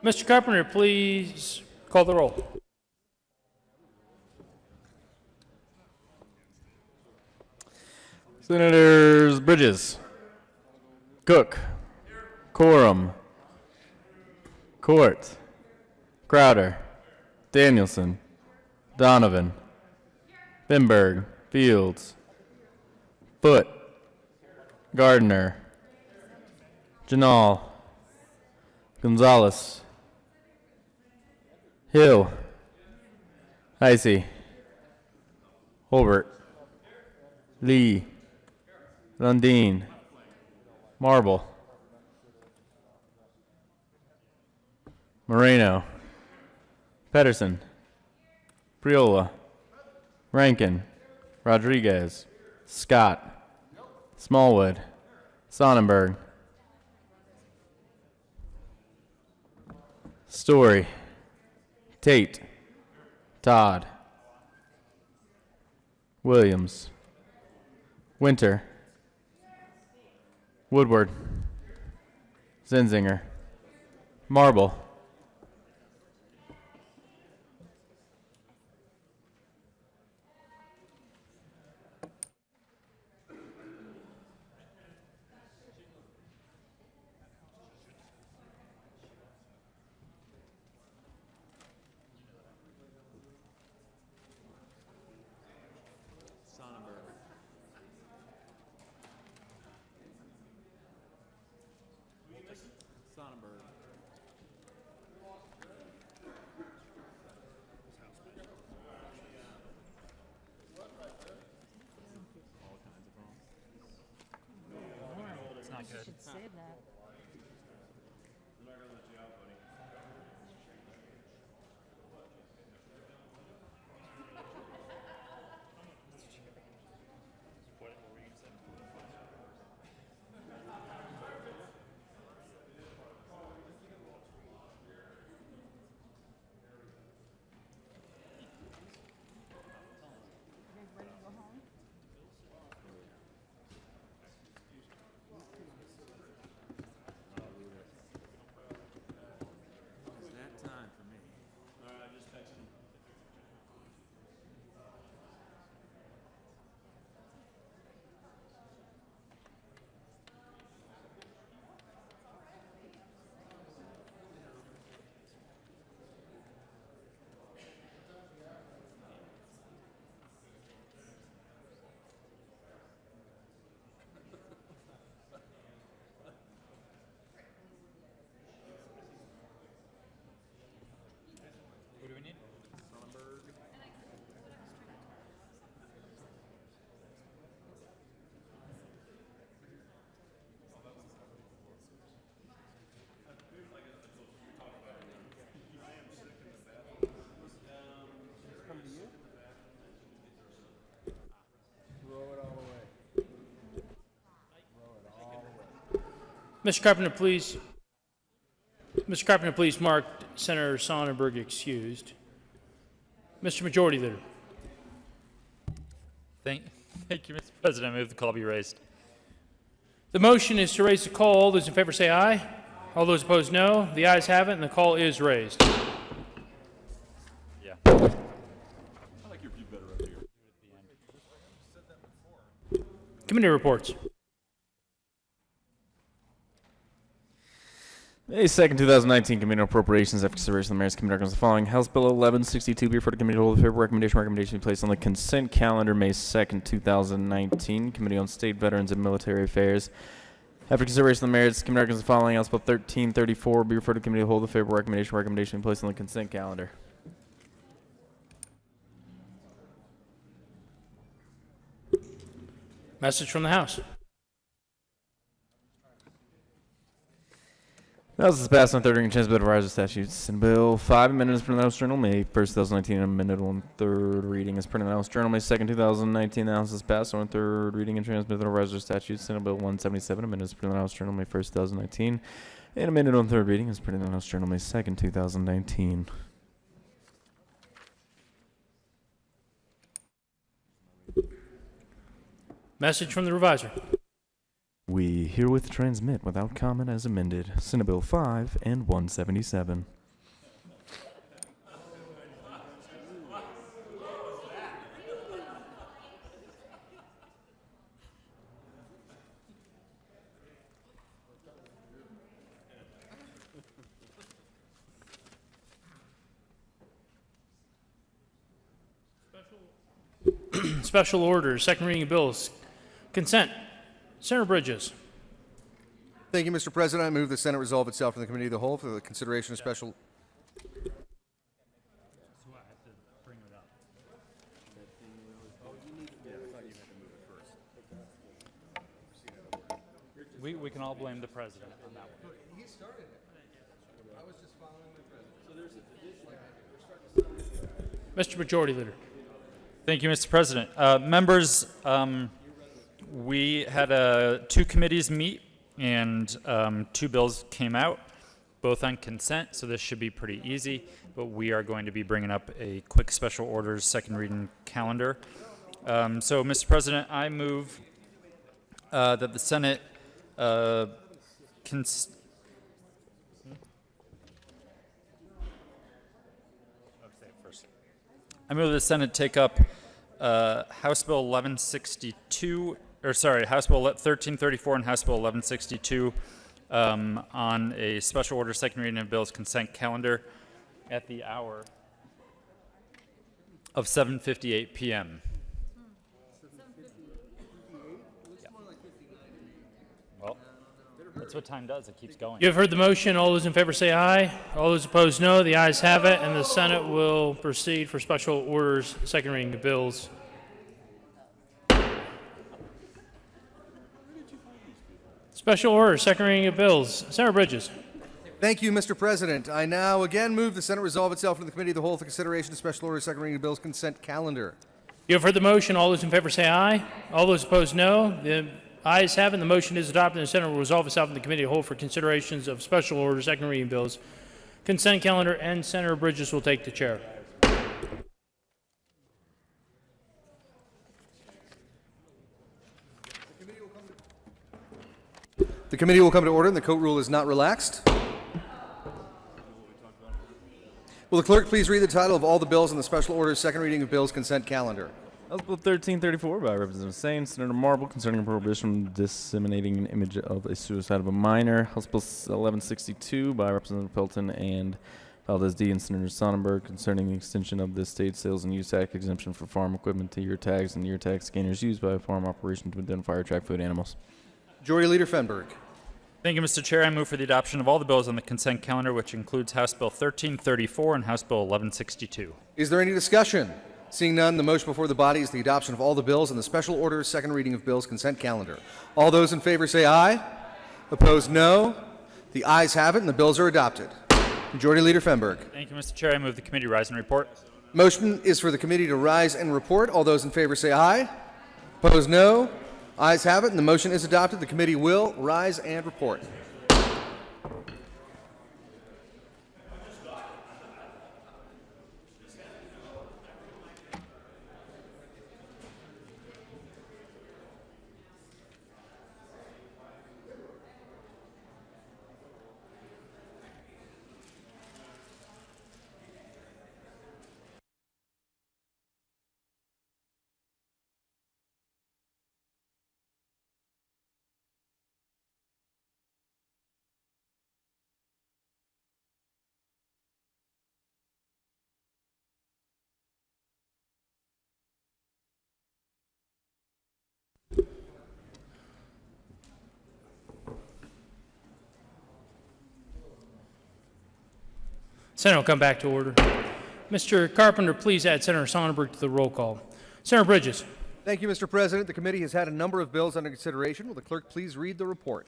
Mr. Carpenter, please call the roll. Senators Bridges, Cook, Coram, Court, Crowder, Danielson, Donovan, Bimberg, Fields, Foote, Gardner, Janal, Gonzalez, Hill, Heisey, Holbert, Lee, Lundeen, Marble, Moreno, Pedersen, Priola, Rankin, Rodriguez, Scott, Smallwood, Sonnenberg, Story, Tate, Todd, Williams, Winter, Woodward, Zenzinger, Marble, Should save that. You guys ready to go home? It's that time for me. What do we need? Mr. Carpenter, please. Mr. Carpenter, please mark Senator Sonnenberg excused. Mr. Majority Leader. Thank you, Mr. President. I move the call be raised. The motion is to raise the call. All those in favor say aye. All those opposed, no. The ayes have it, and the call is raised. Yeah. I like your view better up here. Committee reports. May 2nd, 2019, Committee on Appropriations. After consideration of the Mayor's Committee recommends the following. House Bill 1162 be referred to Committee to hold a favorable recommendation be placed on the consent calendar May 2nd, 2019. Committee on State, Veterans, and Military Affairs. After consideration of the Mayor's Committee recommends the following. House Bill 1334 be referred to Committee to hold a favorable recommendation be placed on the consent calendar. Message from the House. The House is passed on third reading and transmitted to rise statutes. And Bill 5 amendments printed in the House Journal May 1st, 2019, and amended on third reading is printed in the House Journal May 2nd, 2019. The House is passed on third reading and transmitted to rise statutes. Senate Bill 177 amendments printed in the House Journal May 1st, 2019, and amended on third reading is printed in the House Journal May 2nd, 2019. Message from the Reviser. We herewith transmit without comment as amended Senate Bill 5 and 177. Special orders, second reading of bills. Consent. Senator Bridges. Thank you, Mr. President. I move the Senate resolve itself in the Committee of the Whole for the consideration of special... We can all blame the president on that one. He started it. I was just following my president. Mr. Majority Leader. Thank you, Mr. President. Members, we had two committees meet and two bills came out, both on consent, so this should be pretty easy, but we are going to be bringing up a quick special orders second reading calendar. So, Mr. President, I move that the Senate I move the Senate take up House Bill 1162, or sorry, House Bill 1334 and House Bill 1162 on a special order second reading of bills consent calendar at the hour of 7:58 p.m. Well, that's what time does. It keeps going. You have heard the motion. All those in favor say aye. All those opposed, no. The ayes have it, and the Senate will proceed for special orders, second reading of bills. Special orders, second reading of bills. Senator Bridges. Thank you, Mr. President. I now again move the Senate resolve itself into the Committee of the Whole for consideration of special order second reading of bills consent calendar. You have heard the motion. All those in favor say aye. All those opposed, no. The ayes have it, and the motion is adopted, and the Senate will resolve itself in the Committee of the Whole for considerations of special orders, second reading bills, consent calendar, and Senator Bridges will take the chair. The committee will come to order, and the court rule is not relaxed. Will the clerk please read the title of all the bills on the special orders second reading of bills consent calendar? House Bill 1334 by Representative Sane, Senator Marble, concerning a prohibition from disseminating an image of a suicide of a minor. House Bill 1162 by Representative Pelton and Valdez D. and Senator Sonnenberg, concerning the extension of the State Sales and Use Act exemption for farm equipment to ear tags and ear tag scanners used by a farm operation to identify or track food animals. Majority Leader Fenberg. Thank you, Mr. Chair. I move for the adoption of all the bills on the consent calendar, which includes House Bill 1334 and House Bill 1162. Is there any discussion? Seeing none, the motion before the body is the adoption of all the bills and the special orders second reading of bills consent calendar. All those in favor say aye. Opposed, no. The ayes have it, and the bills are adopted. Majority Leader Fenberg. Thank you, Mr. Chair. I move the committee rise and report. Motion is for the committee to rise and report. All those in favor say aye. Opposed, no. Ayes have it, and the motion is adopted. The committee will rise and report. Senate will come back to order. Mr. Carpenter, please add Senator Sonnenberg to the roll call. Senator Bridges. Thank you, Mr. President. The committee has had a number of bills under consideration. Will the clerk please read the report?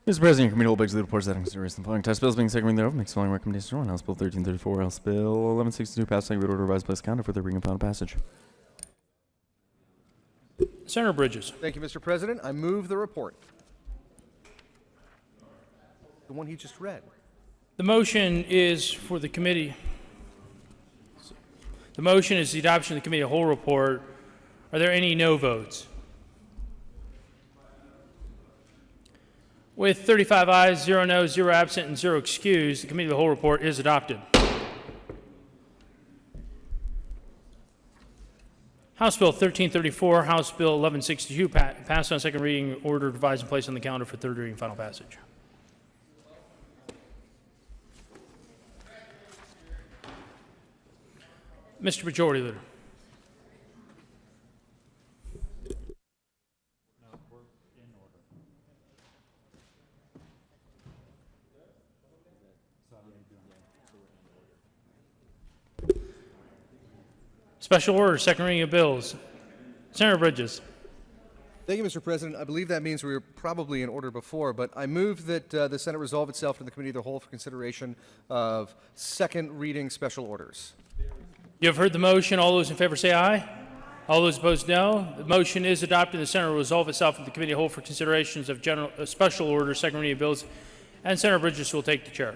Mr. President, your committee will begs the reports that in consideration the following text bills being second reading thereof makes the following recommendations. 1. House Bill 1334, House Bill 1162 passed second read order revised by its calendar for the reading and final passage. Senator Bridges. Thank you, Mr. President. I move the report. The one he just read. The motion is for the committee. The motion is the adoption of the committee of whole report. Are there any no votes? With 35 ayes, 0 noes, 0 absent, and 0 excused, the Committee of the Whole report is adopted. House Bill 1334, House Bill 1162 passed on second reading, order revised and placed on the calendar for third reading and final passage. Mr. Majority Leader. Special order, second reading of bills. Senator Bridges. Thank you, Mr. President. I believe that means we were probably in order before, but I move that the Senate resolve itself to the Committee of the Whole for consideration of second reading special orders. You have heard the motion. All those in favor say aye. All those opposed, no. The motion is adopted. The Senate will resolve itself to the Committee of the Whole for considerations of special orders, second reading of bills, and Senator Bridges will take the chair.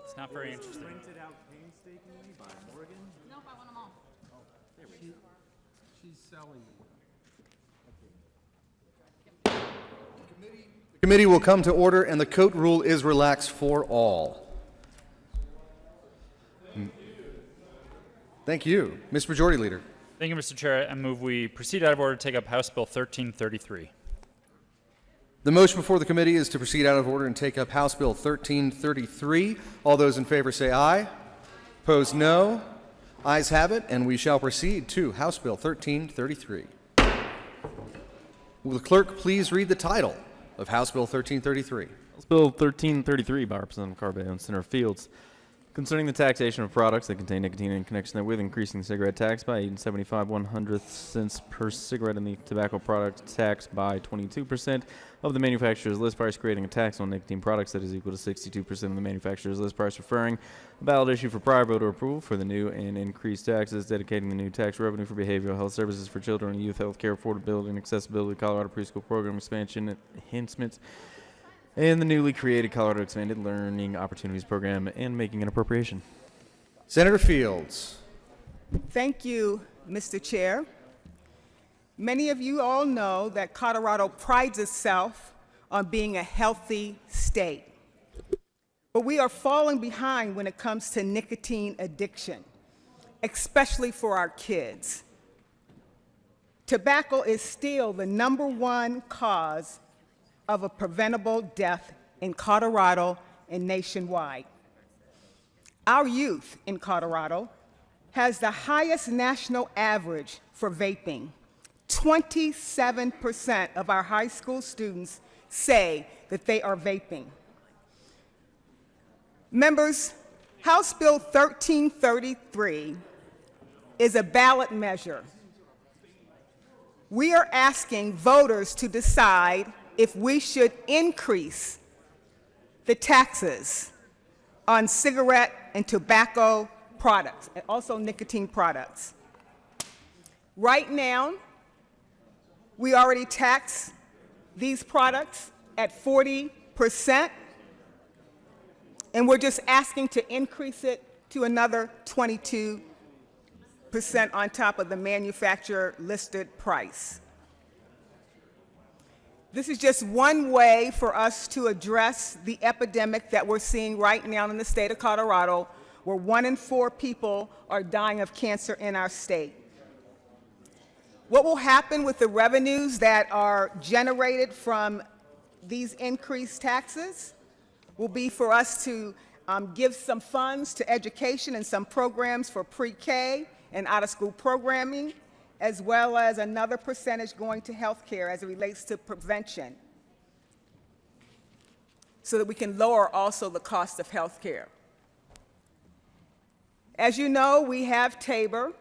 It's not very interesting. Printed out painstakingly by Morgan. Nope, I want them all. She's selling The committee will come to order, and the coat rule is relaxed for all. Thank you. Mr. Majority Leader. Thank you, Mr. Chair. I move we proceed out of order to take up House Bill 1333. The motion before the committee is to proceed out of order and take up House Bill 1333. All those in favor say aye. Opposed, no. Ayes have it, and we shall proceed to House Bill 1333. Will the clerk please read the title of House Bill 1333? House Bill 1333 by Representative Carbone and Senator Fields, concerning the taxation of products that contain nicotine in connection therewith, increasing the cigarette tax by 8.75 1/100 per cigarette and the tobacco product tax by 22% of the manufacturer's list price, creating a tax on nicotine products that is equal to 62% of the manufacturer's list price, referring a ballot issue for prior voter approval for the new and increased taxes, dedicating the new tax revenue for behavioral health services for children and youth, health care, affordability, and accessibility, Colorado preschool program expansion enhancements, and the newly created Colorado Expanded Learning Opportunities Program, and making an appropriation. Senator Fields. Thank you, Mr. Chair. Many of you all know that Colorado prides itself on being a healthy state. But we are falling behind when it comes to nicotine addiction, especially for our kids. Tobacco is still the #1 cause of a preventable death in Colorado and nationwide. Our youth in Colorado has the highest national average for vaping. 27% of our high school students say that they are vaping. Members, House Bill 1333 is a ballot measure. We are asking voters to decide if we should increase the taxes on cigarette and tobacco products, and also nicotine products. Right now, we already tax these products at 40%, and we're just asking to increase it to another 22% on top of the manufacturer listed price. This is just one way for us to address the epidemic that we're seeing right now in the state of Colorado, where 1 in 4 people are dying of cancer in our state. What will happen with the revenues that are generated from these increased taxes will be for us to give some funds to education and some programs for pre-K and out-of-school programming, as well as another percentage going to health care as it relates to prevention, so that we can lower also the cost of health care. As you know, we have Tabor.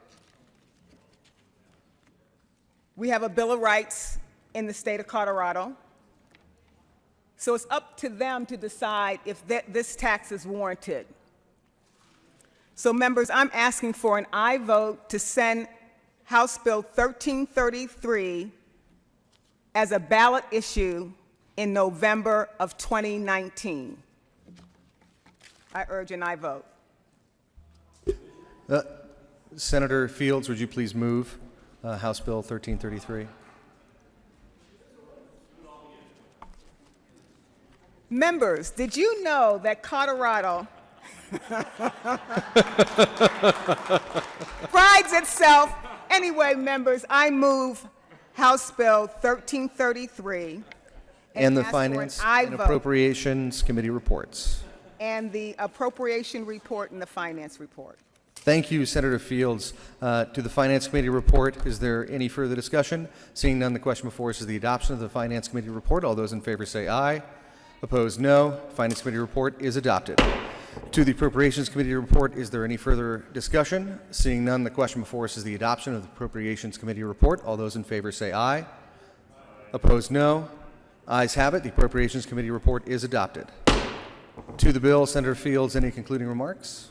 We have a Bill of Rights in the state of Colorado. So it's up to them to decide if this tax is warranted. So members, I'm asking for an aye vote to send House Bill 1333 as a ballot issue in November of 2019. I urge and I vote. Senator Fields, would you please move House Bill 1333? Members, did you know that Colorado prides itself? Anyway, members, I move House Bill 1333 And the ask for an Finance aye and vote. Appropriations Committee reports. And the appropriation report and the finance report. Thank you, Senator Fields. To the Finance Committee report, is there any further discussion? Seeing none, the question before us is the adoption of the Finance Committee report. All those in favor say aye. Opposed, no. Finance Committee report is adopted. To the Appropriations Committee report, is there any further discussion? Seeing none, the question before us is the adoption of the Appropriations Committee report. All those in favor say aye. Opposed, no. Ayes have it. The Appropriations Committee report is adopted. To the bill, Senator Fields, any concluding remarks?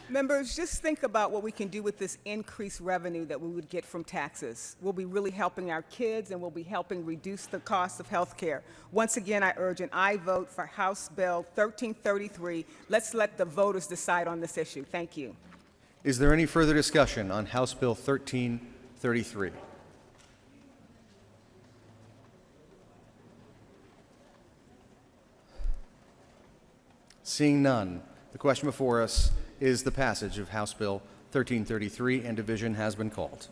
Members, just think about what we can do with this increased revenue that we would get from taxes. We'll be really helping our kids, and we'll be helping reduce the cost of health care. Once again, I urge an aye vote for House Bill 1333. Let's let the voters decide on this issue. Thank you. Is there any further discussion on House Bill 1333? Seeing none, the question before us is the passage of House Bill 1333, and division has been called.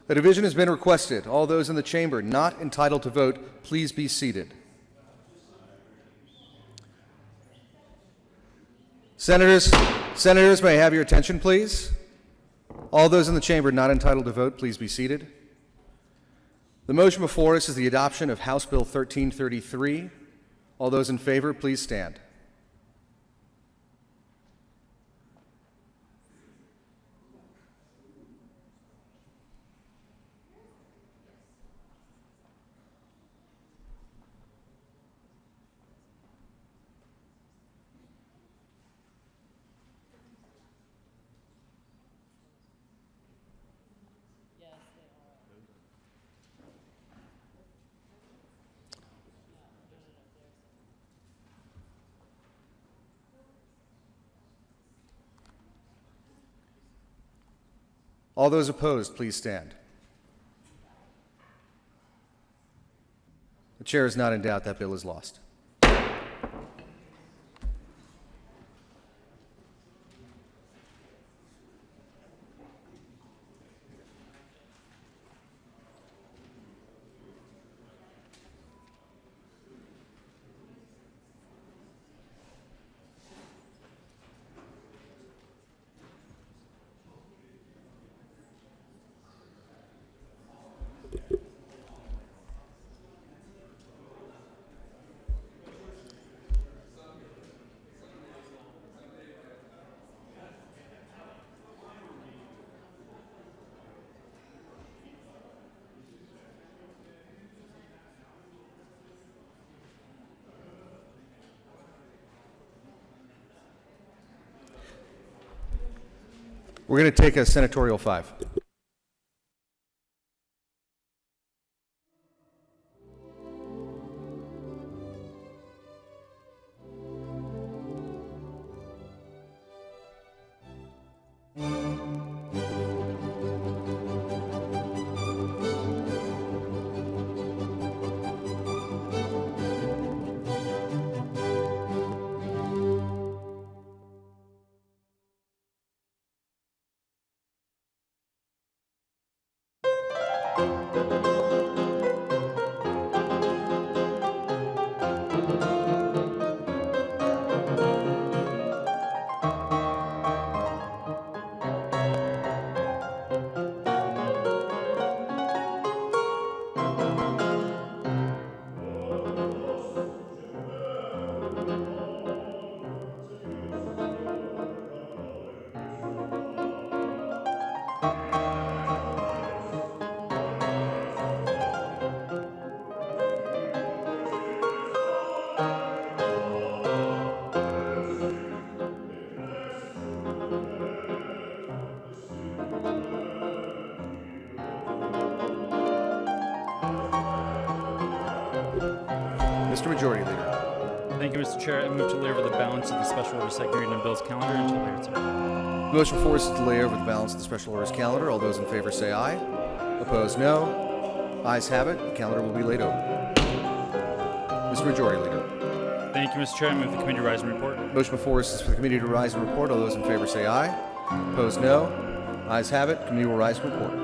A division has been requested. All those in the chamber not entitled to vote, please be seated. Senators, may I have your attention, please? All those in the chamber not entitled to vote, please be seated. The motion before us is the adoption of House Bill 1333. All those in favor, please stand. All those opposed, please stand. The chair is not in doubt that bill is lost. We're going to take a senatorial 5. Mr. Majority Leader. Thank you, Mr. Chair. I move to lay over the balance of the special order second reading of bills calendar until later today. The motion before us is to lay over the balance of the special orders calendar. All those in favor say aye. Opposed, no. Ayes have it. The calendar will be laid over. Mr. Majority Leader. Thank you, Mr. Chair. I move the committee rise and report. Motion before us is for the committee to rise and report. All those in favor say aye. Opposed, no. Ayes have it. Committee will rise and report.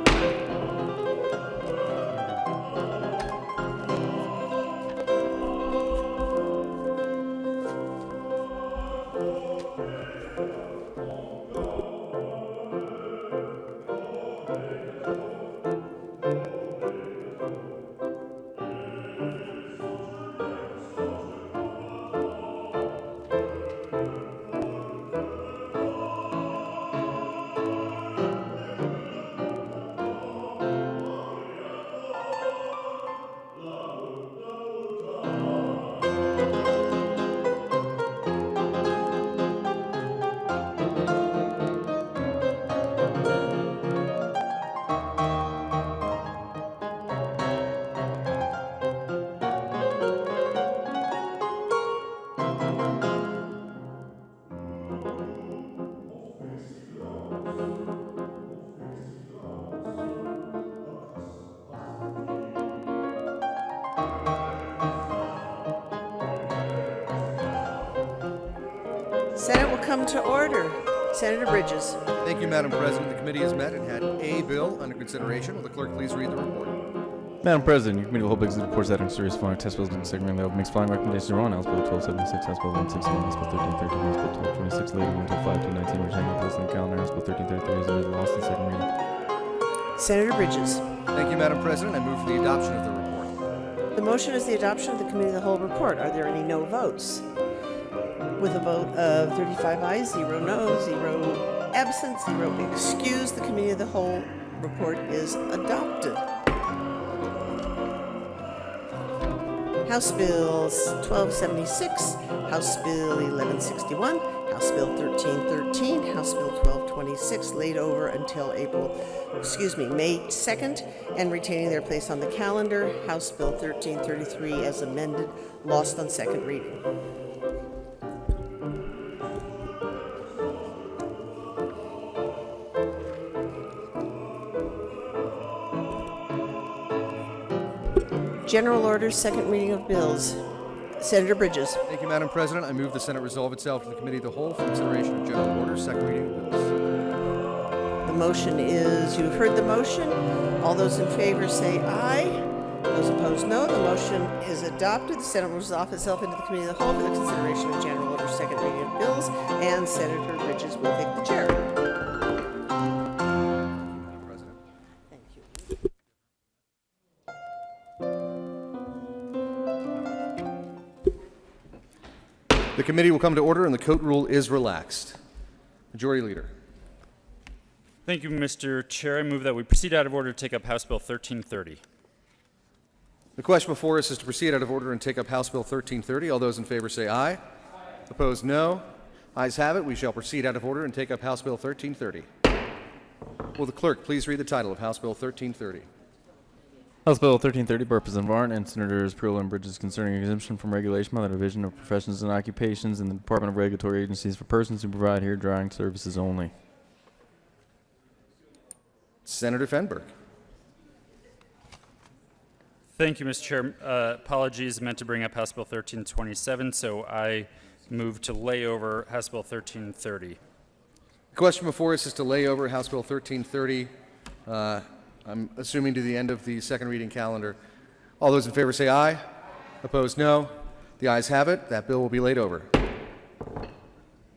Senate will come to order. Senator Bridges. Thank you, Madam President. The committee has met and had a bill under consideration. Will the clerk please read the report? Madam President, your committee will hold business reports that are serious following test bills in the second reading. Makes following recommendations are on House Bill 1276, House Bill 161, House Bill 1313, House Bill 1226, later until 5219, returning to bills in the calendar. House Bill 1333 is amended, lost in second reading. Senator Bridges. Thank you, Madam President. I move for the adoption of the report. The motion is the adoption of the committee of the whole report. Are there any no votes? With a vote of 35 ayes, 0 noes, 0 absent, 0 excused, the committee of the whole report is adopted. House Bill 1276, House Bill 1161, House Bill 1313, House Bill 1226, laid over until May 2nd, and retaining their place on the calendar. House Bill 1333 as amended, lost on second reading. General orders, second reading of bills. Senator Bridges. Thank you, Madam President. I move the Senate resolve itself to the committee of the whole for consideration of general orders, second reading of bills. The motion is, you've heard the motion. All those in favor say aye. Those opposed, no. The motion is adopted. The Senate will resolve itself into the committee of the whole for the consideration of general orders, second reading of bills, and Senator Bridges will take the chair. Madam President. Thank you. The committee will come to order and the coat rule is relaxed. Majority Leader. Thank you, Mr. Chair. I move that we proceed out of order to take up House Bill 1330. The question before us is to proceed out of order and take up House Bill 1330. All those in favor say aye. Opposed, no. Ayes have it. We shall proceed out of order and take up House Bill 1330. Will the clerk please read the title of House Bill 1330? House Bill 1330 by Representative Arndt and Senators Pruitt and Bridges concerning exemption from regulation by the Division of Professions and Occupations in the Department of Regulatory Agencies for persons who provide hair drying services only. Senator Fenberg. Thank you, Mr. Chair. Apologies, I meant to bring up House Bill 1327, so I move to lay over House Bill 1330. The question before us is to lay over House Bill 1330. I'm assuming to the end of the second reading calendar. All those in favor say aye. Opposed, no. The ayes have it. That bill will be laid over.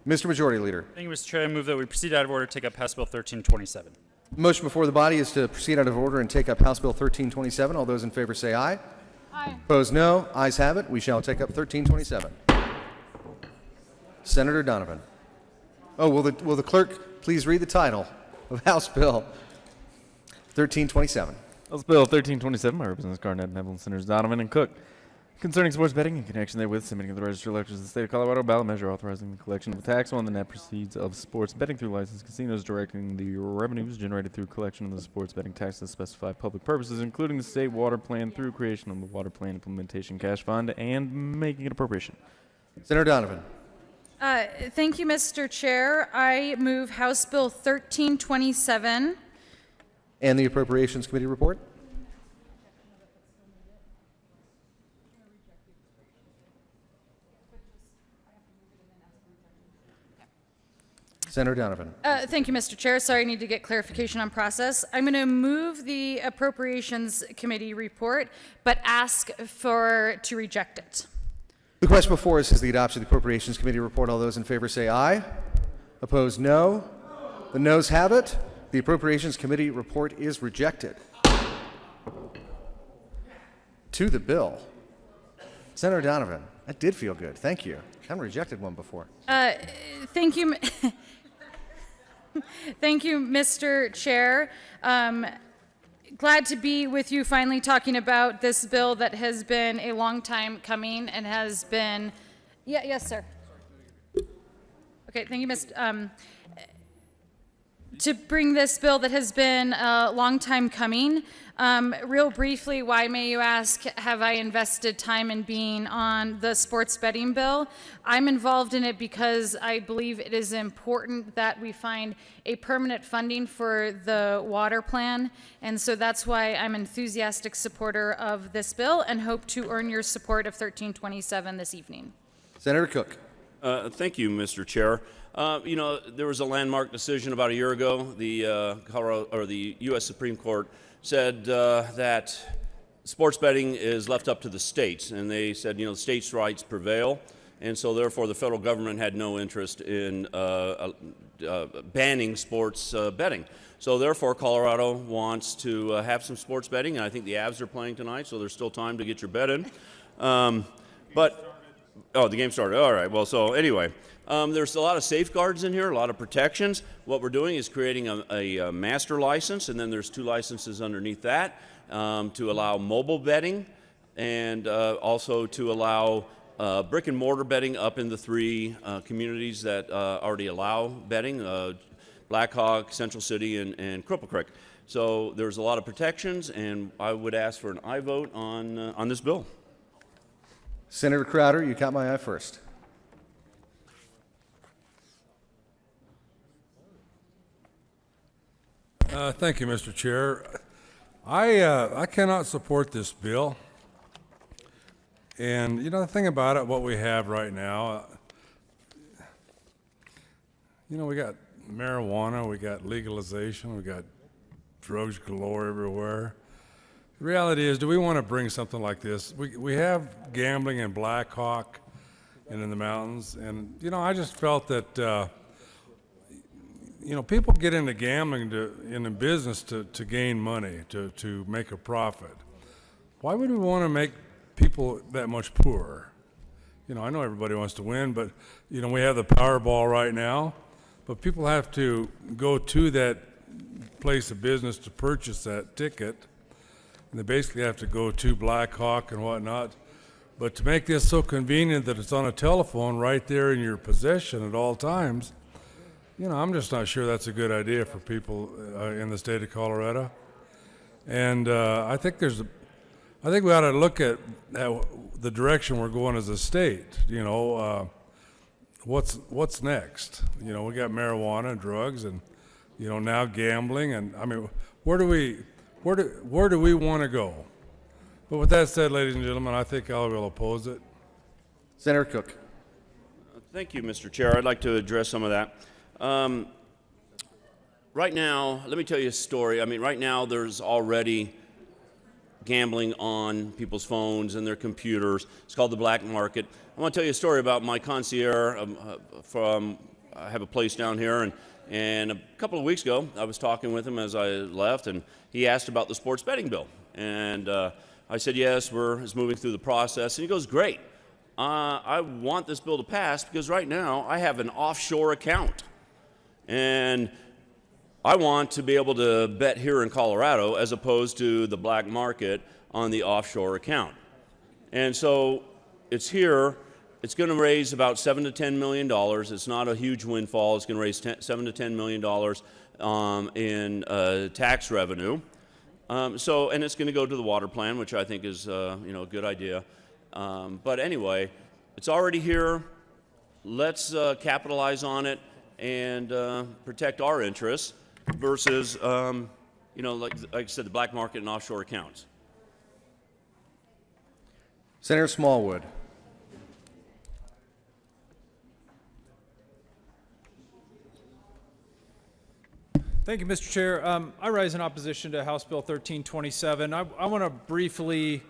Mr. Majority Leader. Thank you, Mr. Chair. I move that we proceed out of order to take up House Bill 1327. The motion before the body is to proceed out of order and take up House Bill 1327. All those in favor say aye. Aye. Opposed, no. Ayes have it. We shall take up 1327. Senator Donovan. Oh, will the clerk please read the title of House Bill 1327? House Bill 1327 by Representatives Garnett, Neville, and Senators Donovan and Cook. Concerning sports betting in connection therewith, submitting of the registered electors of the state of Colorado ballot measure authorizing the collection of a tax on the net proceeds of sports betting through licensed casinos, directing the revenues generated through collection of the sports betting tax to specified public purposes, including the state water plan through creation of the water plan implementation cash fund, and making an appropriation. Senator Donovan. Thank you, Mr. Chair. I move House Bill 1327. And the Appropriations Committee report? Senator Donovan. Thank you, Mr. Chair. Sorry, I need to get clarification on process. I'm going to move the Appropriations Committee report, but ask to reject it. The question before us is the adoption of the Appropriations Committee report. All those in favor say aye. Opposed, no. The noes have it. The Appropriations Committee report is rejected. To the bill. Senator Donovan, that did feel good. Thank you. I haven't rejected one before. Thank you. Thank you, Mr. Chair. Glad to be with you finally talking about this bill that has been a long time coming and has been, yes, sir. Okay, thank you, Mr. To bring this bill that has been a long time coming. Real briefly, why may you ask, have I invested time in being on the sports betting bill? I'm involved in it because I believe it is important that we find a permanent funding for the water plan, and so that's why I'm an enthusiastic supporter of this bill and hope to earn your support of 1327 this evening. Senator Cook. Thank you, Mr. Chair. You know, there was a landmark decision about a year ago. The U.S. Supreme Court said that sports betting is left up to the states, and they said, you know, the states' rights prevail, and so therefore the federal government had no interest in banning sports betting. So therefore, Colorado wants to have some sports betting, and I think the Avs are playing tonight, so there's still time to get your bet in. Oh, the game started. All right. Well, so anyway, there's a lot of safeguards in here, a lot of protections. What we're doing is creating a master license, and then there's 2 licenses underneath that to allow mobile betting and also to allow brick and mortar betting up in the 3 communities that already allow betting, Black Hawk, Central City, and Cripple Creek. So there's a lot of protections, and I would ask for an aye vote on this bill. Senator Crowder, you caught my eye first. Thank you, Mr. Chair. I cannot support this bill. And, you know, the thing about it, what we have right now, you know, we got marijuana, we got legalization, we got drugs galore everywhere. The reality is, do we want to bring something like this? We have gambling in Black Hawk and in the mountains, and, you know, I just felt that, you know, people get into gambling in the business to gain money, to make a profit. Why would we want to make people that much poorer? You know, I know everybody wants to win, but, you know, we have the Powerball right now, but people have to go to that place of business to purchase that ticket. And they basically have to go to Black Hawk and whatnot. But to make this so convenient that it's on a telephone right there in your possession at all times, I'm just not sure that's a good idea for people in the state of Colorado. And I think we ought to look at the direction we're going as a state. What's next? We got marijuana and drugs, and now gambling, and I mean, where do we want to go? But with that said, ladies and gentlemen, I think I will oppose it. Senator Cook. Thank you, Mr. Chair. I'd like to address some of that. Right now, let me tell you a story. I mean, right now there's already gambling on people's phones and their computers. It's called the black market. I want to tell you a story about my concierge I have a place down here, and a couple of weeks ago, I was talking with him as I left, and he asked about the sports betting bill. And I said, yes, it's moving through the process. And he goes, great. I want this bill to pass because right now I have an offshore account. And I want to be able to bet here in Colorado as opposed to the black market on the offshore account. And so it's here. It's going to raise about $7 to $10 million. It's not a huge windfall. It's going to raise $7 to $10 million in tax revenue. And it's going to go to the water plan, which I think is a good idea. But anyway, it's already here. Let's capitalize on it and protect our interests versus, like I said, the black market and offshore accounts. Senator Smallwood. Thank you, Mr. Chair. I rise in opposition to House Bill 1327. I want to briefly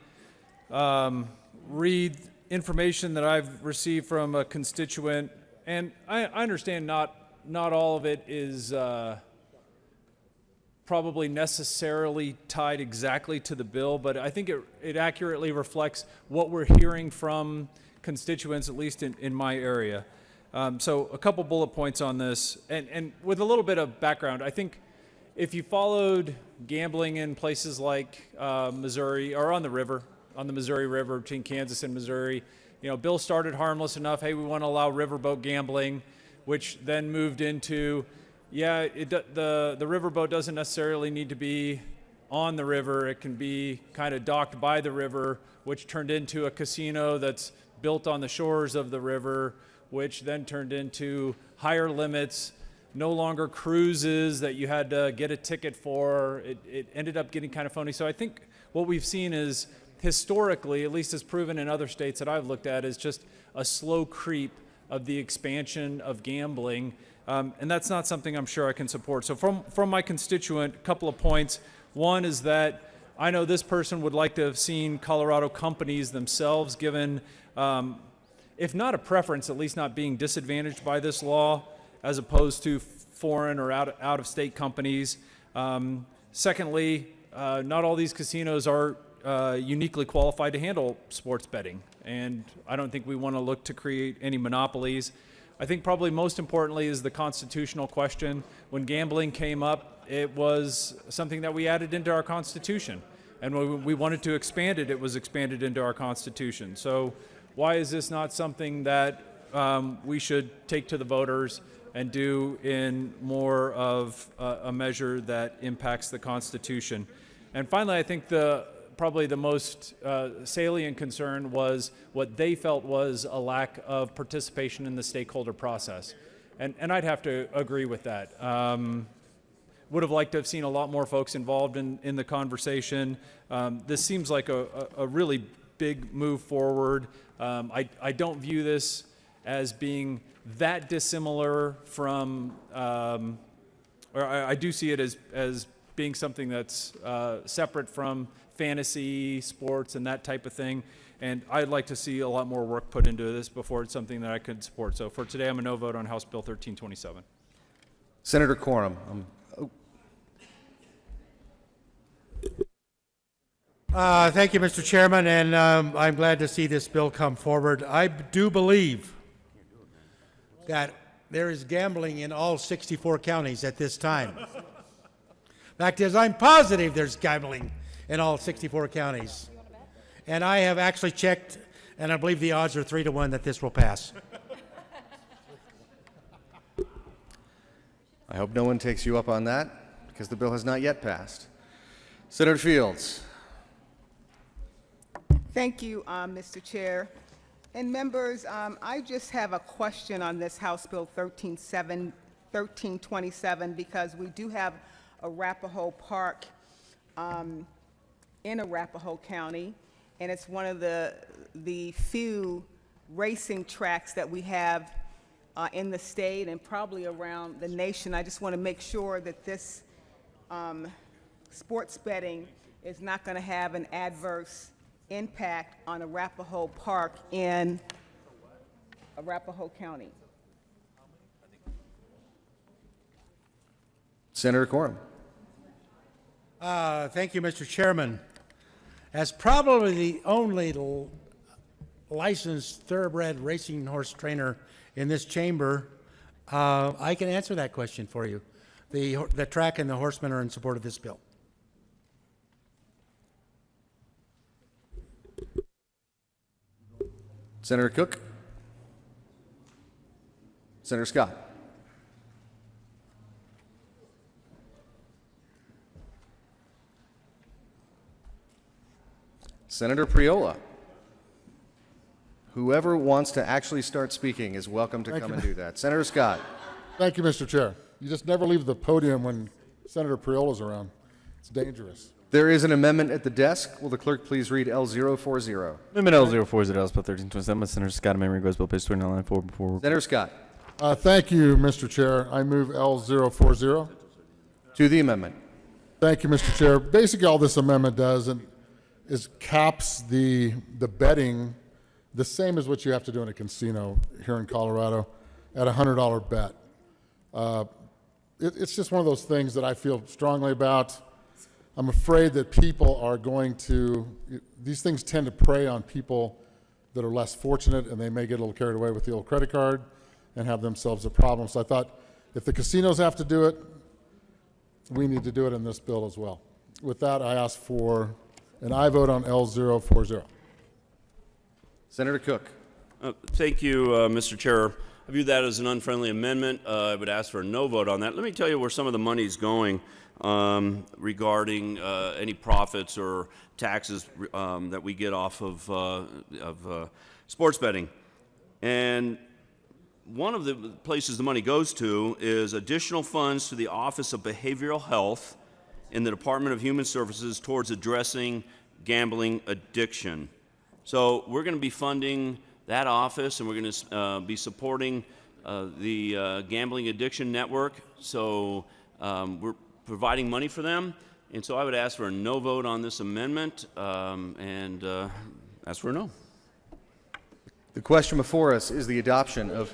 read information that I've received from a constituent, and I understand not all of it is probably necessarily tied exactly to the bill, but I think it accurately reflects what we're hearing from constituents, at least in my area. So a couple bullet points on this, and with a little bit of background, I think if you followed gambling in places like Missouri, or on the Missouri River between Kansas and Missouri, Bill started harmless enough, hey, we want to allow riverboat gambling, which then moved into, the riverboat doesn't necessarily need to be on the river, it can be kind of docked by the river, which turned into a casino that's built on the shores of the river, which then turned into higher limits, no longer cruises that you had to get a ticket for. It ended up getting kind of phony. So I think what we've seen is historically, at least as proven in other states that I've looked at, is just a slow creep of the expansion of gambling. And that's not something I'm sure I can support. So from my constituent, a couple of points. One is that I know this person would like to have seen Colorado companies themselves given if not a preference, at least not being disadvantaged by this law as opposed to foreign or out-of-state companies. Secondly, not all these casinos are uniquely qualified to handle sports betting, and I don't think we want to look to create any monopolies. I think probably most importantly is the constitutional question. When gambling came up, it was something that we added into our Constitution, and when we wanted to expand it, it was expanded into our Constitution. So why is this not something that we should take to the voters and do in more of a measure that impacts the Constitution? And finally, I think probably the most salient concern was what they felt was a lack of participation in the stakeholder process. And I'd have to agree with that. Would have liked to have seen a lot more folks involved in the conversation. This seems like a really big move forward. I don't view this as being that dissimilar from, or I do see it as being something that's separate from fantasy sports and that type of thing. And I'd like to see a lot more work put into this before it's something that I could support. So for today, I'm a no vote on House Bill 1327. Senator Quorum. Thank you, Mr. Chairman, and I'm glad to see this bill come forward. I do believe that there is gambling in all 64 counties at this time. Fact is, I'm positive there's gambling in all 64 counties. And I have actually checked, and I believe the odds are 3 to 1 that this will pass. I hope no one takes you up on that because the bill has not yet passed. Senator Fields. Thank you, Mr. Chair. And members, I just have a question on this House Bill 1327 because we do have Arapahoe Park in Arapahoe County, and it's one of the few racing tracks that we have in the state and probably around the nation. I just want to make sure that this sports betting is not going to have an adverse impact on Arapahoe Park in Arapahoe County. Senator Quorum. Thank you, Mr. Chairman. As probably the only licensed thoroughbred racing horse trainer in this chamber, I can answer that question for you. The track and the horsemen are in support of this bill. Senator Cook. Senator Scott. Senator Priola. Whoever wants to actually start speaking is welcome to come and do that. Senator Scott. Thank you, Mr. Chair. You just never leave the podium when Senator Priola's around. It's dangerous. There is an amendment at the desk. Will the clerk please read L040? Amendment L040, House Bill 1327 by Senator Scott. Amendment goes bill page 2994 before. Senator Scott. Thank you, Mr. Chair. I move L040. To the amendment. Thank you, Mr. Chair. Basically, all this amendment does is caps the betting the same as what you have to do in a casino here in Colorado at a $100 bet. It's just one of those things that I feel strongly about. I'm afraid that people are going to, these things tend to prey on people that are less fortunate, and they may get a little carried away with the old credit card and have themselves a problem. So I thought if the casinos have to do it, we need to do it in this bill as well. With that, I ask for an aye vote on L040. Senator Cook. Thank you, Mr. Chair. I view that as an unfriendly amendment. I would ask for a no vote on that. Let me tell you where some of the money is going regarding any profits or taxes that we get off of sports betting. And one of the places the money goes to is additional funds to the Office of Behavioral Health in the Department of Human Services towards addressing gambling addiction. So we're going to be funding that office, and we're going to be supporting the Gambling Addiction Network. So we're providing money for them. And so I would ask for a no vote on this amendment and ask for a no. The question before us is the adoption of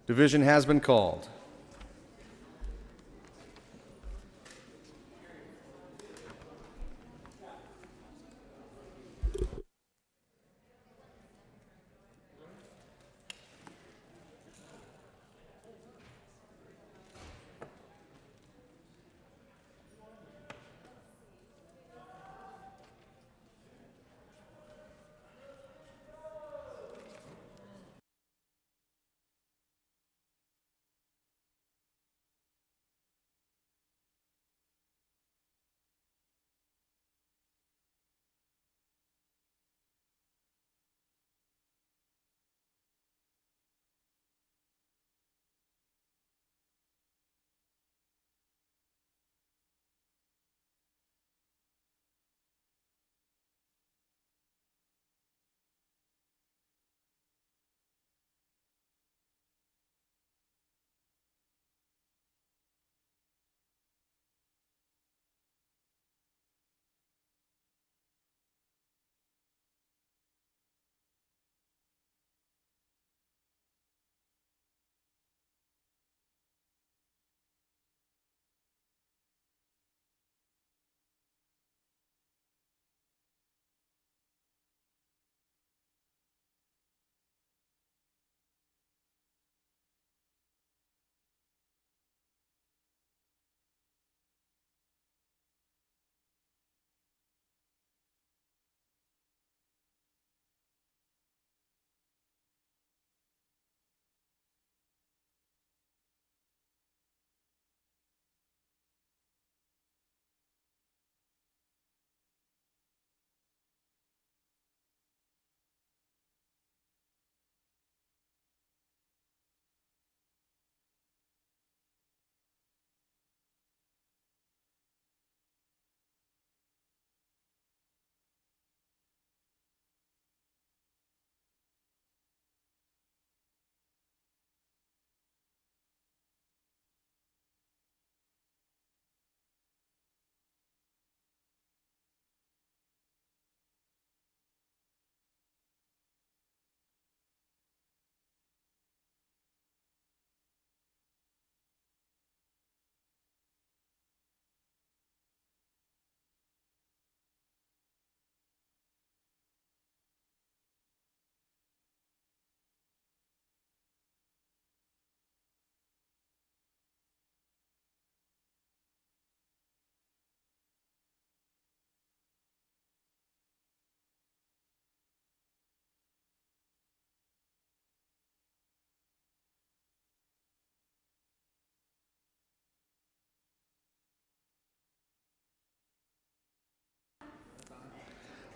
division has been called.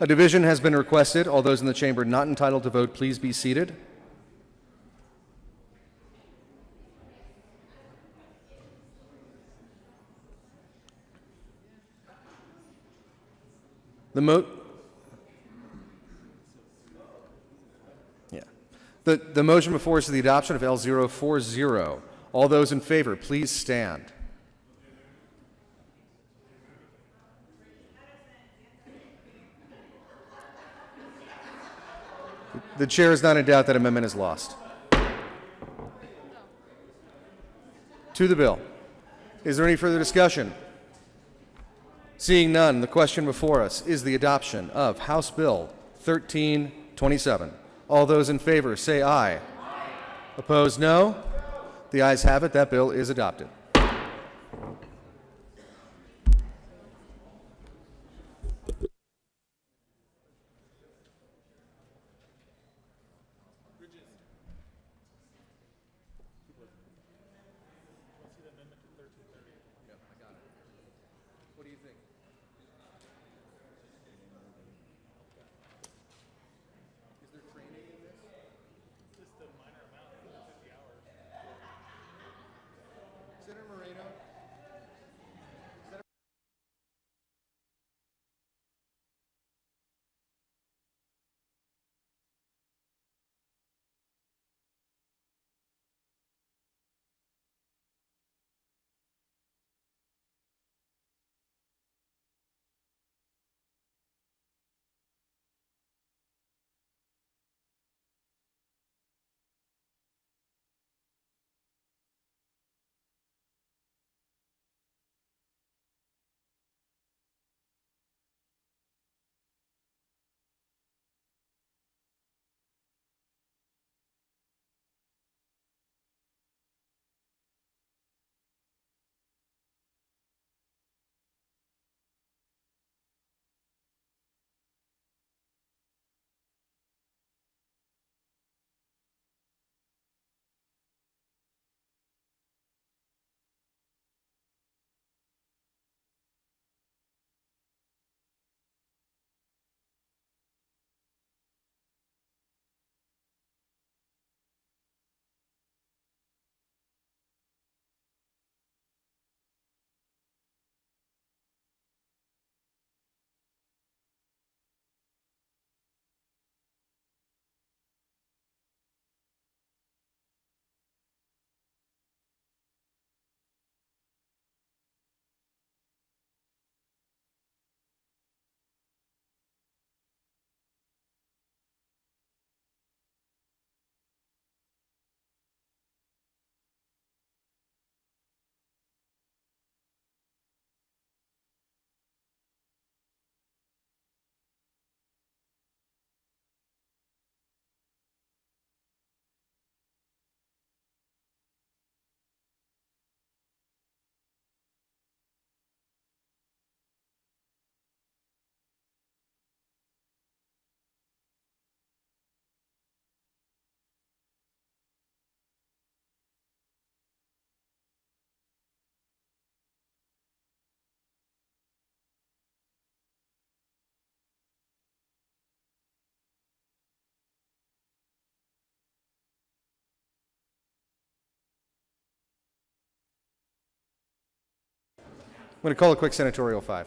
A division has been requested. All those in the chamber not entitled to vote, please be seated. The motion before us is the adoption of L040. All those in favor, please stand. The chair is not in doubt that amendment is lost. To the bill. Is there any further discussion? Seeing none, the question before us is the adoption of House Bill 1327. All those in favor say aye. Aye. Opposed, no. The ayes have it. That bill is adopted. I'm going to call a quick senatorial 5.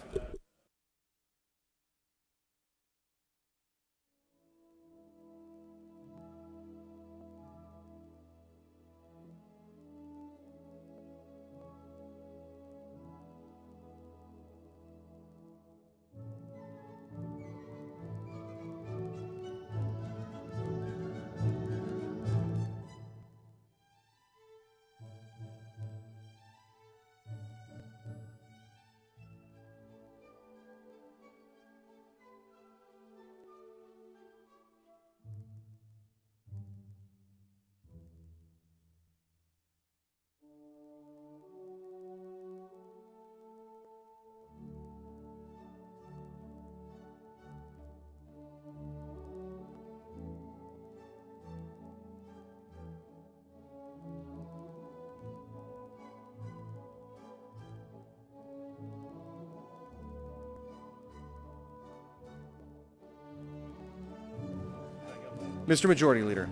Mr. Majority Leader.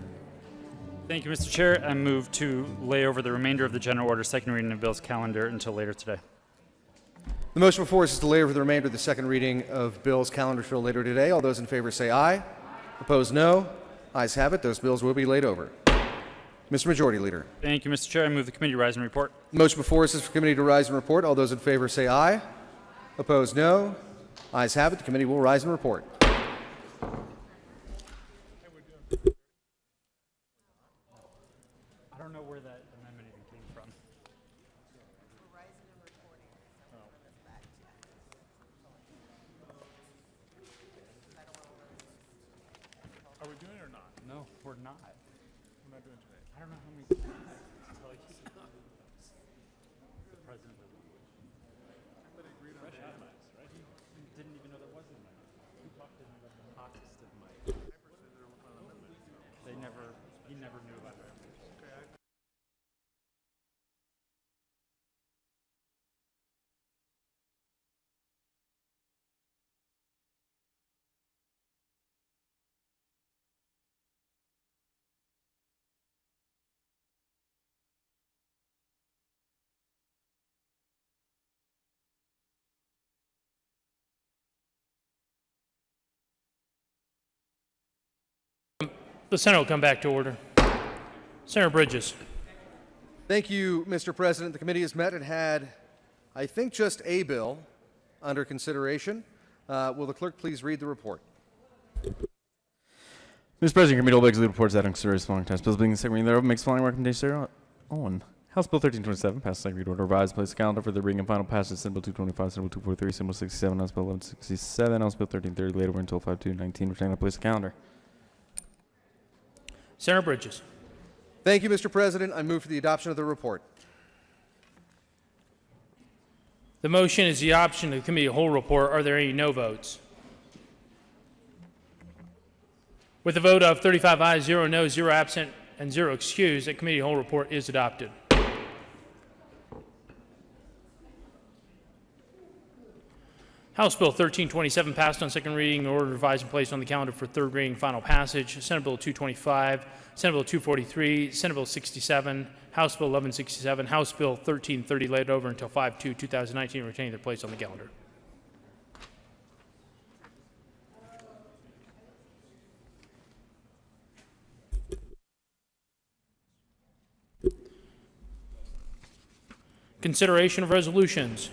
Thank you, Mr. Chair. I move to lay over the remainder of the general order second reading of bills calendar until later today. The motion before us is to lay over the remainder of the second reading of bills calendar till later today. All those in favor say aye. Opposed, no. Ayes have it. Those bills will be laid over. Mr. Majority Leader. Thank you, Mr. Chair. I move the committee rise and report. The motion before us is for committee to rise and report. All those in favor say aye. Opposed, no. Ayes have it. The committee will rise and report. I don't know where that amendment even came from. Are we doing it or not? No, we're not. We're not doing it today. I don't know how many. The president didn't even know there was an amendment. Who talked to him about the hottest of Mike? He never knew about it. The Senate will come back to order. Senator Bridges. Thank you, Mr. President. The committee has met and had, I think, just a bill under consideration. Will the clerk please read the report? Mr. President, committee will legislative reports that on consideration following task bills being the second reading thereof makes the following recommendation on. House Bill 1327 passed second reading order, revised, place the calendar for the reading and final passage. Senate Bill 225, Senate Bill 243, Senate Bill 67, House Bill 1167, House Bill 1330, laid over until 5/2/19, returning to place the calendar. Senator Bridges. Thank you, Mr. President. I move for the adoption of the report. The motion is the adoption of the committee whole report. Are there any no votes? With a vote of 35 ayes, 0 noes, 0 absent, and 0 excused, the committee whole report is adopted. House Bill 1327 passed on second reading in order revised and placed on the calendar for third reading and final passage. Senate Bill 225, Senate Bill 243, Senate Bill 67, House Bill 1167, House Bill 1330 laid over until 5/2/2019, retaining their place on the calendar. Consideration of resolutions.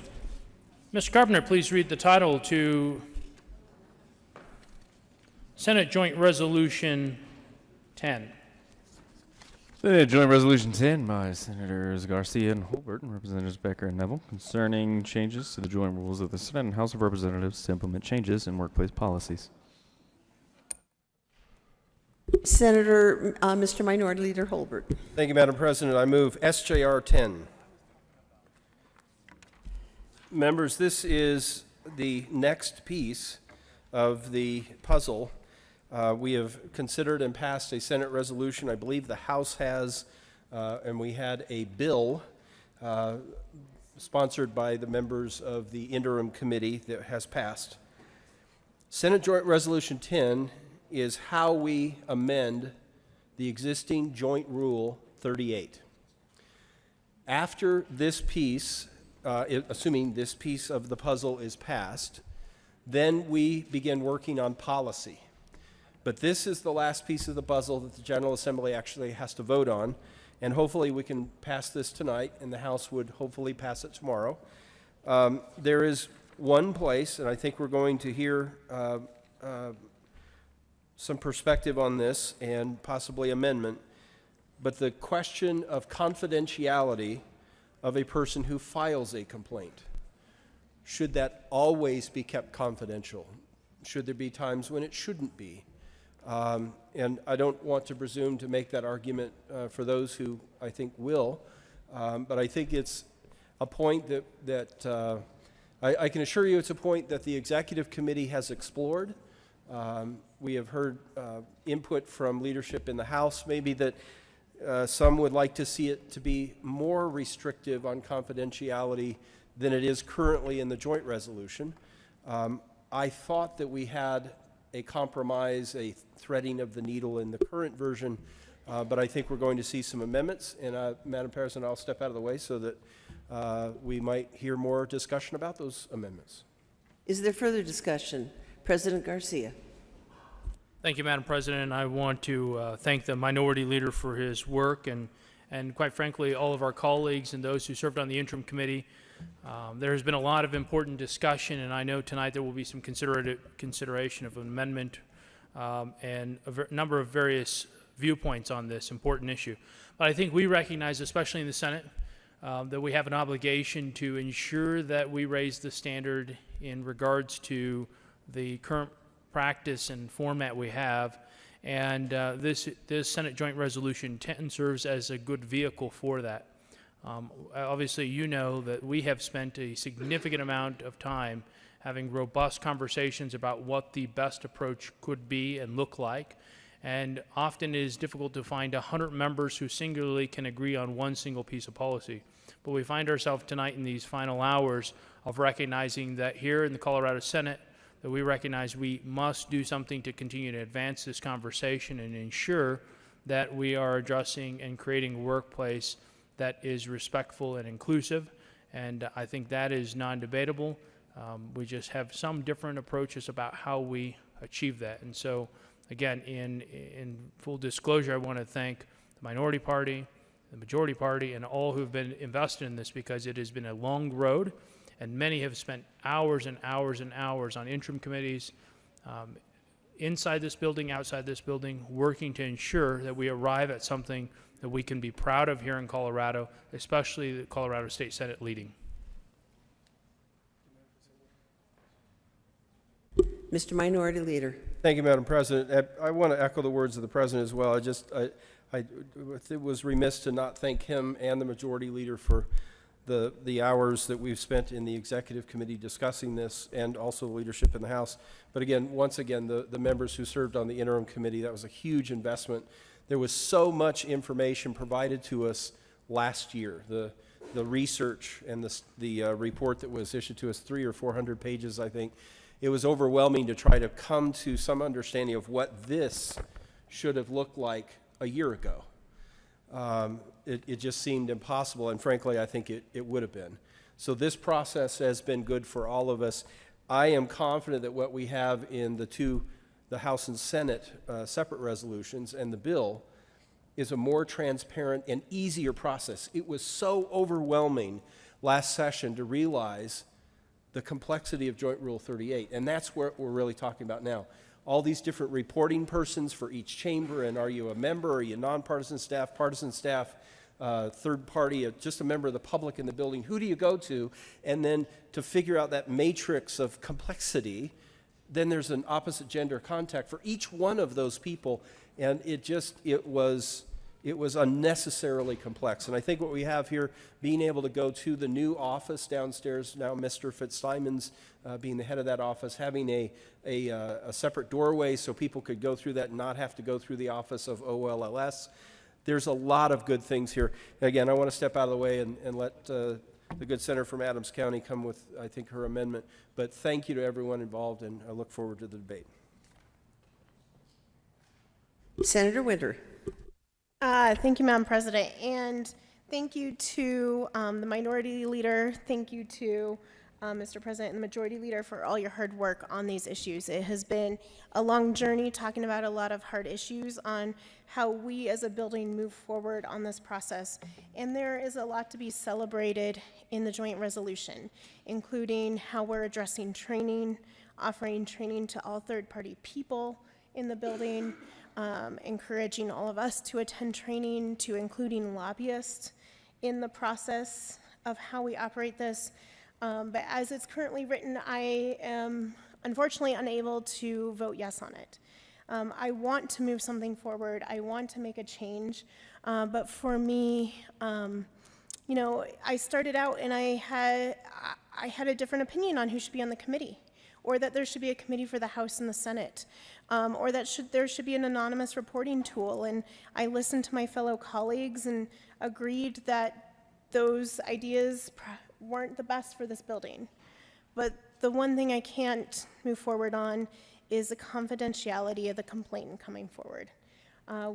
Mr. Carpenter, please read the title to Senate Joint Resolution 10. Senate Joint Resolution 10 by Senators Garcia and Holbert and Representatives Becker and Neville concerning changes to the joint rules of the Senate and House of Representatives to implement changes in workplace policies. Senator, Mr. Minority Leader Holbert. Thank you, Madam President. I move SJR 10. Members, this is the next piece of the puzzle. We have considered and passed a Senate resolution. I believe the House has, and we had a bill sponsored by the members of the interim committee that has passed. Senate Joint Resolution 10 is how we amend the existing Joint Rule 38. After this piece, assuming this piece of the puzzle is passed, then we begin working on policy. But this is the last piece of the puzzle that the General Assembly actually has to vote on, and hopefully we can pass this tonight, and the House would hopefully pass it tomorrow. There is one place, and I think we're going to hear some perspective on this and possibly amendment, but the question of confidentiality of a person who files a complaint. Should that always be kept confidential? Should there be times when it shouldn't be? And I don't want to presume to make that argument for those who I think will, but I think it's a point that I can assure you it's a point that the Executive Committee has explored. We have heard input from leadership in the House, maybe that some would like to see it to be more restrictive on confidentiality than it is currently in the joint resolution. I thought that we had a compromise, a threading of the needle in the current version, but I think we're going to see some amendments. And Madam President, I'll step out of the way so that we might hear more discussion about those amendments. Is there further discussion? President Garcia. Thank you, Madam President. I want to thank the minority leader for his work and quite frankly, all of our colleagues and those who served on the interim committee. There has been a lot of important discussion, and I know tonight there will be some consideration of an amendment and a number of various viewpoints on this important issue. But I think we recognize, especially in the Senate, that we have an obligation to ensure that we raise the standard in regards to the current practice and format we have. And this Senate Joint Resolution 10 serves as a good vehicle for that. Obviously, you know that we have spent a significant amount of time having robust conversations about what the best approach could be and look like. And often it is difficult to find 100 members who singularly can agree on one single piece of policy. But we find ourselves tonight in these final hours of recognizing that here in the Colorado Senate, that we recognize we must do something to continue to advance this conversation and ensure that we are addressing and creating a workplace that is respectful and inclusive. And I think that is non-debatable. We just have some different approaches about how we achieve that. And so, again, in full disclosure, I want to thank the minority party, the majority party, and all who have been invested in this, because it has been a long road. And many have spent hours and hours and hours on interim committees inside this building, outside this building, working to ensure that we arrive at something that we can be proud of here in Colorado, especially the Colorado State Senate leading. Mr. Minority Leader. Thank you, Madam President. I want to echo the words of the President as well. It was remiss to not thank him and the Majority Leader for the hours that we've spent in the Executive Committee discussing this, and also the leadership in the House. But again, once again, the members who served on the Interim Committee, that was a huge investment. There was so much information provided to us last year. The research and the report that was issued to us, 300 or 400 pages, I think. It was overwhelming to try to come to some understanding of what this should have looked like a year ago. It just seemed impossible, and frankly, I think it would have been. So this process has been good for all of us. I am confident that what we have in the House and Senate separate resolutions and the bill is a more transparent and easier process. It was so overwhelming last session to realize the complexity of Joint Rule 38, and that's what we're really talking about now. All these different reporting persons for each chamber, and are you a member, are you nonpartisan staff, partisan staff, third party, just a member of the public in the building, who do you go to? And then to figure out that matrix of complexity, then there's an opposite gender contact for each one of those people, and it was unnecessarily complex. And I think what we have here, being able to go to the new office downstairs, now Mr. Fitzsimon's being the head of that office, having a separate doorway so people could go through that and not have to go through the office of OLLS. There's a lot of good things here. Again, I want to step out of the way and let the good senator from Adams County come with, I think, her amendment. But thank you to everyone involved, and I look forward to the debate. Senator Winter. Thank you, Madam President, and thank you to the Minority Leader. Thank you to Mr. President and the Majority Leader for all your hard work on these issues. It has been a long journey talking about a lot of hard issues on how we as a building move forward on this process. And there is a lot to be celebrated in the joint resolution, including how we're addressing training, offering training to all third-party people in the building, encouraging all of us to attend training, to including lobbyists in the process of how we operate this. But as it's currently written, I am unfortunately unable to vote yes on it. I want to move something forward. I want to make a change. But for me, you know, I started out and I had a different opinion on who should be on the committee, or that there should be a committee for the House and the Senate, or that there should be an anonymous reporting tool. And I listened to my fellow colleagues and agreed that those ideas weren't the best for this building. But the one thing I can't move forward on is the confidentiality of the complainant coming forward.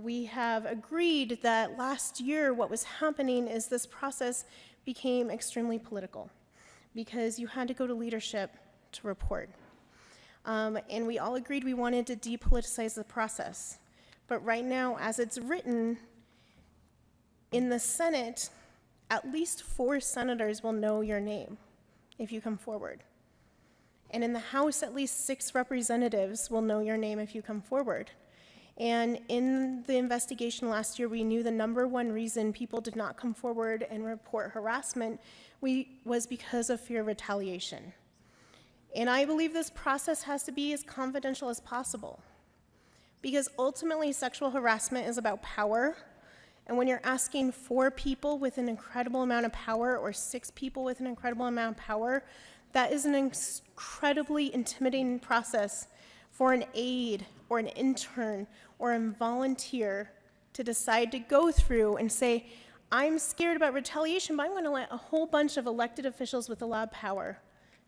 We have agreed that last year what was happening is this process became extremely political because you had to go to leadership to report. And we all agreed we wanted to depoliticize the process. But right now, as it's written, in the Senate, at least 4 senators will know your name if you come forward. And in the House, at least 6 representatives will know your name if you come forward. And in the investigation last year, we knew the #1 reason people did not come forward and report harassment was because of fear of retaliation. And I believe this process has to be as confidential as possible, because ultimately sexual harassment is about power. And when you're asking 4 people with an incredible amount of power or 6 people with an incredible amount of power, that is an incredibly intimidating process for an aide or an intern or a volunteer to decide to go through and say, I'm scared about retaliation, but I'm going to let a whole bunch of elected officials with a lot of power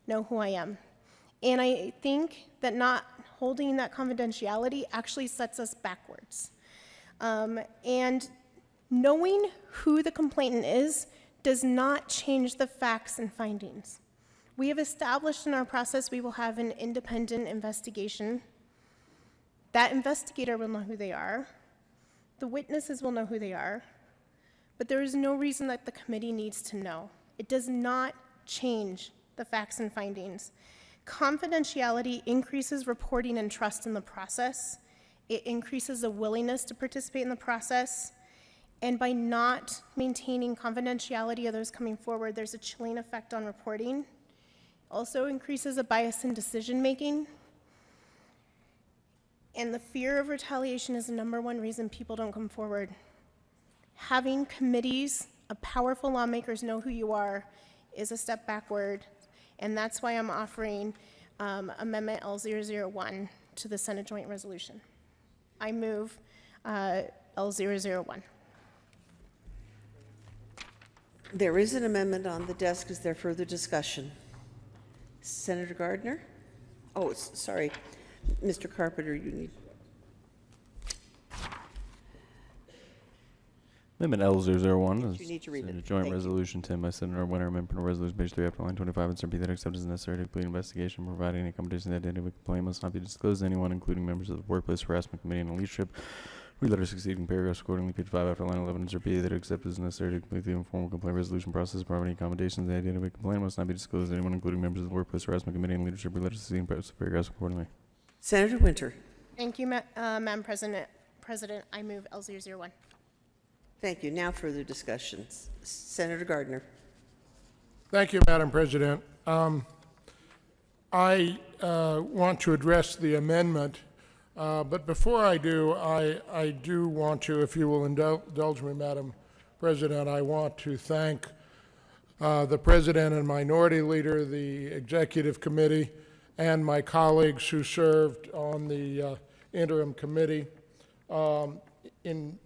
know who I am. And I think that not holding that confidentiality actually sets us backwards. And knowing who the complainant is does not change the facts and findings. We have established in our process we will have an independent investigation. That investigator will know who they are. The witnesses will know who they are. But there is no reason that the committee needs to know. It does not change the facts and findings. Confidentiality increases reporting and trust in the process. It increases the willingness to participate in the process. And by not maintaining confidentiality of those coming forward, there's a chilling effect on reporting. Also increases a bias in decision-making. And the fear of retaliation is the #1 reason people don't come forward. Having committees of powerful lawmakers know who you are is a step backward, and that's why I'm offering Amendment L001 to the Senate Joint Resolution. I move L001. There is an amendment on the desk. Is there further discussion? Senator Gardner? Oh, sorry. Mr. Carpenter, you need. Amendment L001 You need to read is a it. joint Thank you. resolution 10 by Senator Winter, amendment of resolution page 3 after line 25 and be that accepted as necessary to complete investigation, providing any accommodation that identity of a complaint must not be disclosed to anyone, including members of the Workplace Harassment Committee and leadership. Read letter succeeding paragraphs accordingly. Page 5 after line 11 and be that accepted as necessary to complete the informal complaint resolution process, providing accommodations that identity of a complaint must not be disclosed to anyone, including members of the Workplace Harassment Committee and leadership. Read letter succeeding paragraphs accordingly. Senator Winter. Thank you, Madam President. I move L001. Thank you. Now further discussions. Senator Gardner. Thank you, Madam President. I want to address the amendment, but before I do, I do want to, if you will indulge me, Madam President, I want to thank the President and Minority Leader, the Executive Committee, and my colleagues who served on the interim committee, and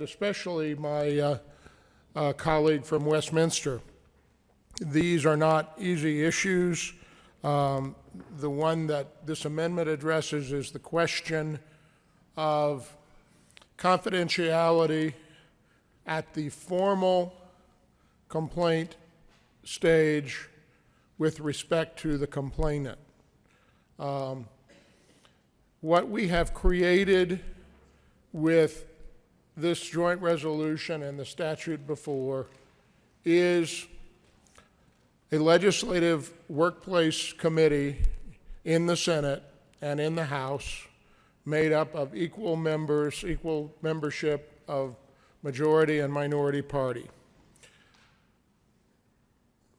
especially my colleague from Westminster. These are not easy issues. The one that this amendment addresses is the question of confidentiality at the formal complaint stage with respect to the complainant. What we have created with this joint resolution and the statute before is a legislative workplace committee in the Senate and in the House made up of equal membership of majority and minority party.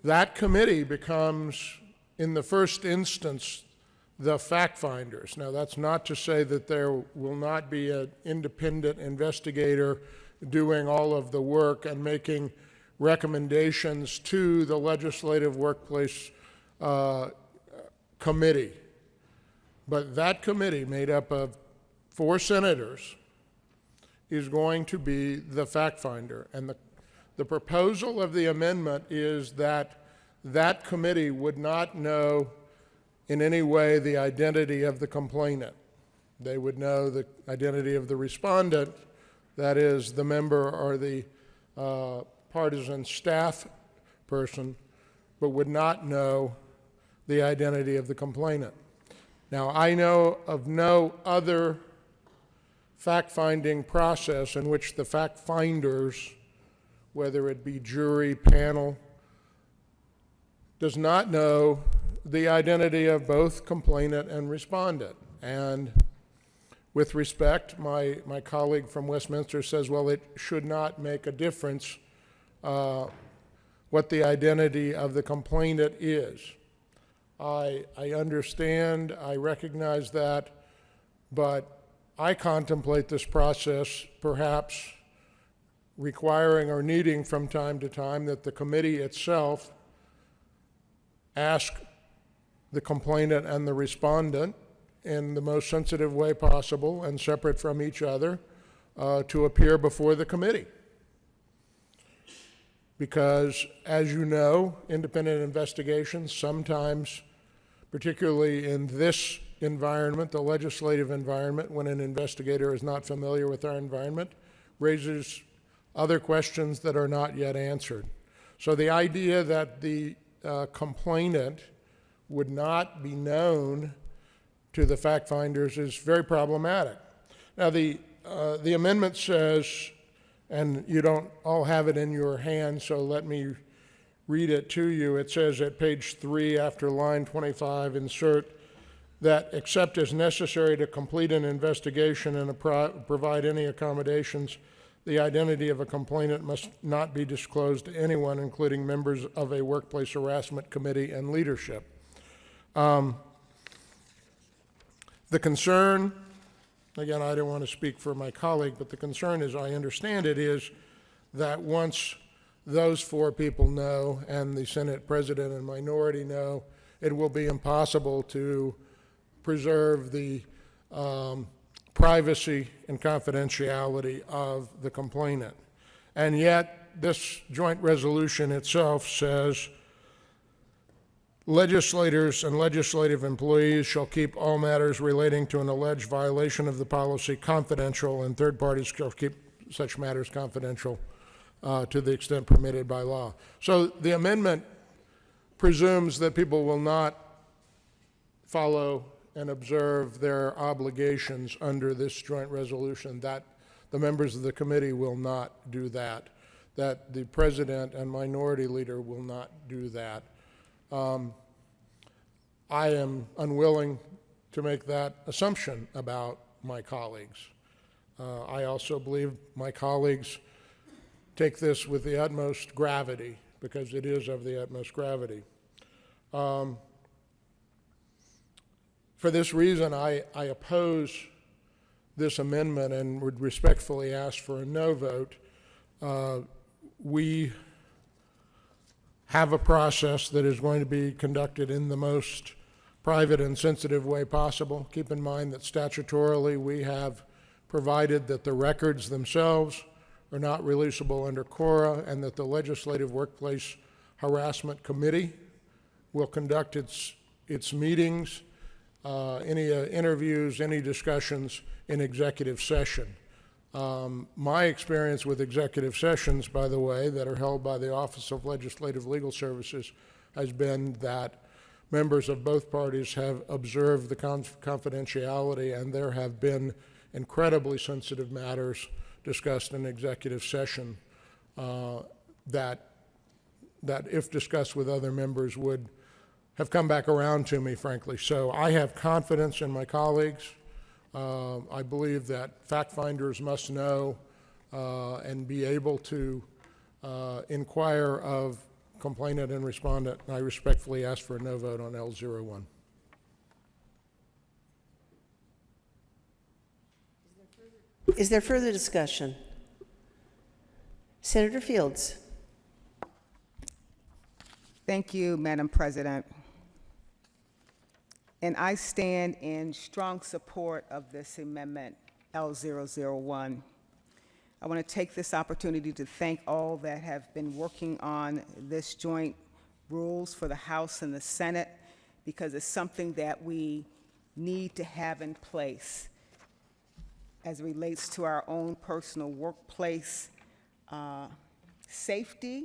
That committee becomes, in the first instance, the fact finders. Now, that's not to say that there will not be an independent investigator doing all of the work and making recommendations to the legislative workplace committee. But that committee, made up of 4 senators, is going to be the fact finder. And the proposal of the amendment is that that committee would not know in any way the identity of the complainant. They would know the identity of the respondent, that is, the member or the partisan staff person, but would not know the identity of the complainant. Now, I know of no other fact-finding process in which the fact-finders, whether it be jury, panel, does not know the identity of both complainant and respondent. And with respect, my colleague from Westminster says, well, it should not make a difference what the identity of the complainant is. I understand, I recognize that, but I contemplate this process perhaps requiring or needing from time to time that the committee itself ask the complainant and the respondent in the most sensitive way possible and separate from each other to appear before the committee. Because, as you know, independent investigations sometimes, particularly in this environment, the legislative environment, when an investigator is not familiar with our environment, raises other questions that are not yet answered. So the idea that the complainant would not be known to the fact finders is very problematic. Now, the amendment says, and you don't all have it in your hand, so let me read it to you. It says at page 3, after line 25, insert that except as necessary to complete an investigation and provide any accommodations, the identity of a complainant must not be disclosed to anyone, including members of a workplace harassment committee and leadership. The concern, again, I don't want to speak for my colleague, but the concern, as I understand it, is that once those 4 people know and the Senate president and minority know, it will be impossible to preserve the privacy and confidentiality of the complainant. And yet, this joint resolution itself says, legislators and legislative employees shall keep all matters relating to an alleged violation of the policy confidential, and third parties shall keep such matters confidential to the extent permitted by law. So the amendment presumes that people will not follow and observe their obligations under this joint resolution, that the members of the committee will not do that, that the president and minority leader will not do that. I am unwilling to make that assumption about my colleagues. I also believe my colleagues take this with the utmost gravity, because it is of the utmost gravity. For this reason, I oppose this amendment and would respectfully ask for a no vote. We have a process that is going to be conducted in the most private and sensitive way possible. Keep in mind that statutorily we have provided that the records themselves are not releasable under CORA, and that the Legislative Workplace Harassment Committee will conduct its meetings, any interviews, any discussions in executive session. My experience with executive sessions, by the way, that are held by the Office of Legislative Legal Services has been that members of both parties have observed the confidentiality, and there have been incredibly sensitive matters discussed in executive session that if discussed with other members would have come back around to me, frankly. So I have confidence in my colleagues. I believe that fact finders must know and be able to inquire of complainant and respondent. I respectfully ask for a no vote on L01. Is there further discussion? Senator Fields. Thank you, Madam President. And I stand in strong support of this amendment, L001. I want to take this opportunity to thank all that have been working on this joint rules for the House and the Senate, because it's something that we need to have in place as it relates to our own personal workplace safety,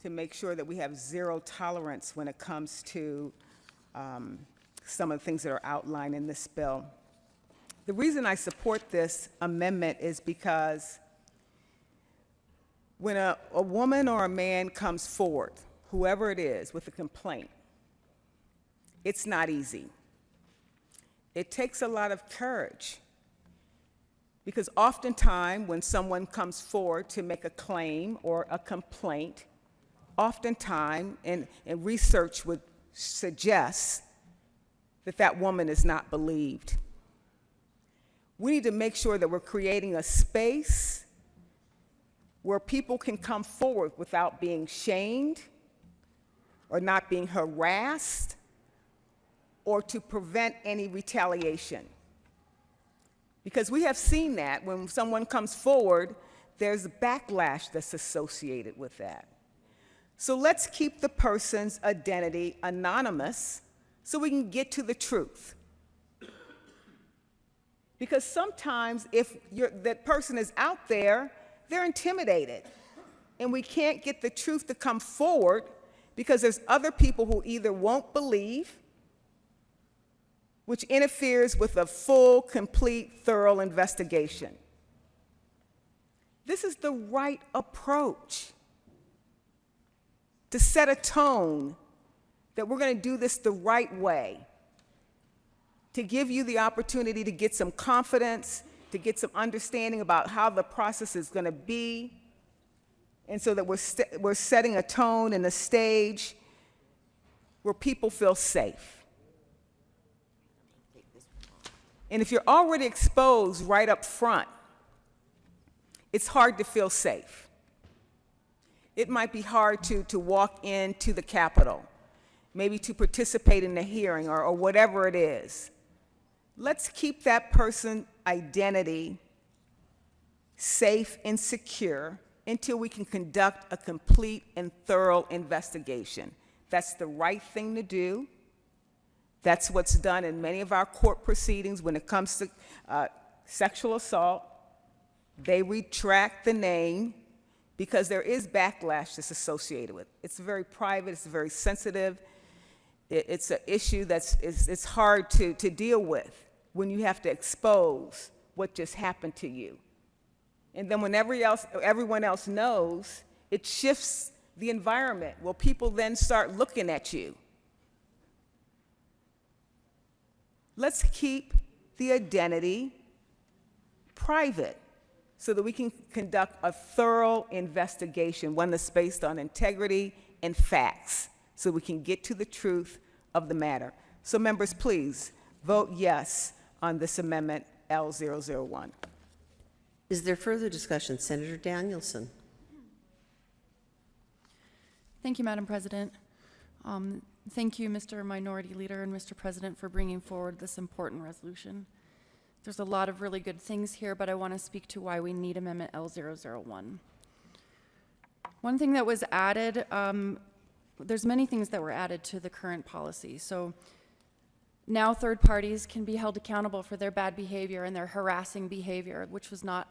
to make sure that we have zero tolerance when it comes to some of the things that are outlined in this bill. The reason I support this amendment is because when a woman or a man comes forward, whoever it is, with a complaint, it's not easy. It takes a lot of courage, because oftentimes when someone comes forward to make a claim or a complaint, oftentimes, and research would suggest that that woman is not believed. We need to make sure that we're creating a space where people can come forward without being shamed or not being harassed or to prevent any retaliation. Because we have seen that when someone comes forward, there's a backlash that's associated with that. So let's keep the person's identity anonymous so we can get to the truth. Because sometimes if that person is out there, they're intimidated. And we can't get the truth to come forward because there's other people who either won't believe, which interferes with a full, complete, thorough investigation. This is the right approach to set a tone that we're going to do this the right way, to give you the opportunity to get some confidence, to get some understanding about how the process is going to be, and so that we're setting a tone and a stage where people feel safe. And if you're already exposed right up front, it's hard to feel safe. It might be hard to walk into the Capitol, maybe to participate in the hearing or whatever it is. Let's keep that person's identity safe and secure until we can conduct a complete and thorough investigation. That's the right thing to do. That's what's done in many of our court proceedings when it comes to sexual assault. They retract the name because there is backlash that's associated with it. It's very private, it's very sensitive. It's an issue it's hard to deal with when you have to expose what just happened to you. And then when everyone else knows, it shifts the environment. Well, people then start looking at you. Let's keep the identity private so that we can conduct a thorough investigation, one that's based on integrity and facts, so we can get to the truth of the matter. So members, please vote yes on this amendment L001. Is there further discussion? Senator Danielson. Thank you, Madam President. Thank you, Mr. Minority Leader and Mr. President, for bringing forward this important resolution. There's a lot of really good things here, but I want to speak to why we need Amendment L001. One thing that was added, there's many things that were added to the current policy. So now third parties can be held accountable for their bad behavior and their harassing behavior, which was not,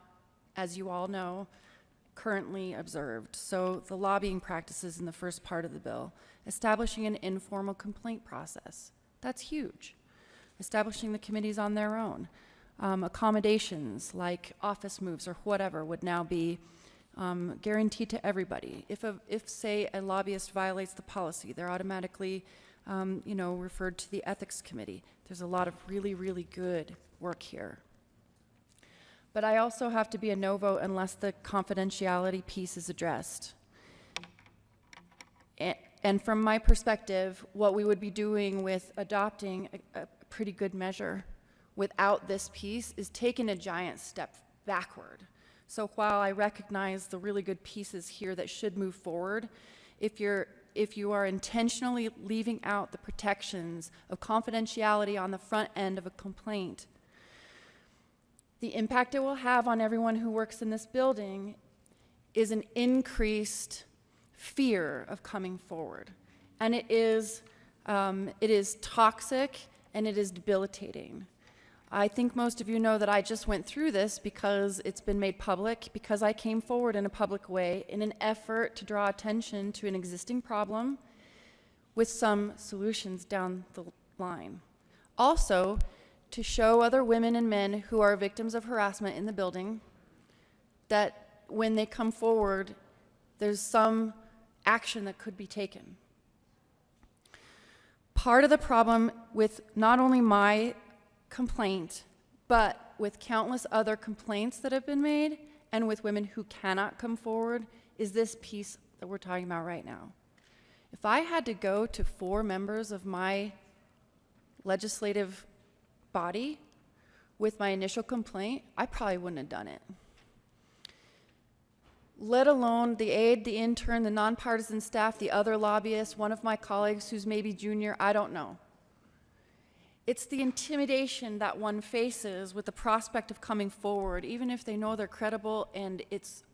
as you all know, currently observed. So the lobbying practices in the first part of the bill, establishing an informal complaint process, that's huge. Establishing the committees on their own. Accommodations like office moves or whatever would now be guaranteed to everybody. If say a lobbyist violates the policy, they're automatically referred to the ethics committee. There's a lot of really, really good work here. But I also have to be a no vote unless the confidentiality piece is addressed. And from my perspective, what we would be doing with adopting a pretty good measure without this piece is taking a giant step backward. So while I recognize the really good pieces here that should move forward, if you are intentionally leaving out the protections of confidentiality on the front end of a complaint, the impact it will have on everyone who works in this building is an increased fear of coming forward. And it is It is toxic and it is debilitating. I think most of you know that I just went through this because it's been made public, because I came forward in a public way in an effort to draw attention to an existing problem with some solutions down the line. Also, to show other women and men who are victims of harassment in the building that when they come forward, there's some action that could be taken. Part of the problem with not only my complaint, but with countless other complaints that have been made and with women who cannot come forward is this piece that we're talking about right now. If I had to go to 4 members of my legislative body with my initial complaint, I probably wouldn't have done it. Let alone the aide, the intern, the nonpartisan staff, the other lobbyists, one of my colleagues who's maybe junior, I don't know. It's the intimidation that one faces with the prospect of coming forward, even if they know they're credible and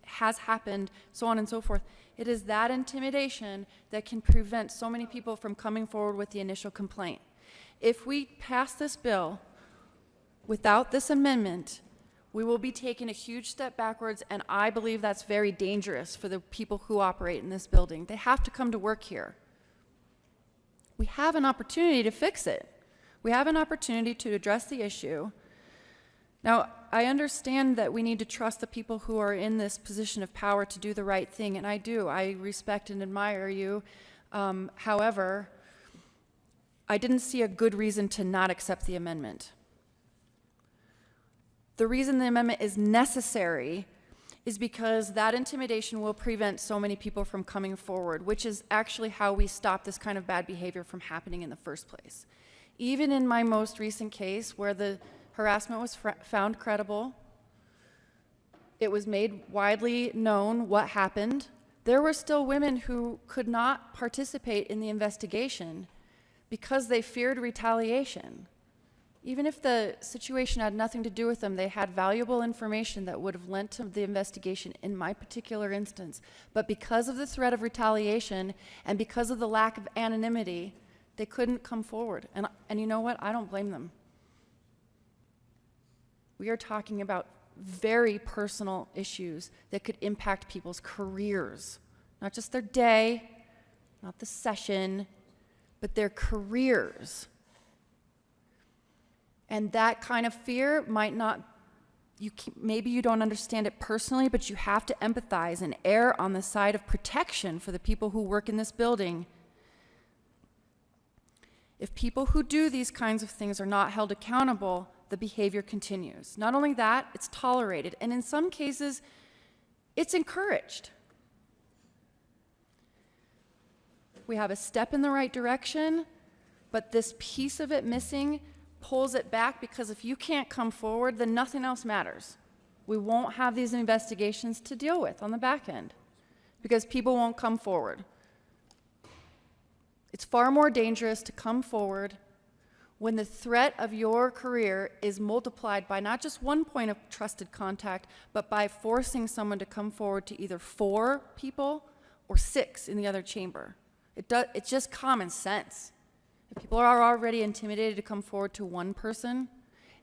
has happened, so on and so forth. It is that intimidation that can prevent so many people from coming forward with the initial complaint. If we pass this bill without this amendment, we will be taking a huge step backwards, and I believe that's very dangerous for the people who operate in this building. They have to come to work here. We have an opportunity to fix it. We have an opportunity to address the issue. Now, I understand that we need to trust the people who are in this position of power to do the right thing, and I do. I respect and admire you. However, I didn't see a good reason to not accept the amendment. The reason the amendment is necessary is because that intimidation will prevent so many people from coming forward, which is actually how we stop this kind of bad behavior from happening in the first place. Even in my most recent case, where the harassment was found credible, it was made widely known what happened, there were still women who could not participate in the investigation because they feared retaliation. Even if the situation had nothing to do with them, they had valuable information that would have lent to the investigation in my particular instance. But because of the threat of retaliation and because of the lack of anonymity, they couldn't come forward. And you know what? I don't blame them. We are talking about very personal issues that could impact people's careers, not just their day, not the session, but their careers. And that kind of fear might not, maybe you don't understand it personally, but you have to empathize and err on the side of protection for the people who work in this building. If people who do these kinds of things are not held accountable, the behavior continues. Not only that, it's tolerated, and in some cases, it's encouraged. We have a step in the right direction, but this piece of it missing pulls it back, because if you can't come forward, then nothing else matters. We won't have these investigations to deal with on the back end because people won't come forward. It's far more dangerous to come forward when the threat of your career is multiplied by not just one point of trusted contact, but by forcing someone to come forward to either 4 people or 6 in the other chamber. It's just common sense. If people are already intimidated to come forward to one person,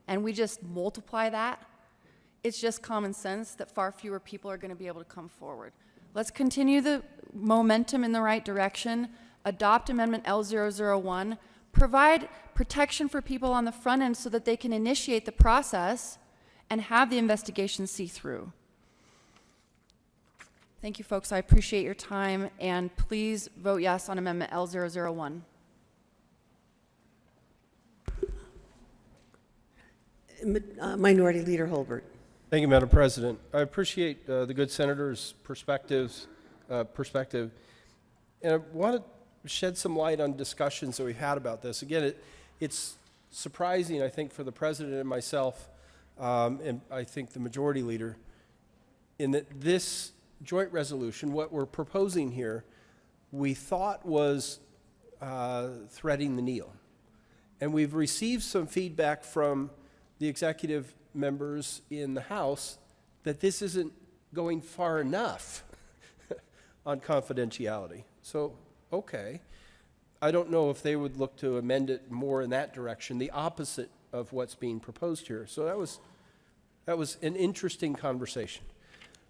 and we just multiply that, it's just common sense that far fewer people are going to be able to come forward. Let's continue the momentum in the right direction, adopt Amendment L001, provide protection for people on the front end so that they can initiate the process and have the investigation see through. Thank you, folks. I appreciate your time, and please vote yes on Amendment L001. Minority Leader Holbert. Thank you, Madam President. I appreciate the good senator's perspective, and I want to shed some light on discussions that we've had about this. Again, it's surprising, I think, for the president and myself, and I think the majority leader, in that this joint resolution, what we're proposing here, we thought was threading the needle. And we've received some feedback from the executive members in the House that this isn't going far enough on confidentiality. So, okay. I don't know if they would look to amend it more in that direction, the opposite of what's being proposed here. So that was an interesting conversation.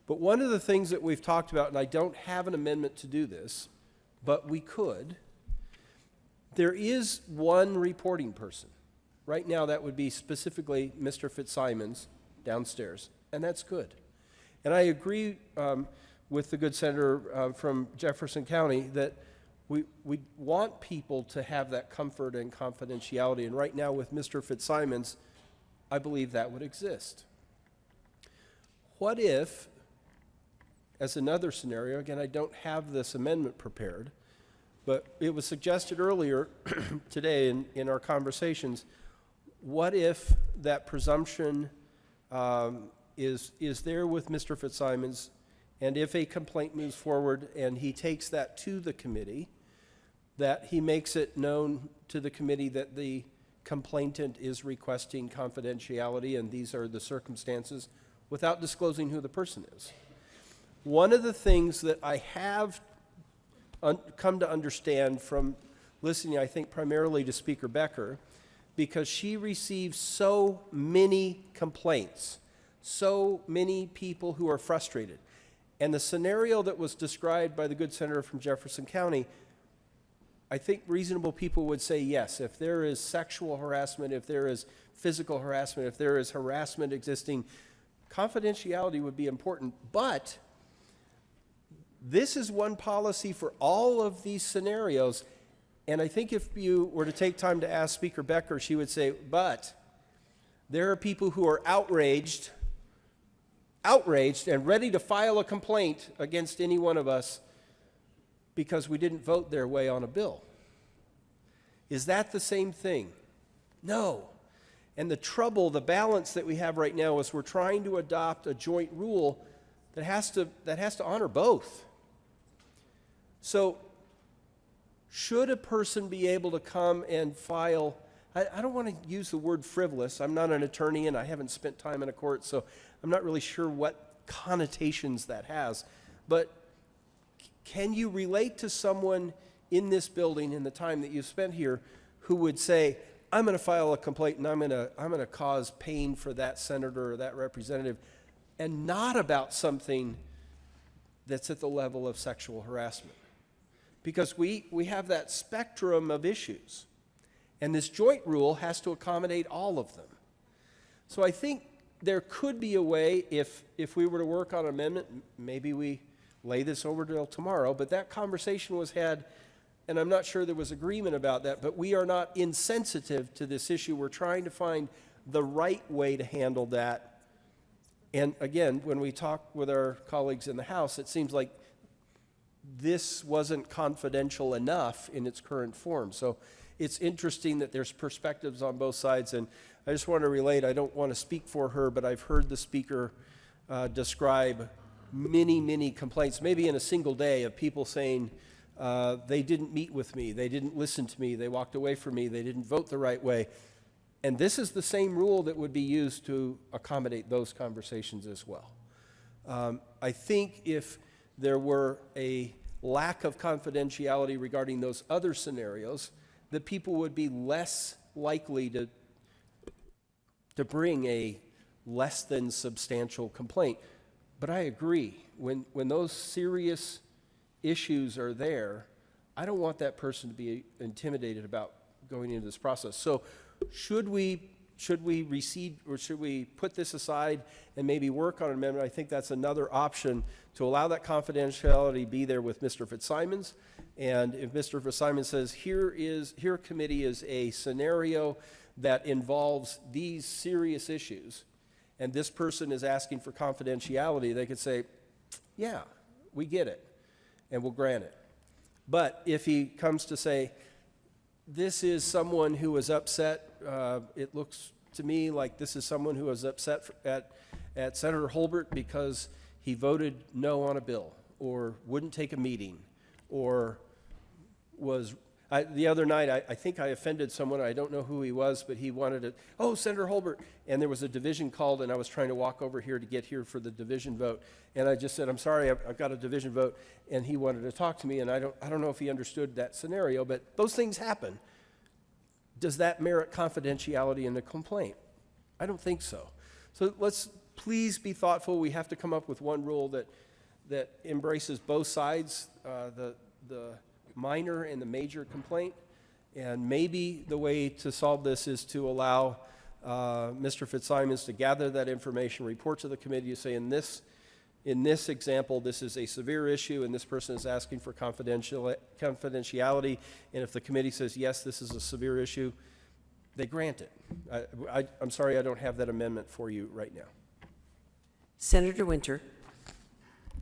But one of the things that we've talked about, and I don't have an amendment to do this, but we could, there is one reporting person. Right now, that would be specifically Mr. Fitzsimons downstairs, and that's good. And I agree with the good senator from Jefferson County that we want people to have that comfort and confidentiality. And right now, with Mr. Fitzsimons, I believe that would exist. What if, as another scenario, again, I don't have this amendment prepared, but it was suggested earlier today in our conversations, what if that presumption is there with Mr. Fitzsimons, and if a complaint moves forward and he takes that to the committee, that he makes it known to the committee that the complainant is requesting confidentiality and these are the circumstances without disclosing who the person is. One of the things that I have come to understand from listening, I think, primarily to Speaker Becker, because she receives so many complaints, so many people who are frustrated. And the scenario that was described by the good senator from Jefferson County, I think reasonable people would say yes. If there is sexual harassment, if there is physical harassment, if there is harassment existing, confidentiality would be important. But this is one policy for all of these scenarios. And I think if you were to take time to ask Speaker Becker, she would say, but there are people who are outraged and ready to file a complaint against any one of us because we didn't vote their way on a bill. Is that the same thing? No. And the trouble, the balance that we have right now is we're trying to adopt a joint rule that has to honor both. So should a person be able to come and file, I don't want to use the word frivolous. I'm not an attorney and I haven't spent time in a court, so I'm not really sure what connotations that has. But can you relate to someone in this building in the time that you've spent here who would say, I'm going to file a complaint and I'm going to cause pain for that senator or that representative, and not about something that's at the level of sexual harassment? Because we have that spectrum of issues. And this joint rule has to accommodate all of them. So I think there could be a way, if we were to work on an amendment, maybe we lay this over till tomorrow, but that conversation was had, and I'm not sure there was agreement about that, but we are not insensitive to this issue. We're trying to find the right way to handle that. And again, when we talk with our colleagues in the House, it seems like this wasn't confidential enough in its current form. So it's interesting that there's perspectives on both sides, and I just want to relate, I don't want to speak for her, but I've heard the speaker describe many, many complaints, maybe in a single day, of people saying they didn't meet with me, they didn't listen to me, they walked away from me, they didn't vote the right way. And this is the same rule that would be used to accommodate those conversations as well. I think if there were a lack of confidentiality regarding those other scenarios, that people would be less likely to bring a less than substantial complaint. But I agree, when those serious issues are there, I don't want that person to be intimidated about going into this process. So should we recede, or should we put this aside and maybe work on an amendment? I think that's another option to allow that confidentiality to be there with Mr. Fitzsimons. And if Mr. Fitzsimons says, here committee is a scenario that involves these serious issues, and this person is asking for confidentiality, they could say, yeah, we get it, and we'll grant it. But if he comes to say, this is someone who was upset, it looks to me like this is someone who was upset at Senator Holbert because he voted no on a bill, or wouldn't take a meeting, or was The other night, I think I offended someone. I don't know who he was, but he wanted to, oh, Senator Holbert. And there was a division called, and I was trying to walk over here to get here for the division vote. And I just said, I'm sorry, I've got a division vote. And he wanted to talk to me, and I don't know if he understood that scenario, but those things happen. Does that merit confidentiality in the complaint? I don't think so. So let's please be thoughtful. We have to come up with one rule that embraces both sides, the minor and the major complaint. And maybe the way to solve this is to allow Mr. Fitzsimons to gather that information, report to the committee, to say in this example, this is a severe issue and this person is asking for confidentiality. And if the committee says, yes, this is a severe issue, they grant it. I'm sorry I don't have that amendment for you right now. Senator Winter.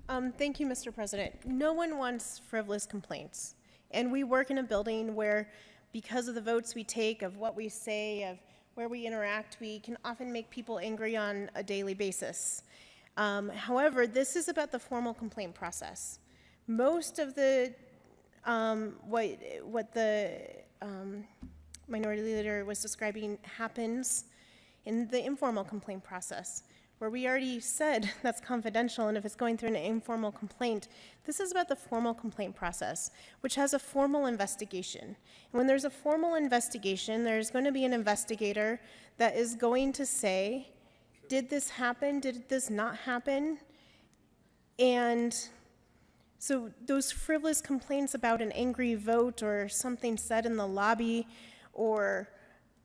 Thank you, Mr. President. No one wants frivolous complaints. And we work in a building where, because of the votes we take, of what we say, of where we interact, we can often make people angry on a daily basis. However, this is about the formal complaint process. Most of the, what the minority leader was describing happens in the informal complaint process, where we already said that's confidential, and if it's going through an informal complaint, this is about the formal complaint process, which has a formal investigation. And when there's a formal investigation, there's going to be an investigator that is going to say, did this happen? Did this not happen? And so those frivolous complaints about an angry vote or something said in the lobby, or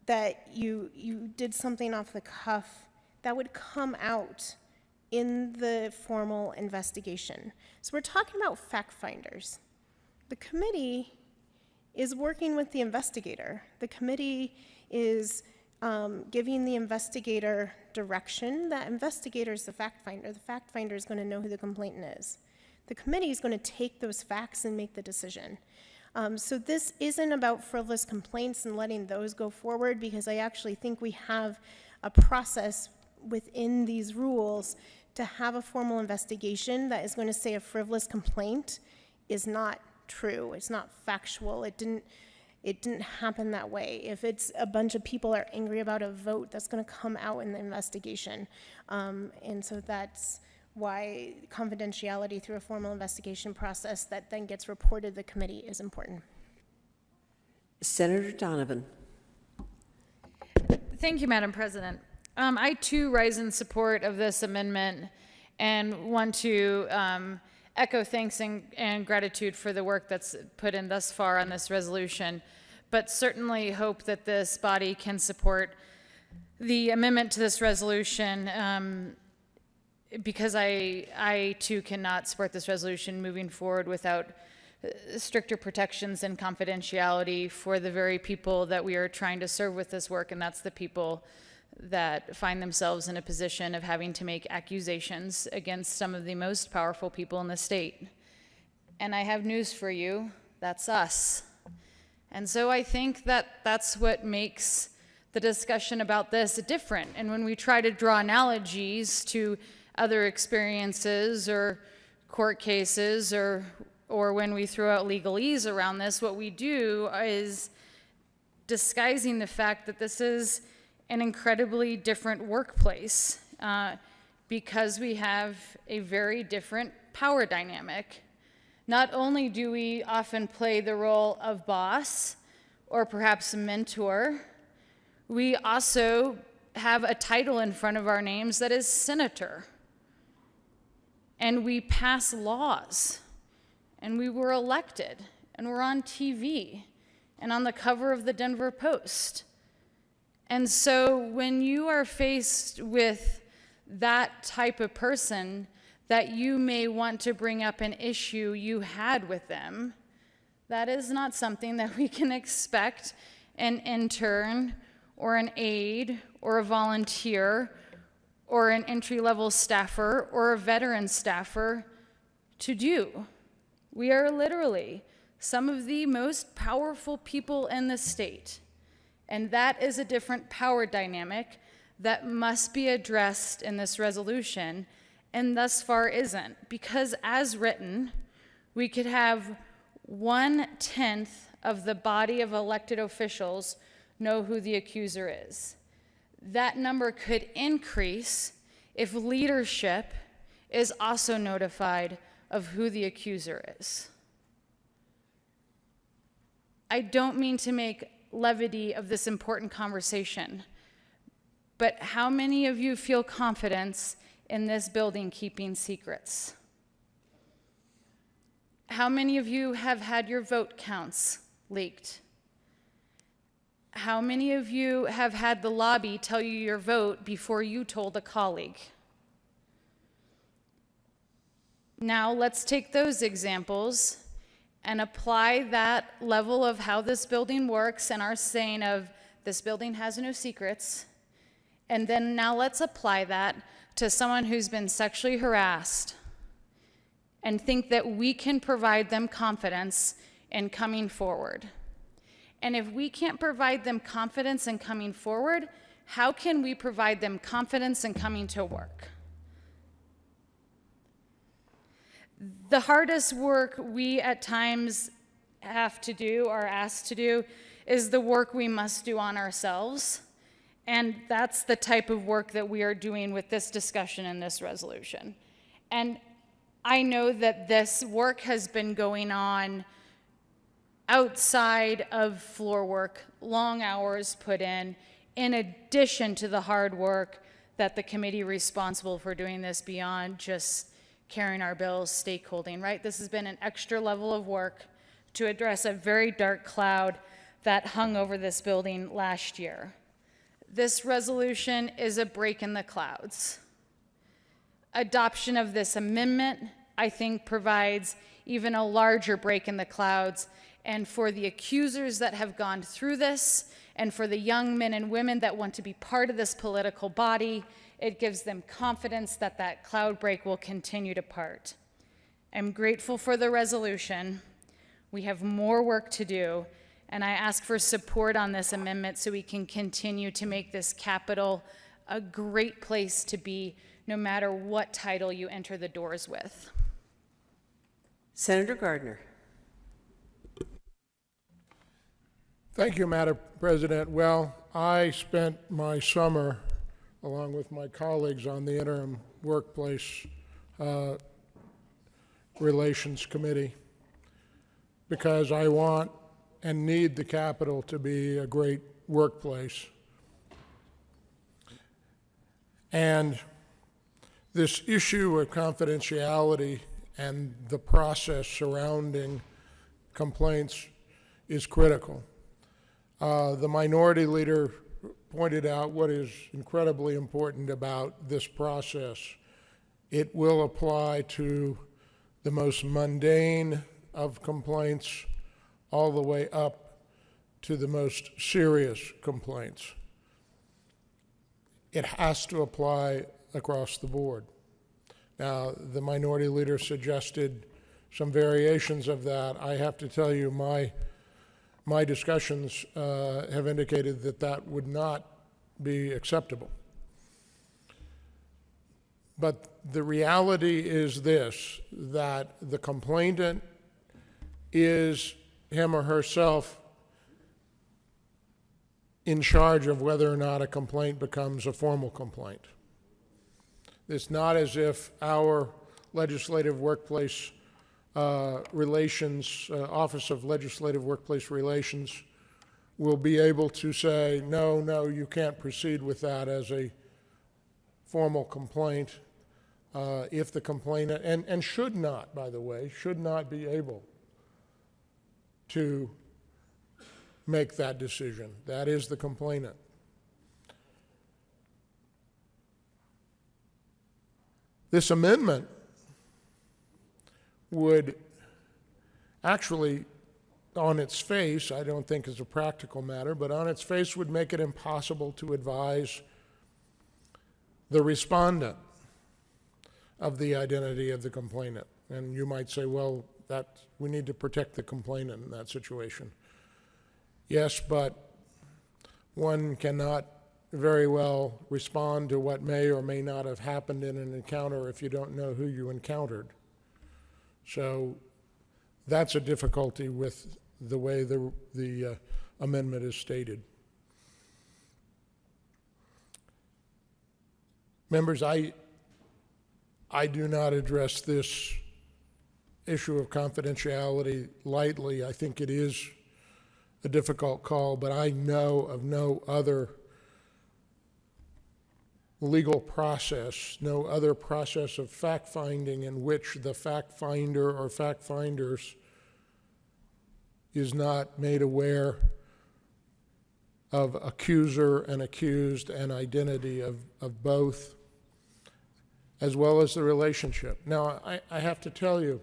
that you did something off the cuff, that would come out in the formal investigation. So we're talking about fact finders. The committee is working with the investigator. The committee is giving the investigator direction. That investigator is the fact finder. The fact finder is going to know who the complainant is. The committee is going to take those facts and make the decision. So this isn't about frivolous complaints and letting those go forward, because I actually think we have a process within these rules to have a formal investigation that is going to say a frivolous complaint is not true. It's not factual. It didn't happen that way. If it's a bunch of people are angry about a vote, that's going to come out in the investigation. And so that's why confidentiality through a formal investigation process that then gets reported to the committee is important. Senator Donovan. Thank you, Madam President. I too rise in support of this amendment and want to echo thanks and gratitude for the work that's put in thus far on this resolution, but certainly hope that this body can support the amendment to this resolution, because I too cannot support this resolution moving forward without stricter protections and confidentiality for the very people that we are trying to serve with this work, and that's the people that find themselves in a position of having to make accusations against some of the most powerful people in the state. And I have news for you, that's us. And so I think that that's what makes the discussion about this different. And when we try to draw analogies to other experiences or court cases, or when we throw out legalese around this, what we do is disguising the fact that this is an incredibly different workplace, because we have a very different power dynamic. Not only do we often play the role of boss or perhaps mentor, we also have a title in front of our names that is senator. And we pass laws, and we were elected, and we're on TV and on the cover of the Denver Post. And so when you are faced with that type of person that you may want to bring up an issue you had with them, that is not something that we can expect an intern or an aide or a volunteer or an entry-level staffer or a veteran staffer to do. We are literally some of the most powerful people in the state. And that is a different power dynamic that must be addressed in this resolution, and thus far isn't. Because as written, we could have 1/10 of the body of elected officials know who the accuser is. That number could increase if leadership is also notified of who the accuser is. I don't mean to make levity of this important conversation, but how many of you feel confidence in this building keeping secrets? How many of you have had your vote counts leaked? How many of you have had the lobby tell you your vote before you told a colleague? Now let's take those examples and apply that level of how this building works and our saying of this building has no secrets. And then now let's apply that to someone who's been sexually harassed and think that we can provide them confidence in coming forward. And if we can't provide them confidence in coming forward, how can we provide them confidence in coming to work? The hardest work we at times have to do or asked to do is the work we must do on ourselves. And that's the type of work that we are doing with this discussion and this resolution. And I know that this work has been going on outside of floor work, long hours put in addition to the hard work that the committee responsible for doing this beyond just carrying our bills, stakeholding, right? This has been an extra level of work to address a very dark cloud that hung over this building last year. This resolution is a break in the clouds. Adoption of this amendment, I think, provides even a larger break in the clouds. And for the accusers that have gone through this, and for the young men and women that want to be part of this political body, it gives them confidence that that cloud break will continue to part. I'm grateful for the resolution. We have more work to do, and I ask for support on this amendment so we can continue to make this Capitol a great place to be, no matter what title you enter the doors with. Senator Gardner. Thank you, Madam President. Well, I spent my summer, along with my colleagues on the Interim Workplace Relations Committee, because I want and need the Capitol to be a great workplace. And this issue of confidentiality and the process surrounding complaints is critical. The minority leader pointed out what is incredibly important about this process. It will apply to the most mundane of complaints all the way up to the most serious complaints. It has to apply across the board. Now, the minority leader suggested some variations of that. I have to tell you, my discussions have indicated that that would not be acceptable. But the reality is this, that the complainant is him or herself in charge of whether or not a complaint becomes a formal complaint. It's not as if our legislative workplace relations, Office of Legislative Workplace Relations will be able to say, no, you can't proceed with that as a formal complaint if the complainant, and should not, by the way, should not be able to make that decision. That is the complainant. This amendment would actually, on its face, I don't think is a practical matter, but on its face would make it impossible to advise the respondent of the identity of the complainant. And you might say, well, that we need to protect the complainant in that situation. Yes, but one cannot very well respond to what may or may not have happened in an encounter if you don't know who you encountered. So that's a difficulty with the way the amendment is stated. Members, I do not address this issue of confidentiality lightly. I think it is a difficult call, but I know of no other legal process, no other process of fact-finding in which the fact-finder or fact-finders is not made aware of accuser and accused and identity of both, as well as the relationship. Now, I have to tell you,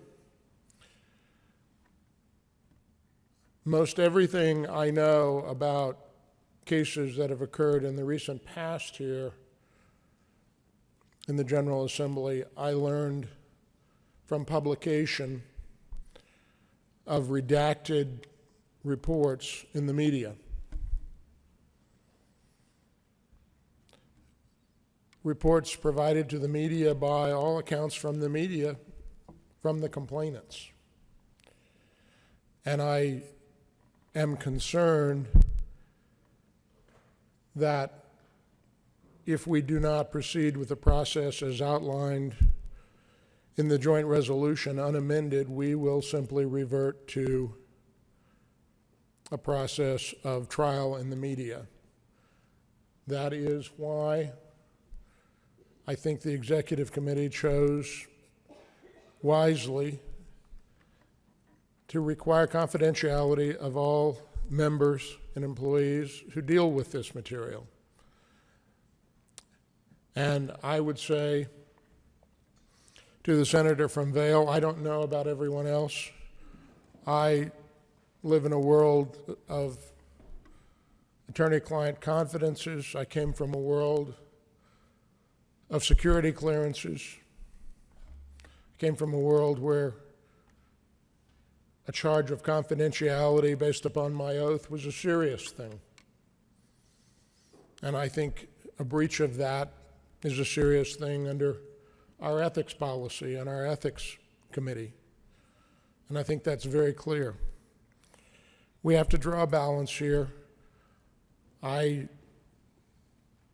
most everything I know about cases that have occurred in the recent past here in the General Assembly, I learned from publication of redacted reports in the media. Reports provided to the media by all accounts from the media, from the complainants. And I am concerned that if we do not proceed with the process as outlined in the joint resolution unamended, we will simply revert to a process of trial in the media. That is why I think the Executive Committee chose wisely to require confidentiality of all members and employees who deal with this material. And I would say to the senator from Vail, I don't know about everyone else. I live in a world of attorney-client confidences. I came from a world of security clearances. I came from a world where a charge of confidentiality based upon my oath was a serious thing. And I think a breach of that is a serious thing under our ethics policy and our ethics committee. And I think that's very clear. We have to draw a balance here. I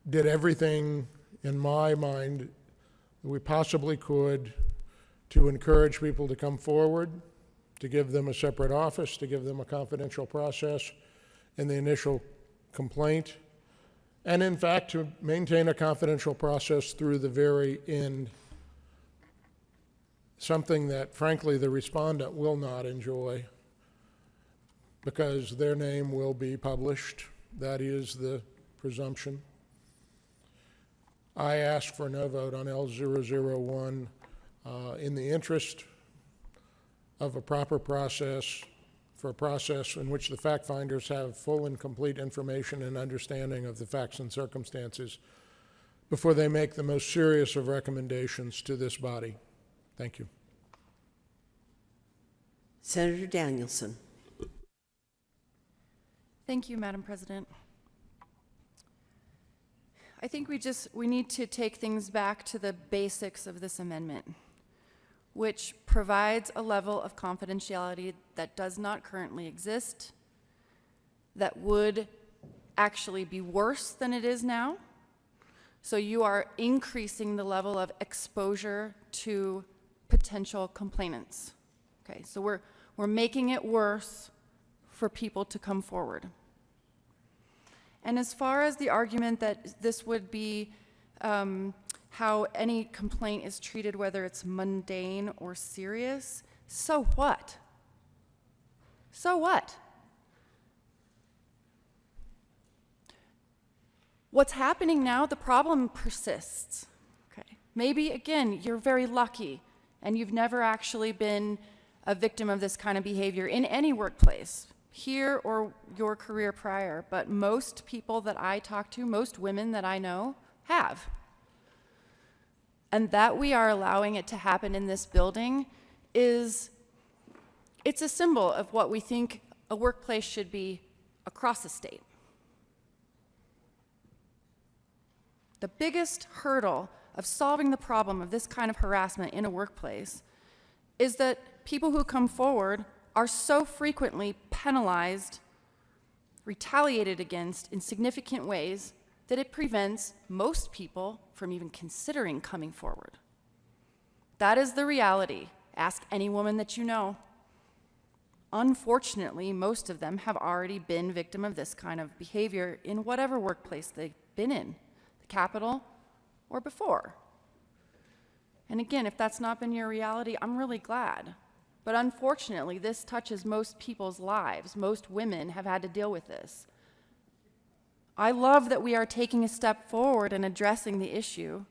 did everything in my mind that we possibly could to encourage people to come forward, to give them a separate office, to give them a confidential process in the initial complaint, and in fact to maintain a confidential process through the very end, something that frankly the respondent will not enjoy because their name will be published. That is the presumption. I ask for no vote on L001 in the interest of a proper process, for a process in which the fact finders have full and complete information and understanding of the facts and circumstances before they make the most serious of recommendations to this body. Thank you. Senator Danielson. Thank you, Madam President. I think we need to take things back to the basics of this amendment, which provides a level of confidentiality that does not currently exist, that would actually be worse than it is now. So you are increasing the level of exposure to potential complainants. Okay, so we're making it worse for people to come forward. And as far as the argument that this would be how any complaint is treated, whether it's mundane or serious, so what? So what? What's happening now, the problem persists. Okay. Maybe, again, you're very lucky and you've never actually been a victim of this kind of behavior in any workplace, here or your career prior, but most people that I talk to, most women that I know, have. And that we are allowing it to happen in this building it's a symbol of what we think a workplace should be across the state. The biggest hurdle of solving the problem of this kind of harassment in a workplace is that people who come forward are so frequently penalized, retaliated against in significant ways that it prevents most people from even considering coming forward. That is the reality. Ask any woman that you know. Unfortunately, most of them have already been victim of this kind of behavior in whatever workplace they've been in, the Capitol or before. And again, if that's not been your reality, I'm really glad. But unfortunately, this touches most people's lives. Most women have had to deal with this. I love that we are taking a step forward and addressing the issue.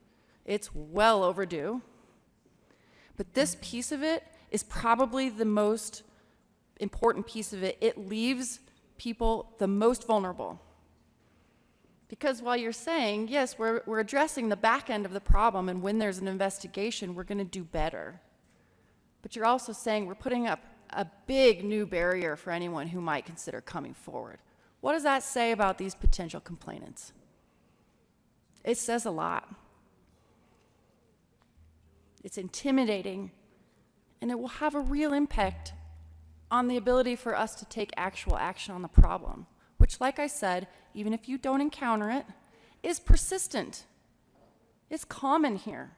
It's well overdue. But this piece of it is probably the most important piece of it. It leaves people the most vulnerable. Because while you're saying, yes, we're addressing the back end of the problem, and when there's an investigation, we're going to do better. But you're also saying we're putting up a big new barrier for anyone who might consider coming forward. What does that say about these potential complainants? It says a lot. It's intimidating, and it will have a real impact on the ability for us to take actual action on the problem, which, like I said, even if you don't encounter it, is persistent. It's common here.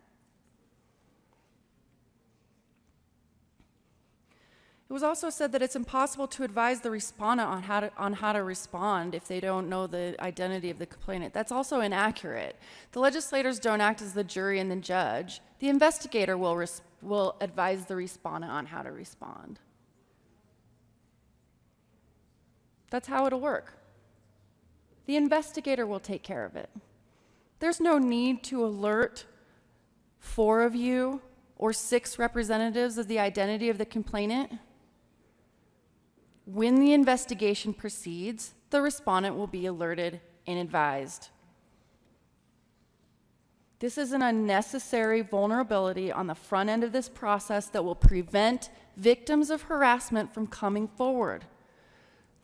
It was also said that it's impossible to advise the respondent on how to respond if they don't know the identity of the complainant. That's also inaccurate. The legislators don't act as the jury and the judge. The investigator will advise the respondent on how to respond. That's how it'll work. The investigator will take care of it. There's no need to alert 4 of you or 6 representatives of the identity of the complainant. When the investigation proceeds, the respondent will be alerted and advised. This is an unnecessary vulnerability on the front end of this process that will prevent victims of harassment from coming forward.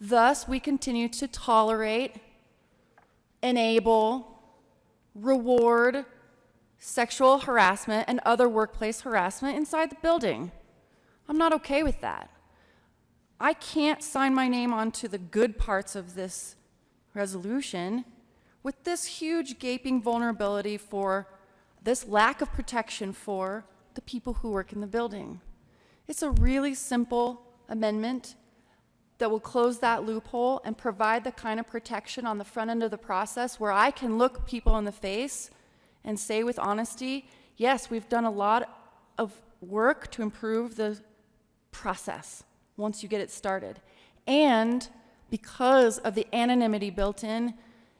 Thus, we continue to tolerate, enable, reward sexual harassment and other workplace harassment inside the building. I'm not okay with that. I can't sign my name onto the good parts of this resolution with this huge gaping vulnerability for this lack of protection for the people who work in the building. It's a really simple amendment that will close that loophole and provide the kind of protection on the front end of the process where I can look people in the face and say with honesty, yes, we've done a lot of work to improve the process once you get it started. And because of the anonymity built in,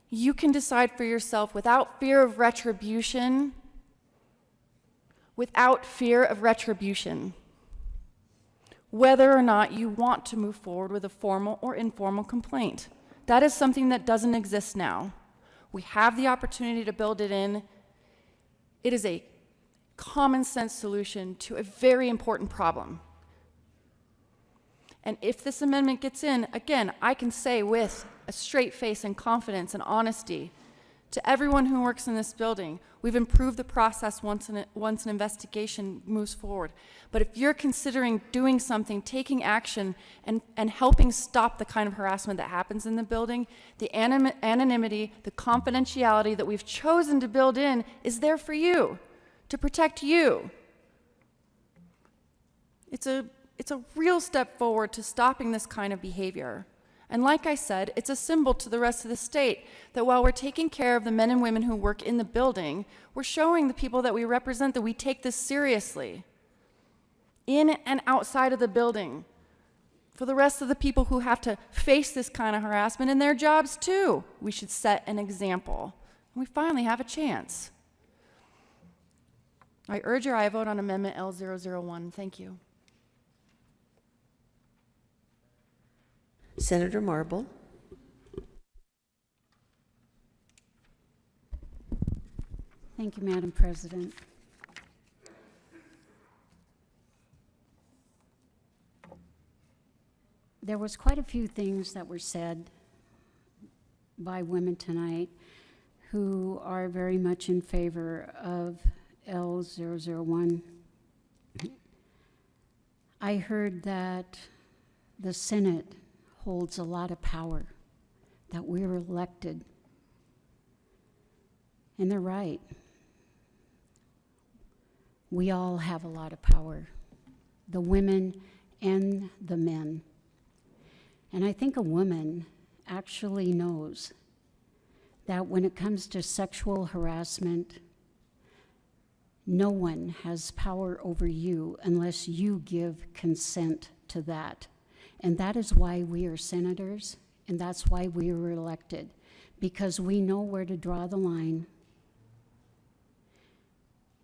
you can decide for yourself without fear of retribution, whether or not you want to move forward with a formal or informal complaint. That is something that doesn't exist now. We have the opportunity to build it in. It is a common sense solution to a very important problem. And if this amendment gets in, again, I can say with a straight face and confidence and honesty to everyone who works in this building, we've improved the process once an investigation moves forward. But if you're considering doing something, taking action, and helping stop the kind of harassment that happens in the building, the anonymity, the confidentiality that we've chosen to build in is there for you, to protect you. It's a real step forward to stopping this kind of behavior. And like I said, it's a symbol to the rest of the state that while we're taking care of the men and women who work in the building, we're showing the people that we represent that we take this seriously, in and outside of the building, for the rest of the people who have to face this kind of harassment in their jobs too. We should set an example. And we finally have a chance. I urge your aye vote on Amendment L001. Thank you. Senator Marble. Thank you, Madam President. There was quite a few things that were said by women tonight who are very much in favor of L001. I heard that the Senate holds a lot of power, that we're elected. And they're right. We all have a lot of power, the women and the men. And I think a woman actually knows that when it comes to sexual harassment, no one has power over you unless you give consent to that. And that is why we are senators, and that's why we were elected, because we know where to draw the line,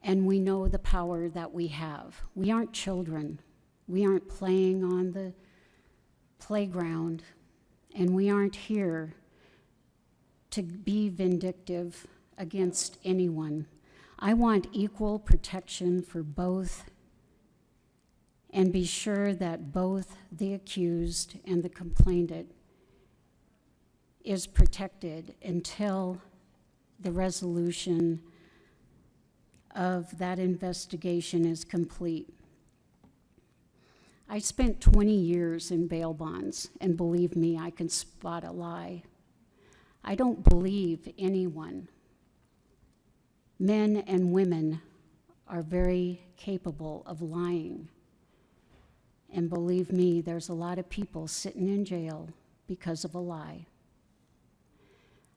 and we know the power that we have. We aren't children. We aren't playing on the playground, and we aren't here to be vindictive against anyone. I want equal protection for both, and be sure that both the accused and the complainant is protected until the resolution of that investigation is complete. I spent 20 years in bail bonds, and believe me, I can spot a lie. I don't believe anyone. Men and women are very capable of lying. And believe me, there's a lot of people sitting in jail because of a lie.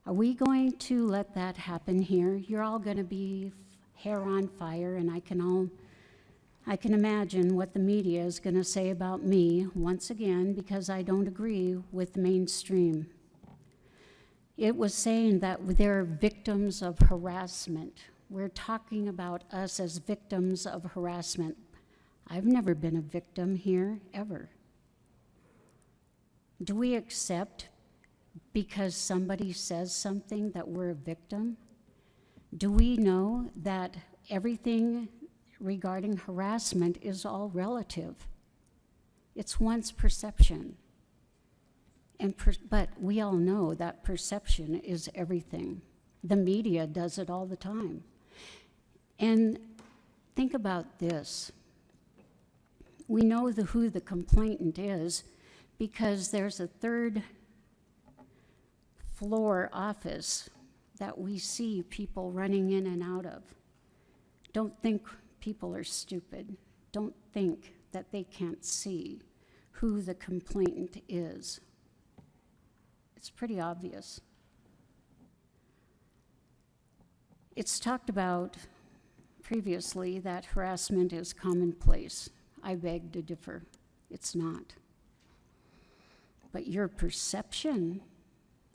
Are we going to let that happen here? You're all going to be hair on fire, and I can imagine what the media is going to say about me once again, because I don't agree with the mainstream. It was saying that they're victims of harassment. We're talking about us as victims of harassment. I've never been a victim here, ever. Do we accept because somebody says something that we're a victim? Do we know that everything regarding harassment is all relative? It's one's perception. But we all know that perception is everything. The media does it all the time. And think about this. We know who the complainant is because there's a third floor office that we see people running in and out of. Don't think people are stupid. Don't think that they can't see who the complainant is. It's pretty obvious. It's talked about previously that harassment is commonplace. I beg to differ. It's not. But your perception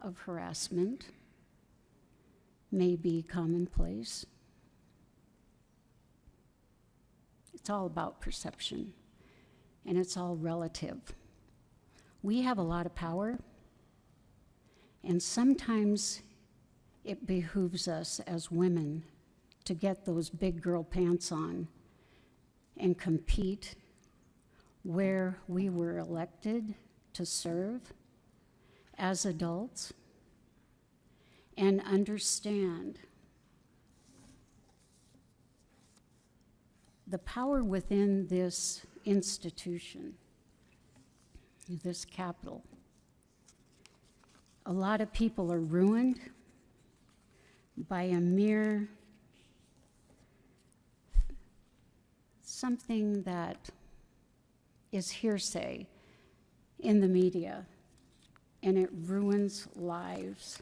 of harassment may be commonplace. It's all about perception, and it's all relative. We have a lot of power, and sometimes it behooves us as women to get those big girl pants on and compete where we were elected to serve as adults, and understand the power within this institution, this Capitol. A lot of people are ruined by a mere something that is hearsay in the media, and it ruins lives.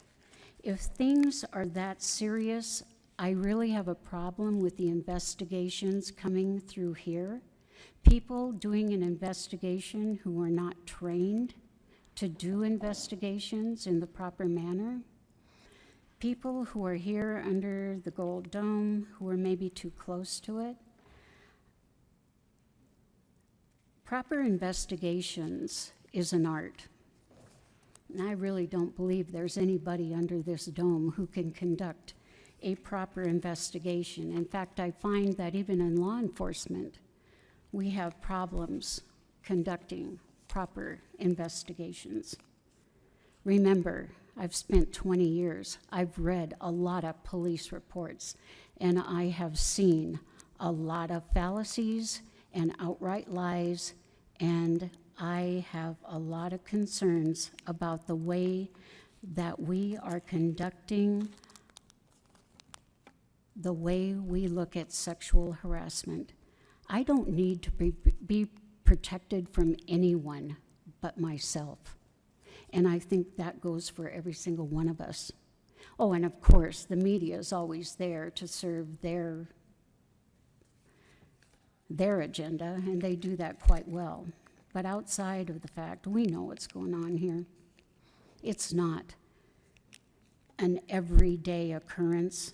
If things are that serious, I really have a problem with the investigations coming through here. People doing an investigation who are not trained to do investigations in the proper manner. People who are here under the Gold Dome who are maybe too close to it. Proper investigations is an art. And I really don't believe there's anybody under this dome who can conduct a proper investigation. In fact, I find that even in law enforcement, we have problems conducting proper investigations. Remember, I've spent 20 years. I've read a lot of police reports, and I have seen a lot of fallacies and outright lies, and I have a lot of concerns about the way that we are conducting, the way we look at sexual harassment. I don't need to be protected from anyone but myself. And I think that goes for every single one of us. Oh, and of course, the media is always there to serve their agenda, and they do that quite well. But outside of the fact, we know what's going on here. It's not an everyday occurrence.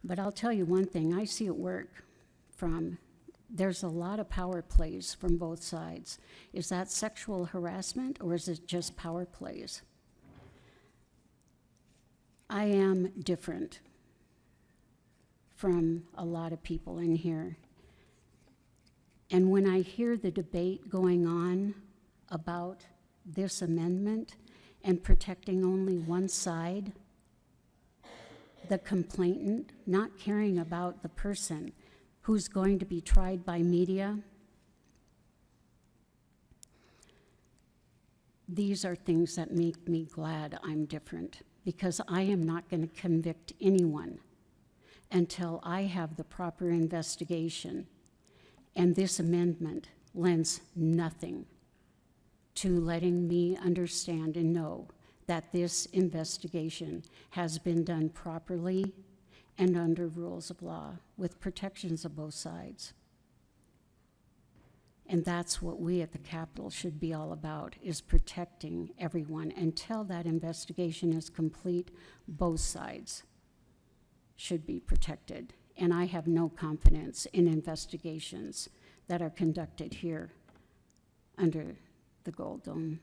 But I'll tell you one thing, I see it work there's a lot of power plays from both sides. Is that sexual harassment or is it just power plays? I am different from a lot of people in here. And when I hear the debate going on about this amendment and protecting only one side, the complainant, not caring about the person who's going to be tried by media, these are things that make me glad I'm different, because I am not going to convict anyone until I have the proper investigation. And this amendment lends nothing to letting me understand and know that this investigation has been done properly and under rules of law with protections of both sides. And that's what we at the Capitol should be all about, is protecting everyone. Until that investigation is complete, both sides should be protected. And I have no confidence in investigations that are conducted here under the Gold Dome.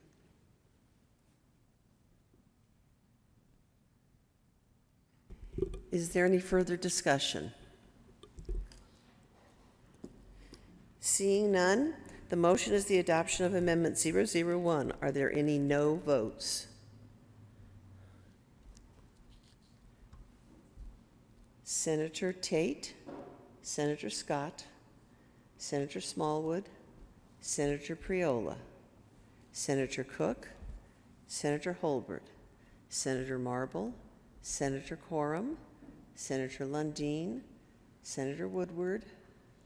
Is there any further discussion? Seeing none, the motion is the adoption of Amendment 001. Are there any no votes? Senator Tate, Senator Scott, Senator Smallwood, Senator Priola, Senator Cook, Senator Holbert, Senator Marble, Senator Quorum, Senator Lundin, Senator Woodward,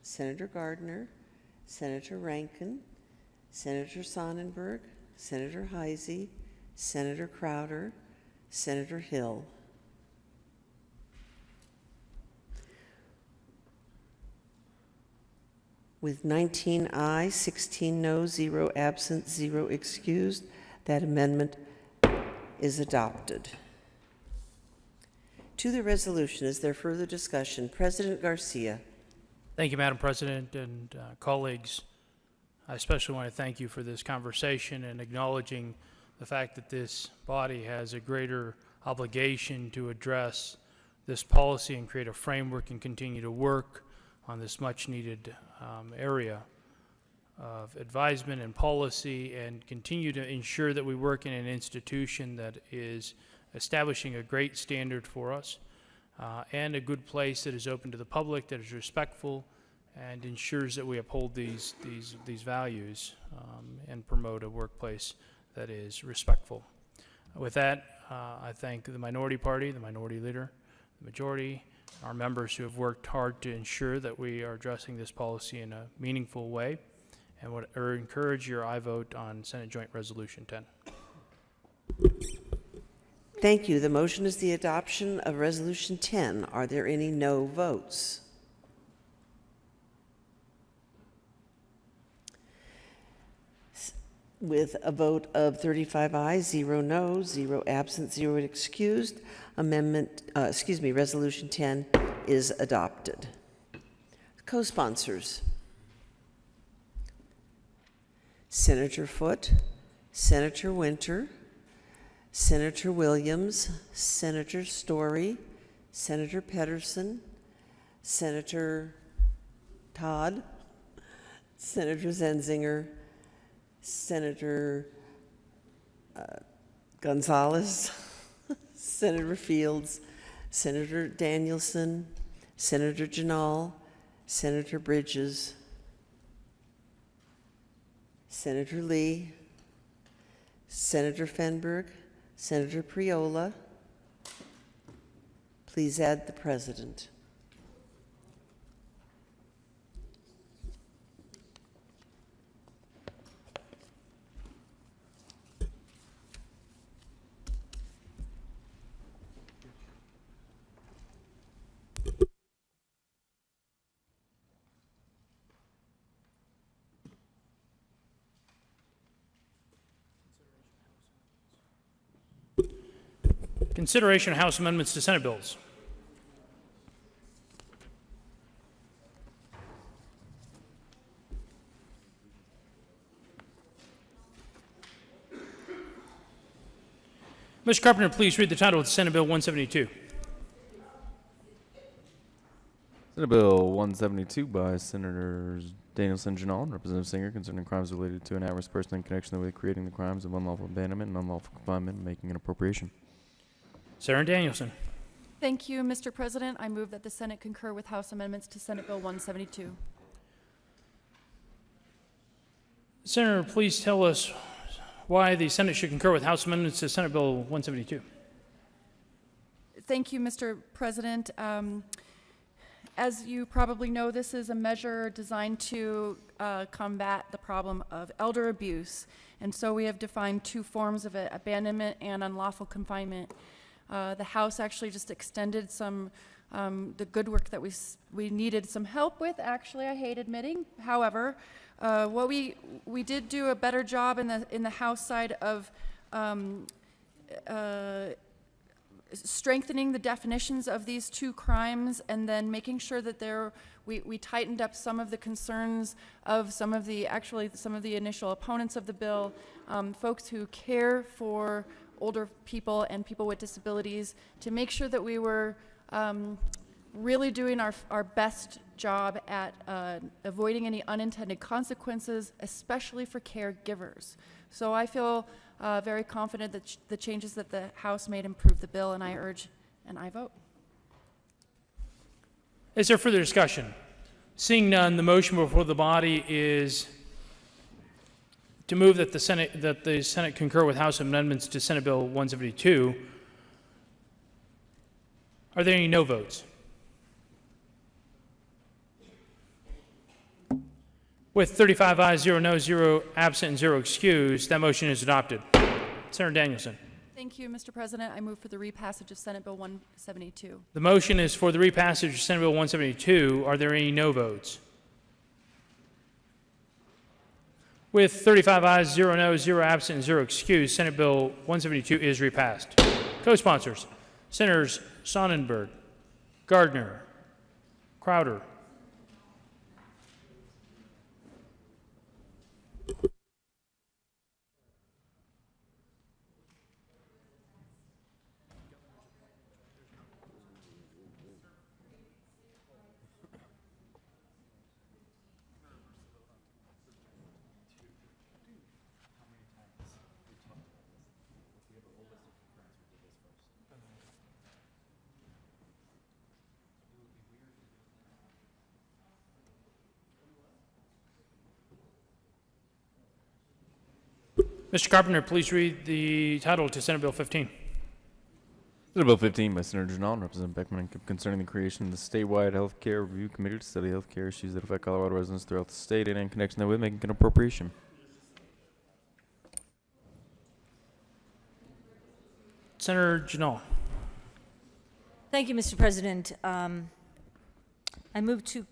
Senator Gardner, Senator Rankin, Senator Sonnenberg, Senator Heisey, Senator Crowder, Senator Hill. With 19 ayes, 16 noes, 0 absent, 0 excused, that amendment is adopted. To the resolution, is there further discussion? President Garcia. Thank you, Madam President, and colleagues. I especially want to thank you for this conversation and acknowledging the fact that this body has a greater obligation to address this policy and create a framework and continue to work on this much-needed area of advisement and policy, and continue to ensure that we work in an institution that is establishing a great standard for us and a good place that is open to the public, that is respectful, and ensures that we uphold these values and promote a workplace that is respectful. With that, I thank the minority party, the minority leader, the majority, our members who have worked hard to ensure that we are addressing this policy in a meaningful way, and would encourage your aye vote on Senate Joint Resolution 10. Thank you. The motion is the adoption of Resolution 10. Are there any no votes? With a vote of 35 ayes, 0 noes, 0 absent, 0 excused, Resolution 10 is adopted. Co-sponsors: Senator Foote, Senator Winter, Senator Williams, Senator Story, Senator Pedersen, Senator Todd, Senator Zenzinger, Senator Gonzalez, Senator Fields, Senator Danielson, Senator Janal, Senator Bridges, Senator Lee, Senator Fenberg, Senator Priola. Please add the president. Consideration of House amendments to Senate bills. Mr. Carpenter, please read the title of Senate Bill 172. Senate Bill 172 by Senators Danielson, Janal, and Representative Singer concerning crimes related to an at-risk person in connection with creating the crimes of unlawful abandonment and unlawful confinement and making an appropriation. Senator Danielson. Thank you, Mr. President. I move that the Senate concur with House amendments to Senate Bill 172. Senator, please tell us why the Senate should concur with House amendments to Senate Bill 172. Thank you, Mr. President. As you probably know, this is a measure designed to combat the problem of elder abuse. And so we have defined two forms of it, abandonment and unlawful confinement. The House actually just extended some, the good work that we needed some help with, actually, I hate admitting. However, what we did do a better job in the House side of strengthening the definitions of these two crimes, and then making sure that we tightened up some of the concerns of some of the initial opponents of the bill, folks who care for older people and people with disabilities, to make sure that we were really doing our best job at avoiding any unintended consequences, especially for caregivers. So I feel very confident that the changes that the House made improve the bill, and I urge an aye vote. Is there further discussion? Seeing none, the motion before the body is to move that the Senate concur with House amendments to Senate Bill 172. Are there any no votes? With 35 ayes, 0 noes, 0 absent, and 0 excused, that motion is adopted. Senator Danielson. Thank you, Mr. President. I move for the repassage of Senate Bill 172. The motion is for the repassage of Senate Bill 172. Are there any no votes? With 35 ayes, 0 noes, 0 absent, and 0 excused, Senate Bill 172 is repassed. Co-sponsors, Senators Sonnenberg, Gardner, Crowder. Mr. Carpenter, please read the title to Senate Bill 15. Senate Bill 15 by Senator Janal and Representative Beckman concerning the creation of the statewide health care review committee to study health care issues that affect Colorado residents throughout the state and in connection therewith making an appropriation. Senator Janal. Thank you, Mr. President. I move to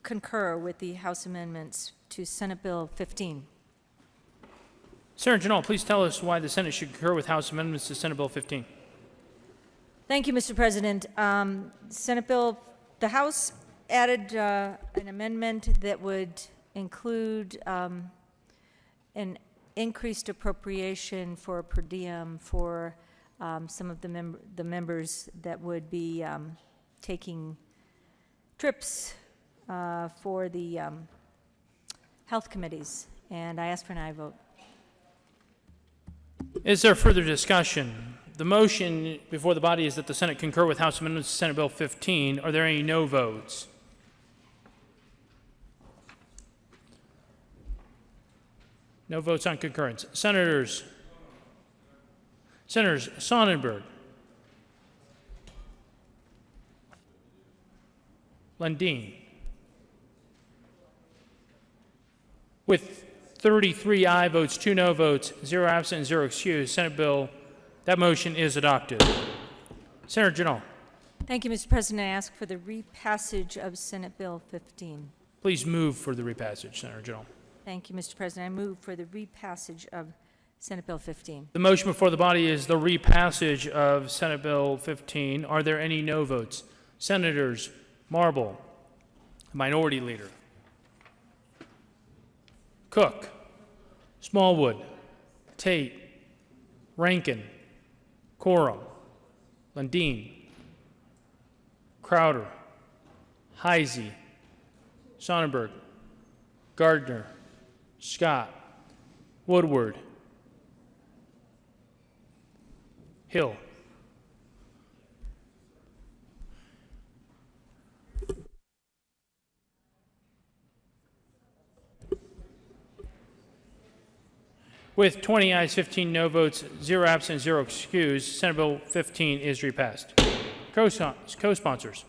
concur with the House amendments to Senate Bill 15. Senator Janal, please tell us why the Senate should concur with House amendments to Senate Bill 15. Thank you, Mr. President. The House added an amendment that would include an increased appropriation for per diem for some of the members that would be taking trips for the health committees, and I ask for an aye vote. Is there further discussion? The motion before the body is that the Senate concur with House amendments to Senate Bill 15. Are there any no votes? No votes on concurrence. Senators Sonnenberg, Lundin. With 33 aye votes, 2 no votes, 0 absent, and 0 excused, that motion is adopted. Senator Janot, Thank you, Mr. President. I ask for the repassage of Senate Bill 15. please move for the repassage, Senator Janot. Thank you, Mr. President. I move for the repassage of Senate Bill 15. The motion before the body is the repassage of Senate Bill 15. Are there any no votes? Senators Marble, Minority Leader, Cook, Smallwood, Tate, Rankin, Corum, Lundin, Crowder, Heisey, Sonnenberg, Gardner, Scott, Woodward, Hill. With 20 ayes, 15 no votes, 0 absent, 0 excused, Senate Bill 15 is repassed. Co-sponsors.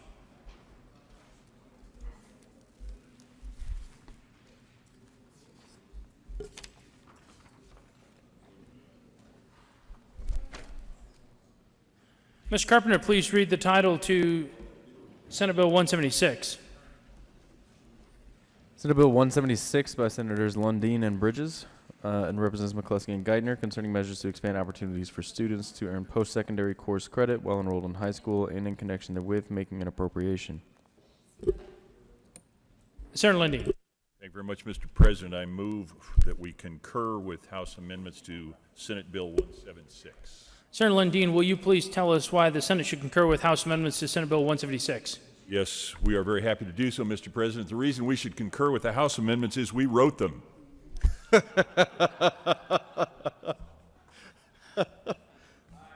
Mr. Carpenter, please read the title to Senate Bill 176. Senate Bill 176 by Senators Lundin and Bridges and Representatives McCluskey and Geithner concerning measures to expand opportunities for students to earn post-secondary course credit while enrolled in high school and in connection therewith making an appropriation. Senator Lundin. Thank you very much, Mr. President. I move that we concur with House amendments to Senate Bill 176. Senator Lundin, will you please tell us why the Senate should concur with House amendments to Senate Bill 176? Yes, we are very happy to do so, Mr. President. The reason we should concur with the House amendments is we wrote them.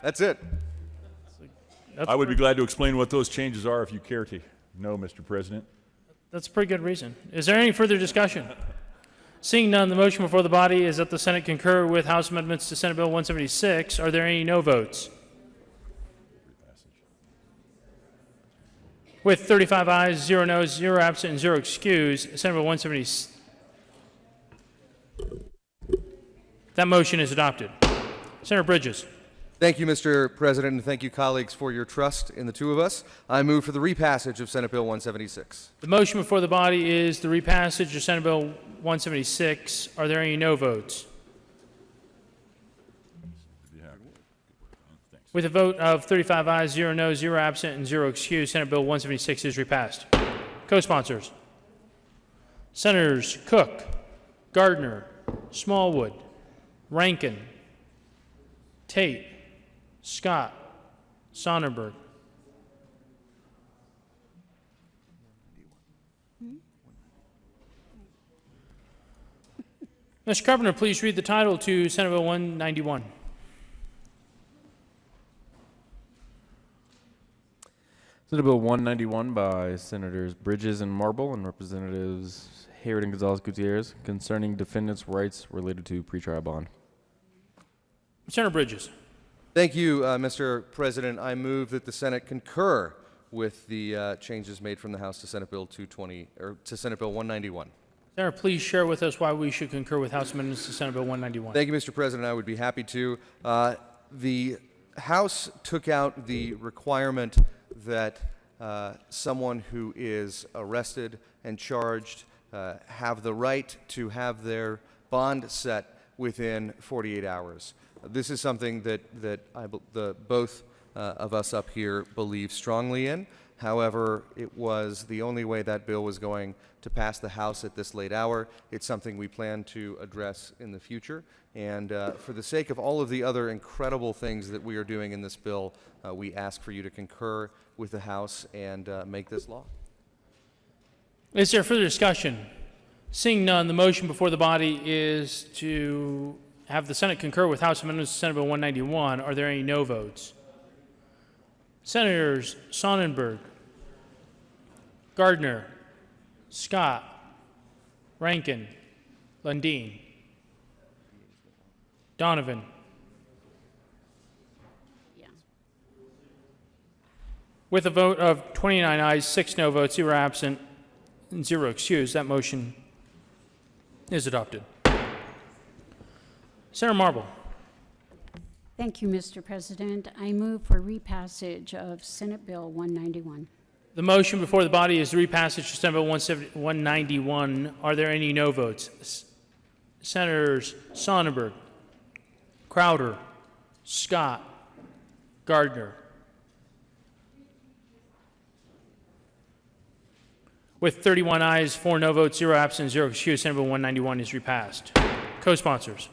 That's it. I would be glad to explain what those changes are if you care to know, Mr. President. That's a pretty good reason. Is there any further discussion? Seeing none, the motion before the body is that the Senate concur with House amendments to Senate Bill 176. Are there any no votes? With 35 ayes, 0 noes, 0 absent, and 0 excused, Senate Bill 176. That motion is adopted. Senator Bridges. Thank you, Mr. President, and thank you, colleagues, for your trust in the two of us. I move for the repassage of Senate Bill 176. The motion before the body is the repassage of Senate Bill 176. Are there any no votes? With a vote of 35 ayes, 0 noes, 0 absent, and 0 excused, Senate Bill 176 is repassed. Co-sponsors. Senators Cook, Gardner, Smallwood, Rankin, Tate, Scott, Sonnenberg. Mr. Carpenter, please read the title to Senate Bill 191. Senate Bill 191 by Senators Bridges and Marble and Representatives Hayward and Gonzalez Gutierrez concerning defendants' rights related to pretrial bond. Senator Bridges. Thank you, Mr. President. I move that the Senate concur with the changes made from the House to Senate Bill 220 or to Senate Bill 191. Senator, please share with us why we should concur with House amendments to Senate Bill 191. Thank you, Mr. President. I would be happy to. The House took out the requirement that someone who is arrested and charged have the right to have their bond set within 48 hours. This is something that both of us up here believe strongly in. However, it was the only way that bill was going to pass the House at this late hour. It's something we plan to address in the future. And for the sake of all of the other incredible things that we are doing in this bill, we ask for you to concur with the House and make this law. Is there further discussion? Seeing none, the motion before the body is to have the Senate concur with House amendments to Senate Bill 191. Are there any no votes? Senators Sonnenberg, Gardner, Scott, Rankin, Lundin, Donovan. With a vote of 29 ayes, 6 no votes, 0 absent, and 0 excused, that motion is adopted. Senator Marble. Thank you, Mr. President. I move for repassage of Senate Bill 191. The motion before the body is the repassage of Senate Bill 191. Are there any no votes? Senators Sonnenberg, Crowder, Scott, Gardner. With 31 ayes, 4 no votes, 0 absent, 0 excused, Senate Bill 191 is repassed. Co-sponsors.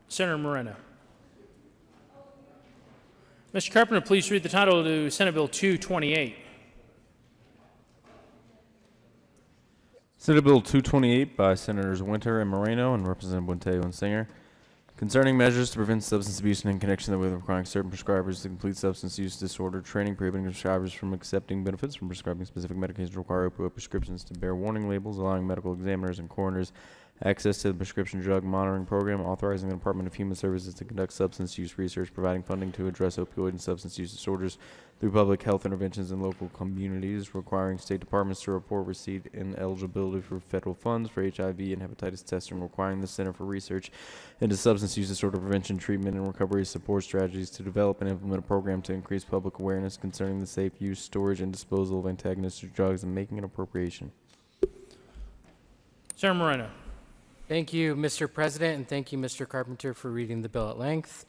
Senator Moreno. Mr. Carpenter, please read the title to Senate Bill 228. Senate Bill 228 by Senators Winter and Moreno and Representative Buentello and Singer, concerning measures to prevent substance abuse and in connection with requiring certain prescribers to complete substance use disorder training, prohibiting prescribers from accepting benefits from prescribing specific medications to require opioid prescriptions to bear warning labels, allowing medical examiners and coroners access to the prescription drug monitoring program, authorizing the Department of Human Services to conduct substance use research, providing funding to address opioid and substance use disorders through public health interventions in local communities, requiring state departments to report receipt and eligibility for federal funds for HIV and hepatitis testing, requiring the Center for Research into Substance Use Disorder Prevention, Treatment, and Recovery support strategies to develop and implement a program to increase public awareness concerning the safe use, storage, and disposal of antagonistic drugs, and making an appropriation. Senator Moreno. Thank you, Mr. President, and thank you, Mr. Carpenter, for reading the bill at length.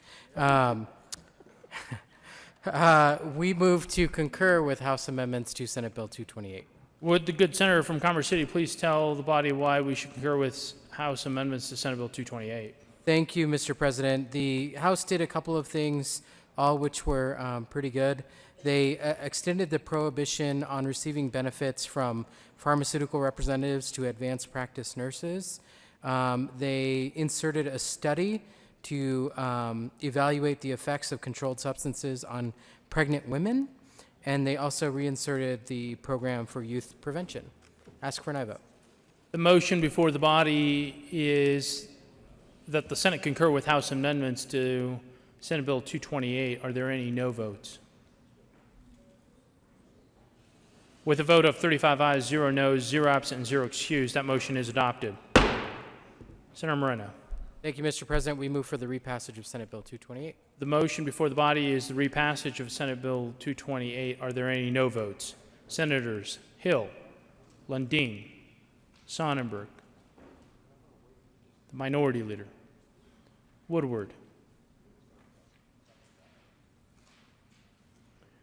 We move to concur with House amendments to Senate Bill 228. Would the good senator from Commerce City please tell the body why we should concur with House amendments to Senate Bill 228? Thank you, Mr. President. The House did a couple of things, all which were pretty good. They extended the prohibition on receiving benefits from pharmaceutical representatives to advanced practice nurses. They inserted a study to evaluate the effects of controlled substances on pregnant women, and they also reinserted the program for youth prevention. Ask for an aye vote. The motion before the body is that the Senate concur with House amendments to Senate Bill 228. Are there any no votes? With a vote of 35 ayes, 0 noes, 0 absent, and 0 excused, that motion is adopted. Senator Moreno. Thank you, Mr. President. We move for the repassage of Senate Bill 228. The motion before the body is the repassage of Senate Bill 228. Are there any no votes? Senators Hill, Lundin, Sonnenberg, the Minority Leader, Woodward.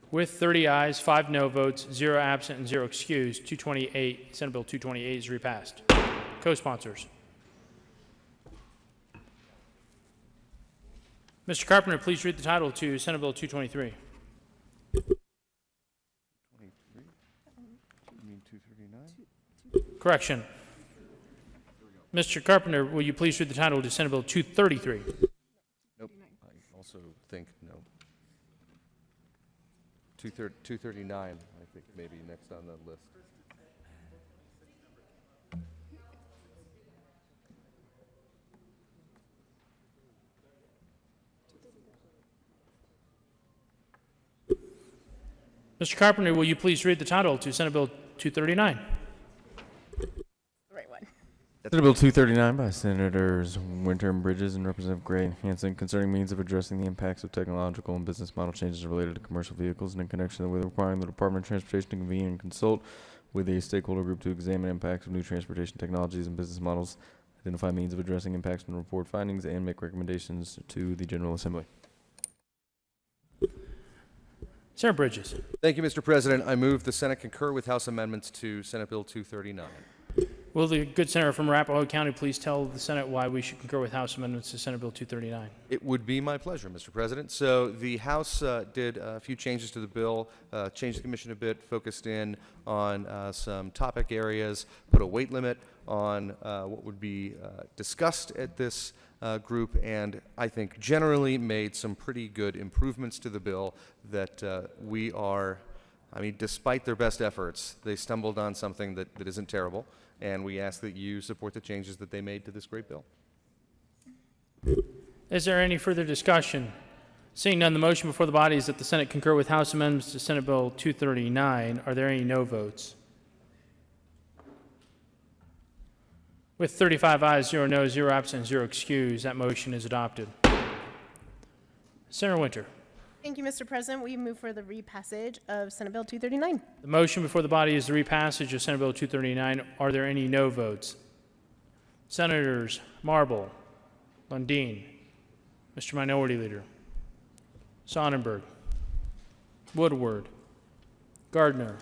With 30 ayes, 5 no votes, 0 absent, and 0 excused, Senate Bill 228 is repassed. Co-sponsors. Mr. Carpenter, please read the title to Senate Bill 223. 239? Correction. Mr. Carpenter, will you please read the title to Senate Bill 233? Nope. I also think no. 239, I think, maybe next on the list. Mr. Carpenter, will you please read the title to Senate Bill 239? The right one. Senate Bill 239 by Senators Winter and Bridges and Representative Gray and Hansen, concerning means of addressing the impacts of technological and business model changes related to commercial vehicles and in connection with requiring the Department of Transportation to convene and consult with a stakeholder group to examine impacts of new transportation technologies and business models, identify means of addressing impacts and report findings, and make recommendations to the General Assembly. Senator Bridges. Thank you, Mr. President. I move the Senate concur with House amendments to Senate Bill 239. Will the good senator from Arapahoe County please tell the Senate why we should concur with House amendments to Senate Bill 239? It would be my pleasure, Mr. President. So the House did a few changes to the bill, changed the commission a bit, focused in on some topic areas, put a weight limit on what would be discussed at this group, and I think generally made some pretty good improvements to the bill that we are I mean, despite their best efforts, they stumbled on something that isn't terrible, and we ask that you support the changes that they made to this great bill. Is there any further discussion? Seeing none, the motion before the body is that the Senate concur with House amendments to Senate Bill 239. Are there any no votes? With 35 ayes, 0 noes, 0 absent, 0 excused, that motion is adopted. Senator Winter. Thank you, Mr. President. We move for the repassage of Senate Bill 239. The motion before the body is the repassage of Senate Bill 239. Are there any no votes? Senators Marble, Lundin, Mr. Minority Leader, Sonnenberg, Woodward, Gardner,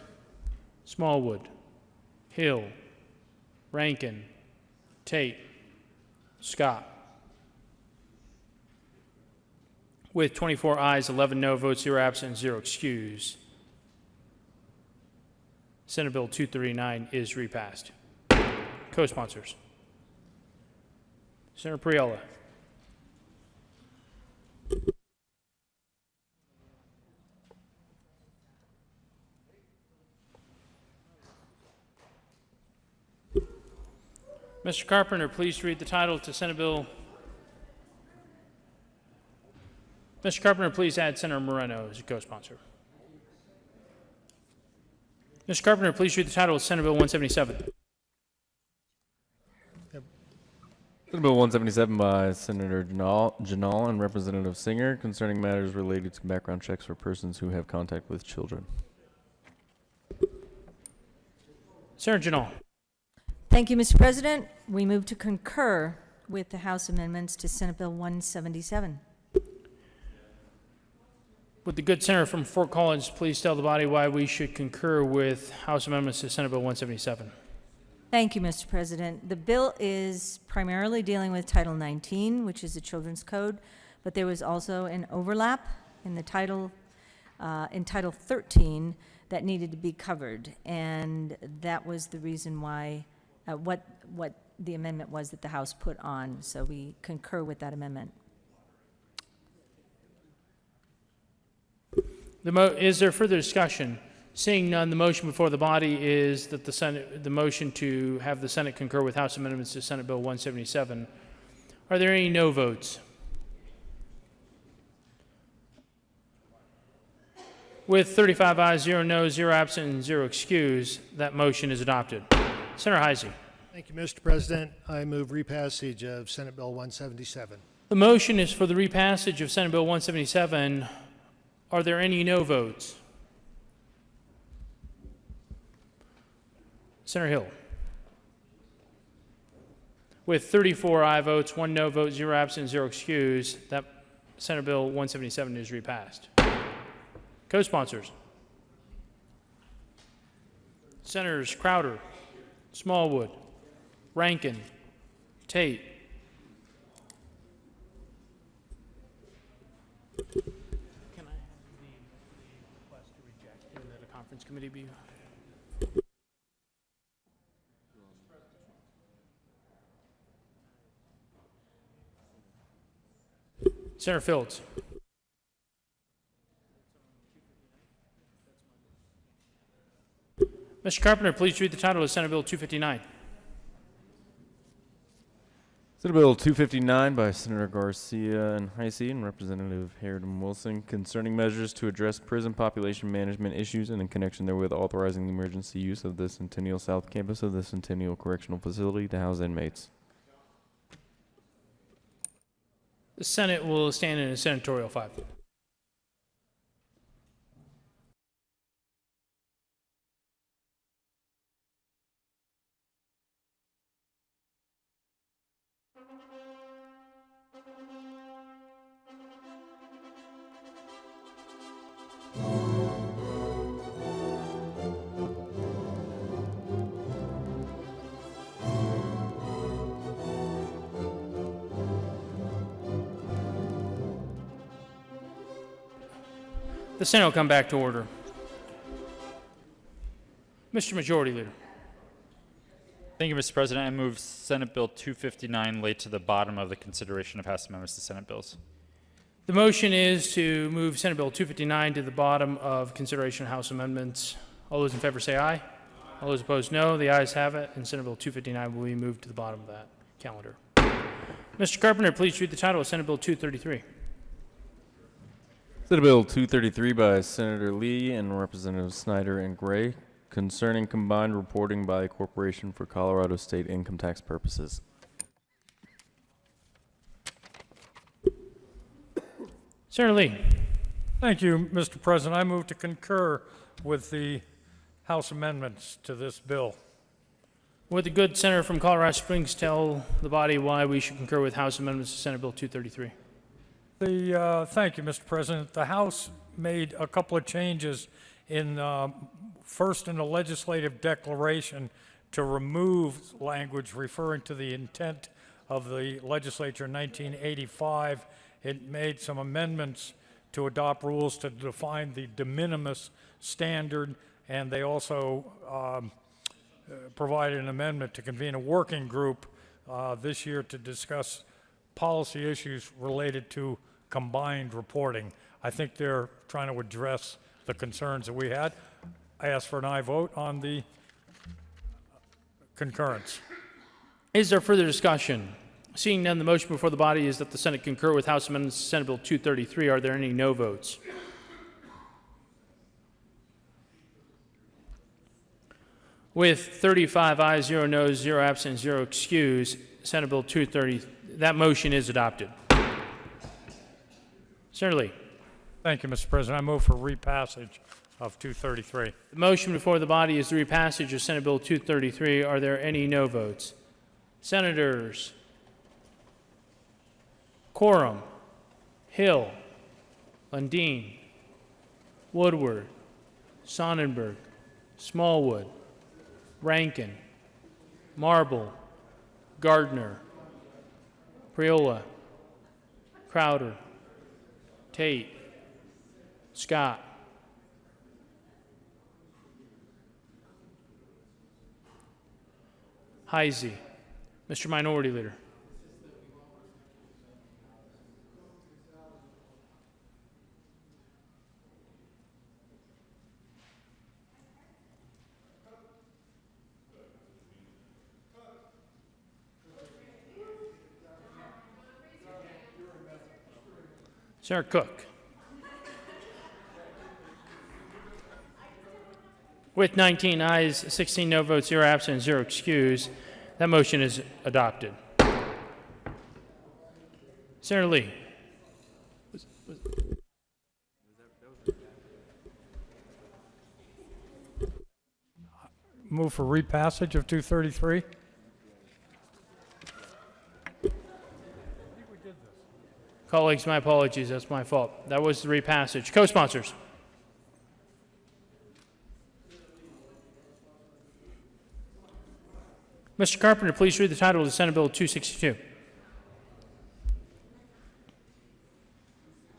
Smallwood, Hill, Rankin, Tate, Scott. With 24 ayes, 11 no votes, 0 absent, 0 excused, Senate Bill 239 is repassed. Co-sponsors. Senator Priella. Mr. Carpenter, please read the title to Senate Bill. Mr. Carpenter, please add Senator Moreno as a co-sponsor. Mr. Carpenter, please read the title of Senate Bill 177. Senate Bill 177 by Senator Janal and Representative Singer concerning matters related to background checks for persons who have contact with children. Senator Janal. Thank you, Mr. President. We move to concur with the House amendments to Senate Bill 177. Would the good senator from Fort Collins please tell the body why we should concur with House amendments to Senate Bill 177? Thank you, Mr. President. The bill is primarily dealing with Title 19, which is the Children's Code, but there was also an overlap in the title, in Title 13 that needed to be covered, and that was the reason why, what the amendment was that the House put on, so we concur with that amendment. Is there further discussion? Seeing none, the motion before the body is that the motion to have the Senate concur with House amendments to Senate Bill 177. Are there any no votes? With 35 ayes, 0 noes, 0 absent, and 0 excused, that motion is adopted. Senator Heisey. Thank you, Mr. President. I move repassage of Senate Bill 177. The motion is for the repassage of Senate Bill 177. Are there any no votes? Senator Hill. With 34 aye votes, 1 no vote, 0 absent, 0 excused, that Senate Bill 177 is repassed. Co-sponsors. Senators Crowder, Smallwood, Rankin, Tate. Can I have the request to reject and that a conference committee be? Senator Fields. Mr. Carpenter, please read the title of Senate Bill 259. Senate Bill 259 by Senator Garcia and Heisey and Representative Harridan Wilson concerning measures to address prison population management issues and in connection therewith authorizing the emergency use of the Centennial South Campus of the Centennial Correctional Facility to house inmates. The Senate will stand in a senatorial 5. The Senate will come back to order. Mr. Majority Leader. Thank you, Mr. President. I move Senate Bill 259 laid to the bottom of the consideration of House amendments to Senate bills. The motion is to move Senate Bill 259 to the bottom of consideration of House amendments. All those in favor say aye. All those opposed, no. The ayes have it, and Senate Bill 259 will be moved to the bottom of that calendar. Mr. Carpenter, please read the title of Senate Bill 233. Senate Bill 233 by Senator Lee and Representatives Snyder and Gray concerning combined reporting by a corporation for Colorado state income tax purposes. Senator Lee. Thank you, Mr. President. I move to concur with the House amendments to this bill. Would the good senator from Colorado Springs tell the body why we should concur with House amendments to Senate Bill 233? Thank you, Mr. President. The House made a couple of changes first in the legislative declaration to remove language referring to the intent of the legislature in 1985. It made some amendments to adopt rules to define the de minimis standard, and they also provided an amendment to convene a working group this year to discuss policy issues related to combined reporting. I think they're trying to address the concerns that we had. I ask for an aye vote on the concurrence. Is there further discussion? Seeing none, the motion before the body is that the Senate concur with House amendments to Senate Bill 233. Are there any no votes? With 35 ayes, 0 noes, 0 absent, 0 excused, Senate Bill 230, that motion is adopted. Senator Lee. Thank you, Mr. President. I move for repassage of 233. The motion before the body is the repassage of Senate Bill 233. Are there any no votes? Senators Quorum, Hill, Lundin, Woodward, Sonnenberg, Smallwood, Rankin, Marble, Gardner, Priola, Crowder, Tate, Scott, Heisey. Mr. Minority Leader. Senator Cook. With 19 ayes, 16 no votes, 0 absent, 0 excused, that motion is adopted. Senator Lee. Move for repassage of 233. Colleagues, my apologies. That's my fault. That was the repassage. Co-sponsors. Mr. Carpenter, please read the title of the Senate Bill 262.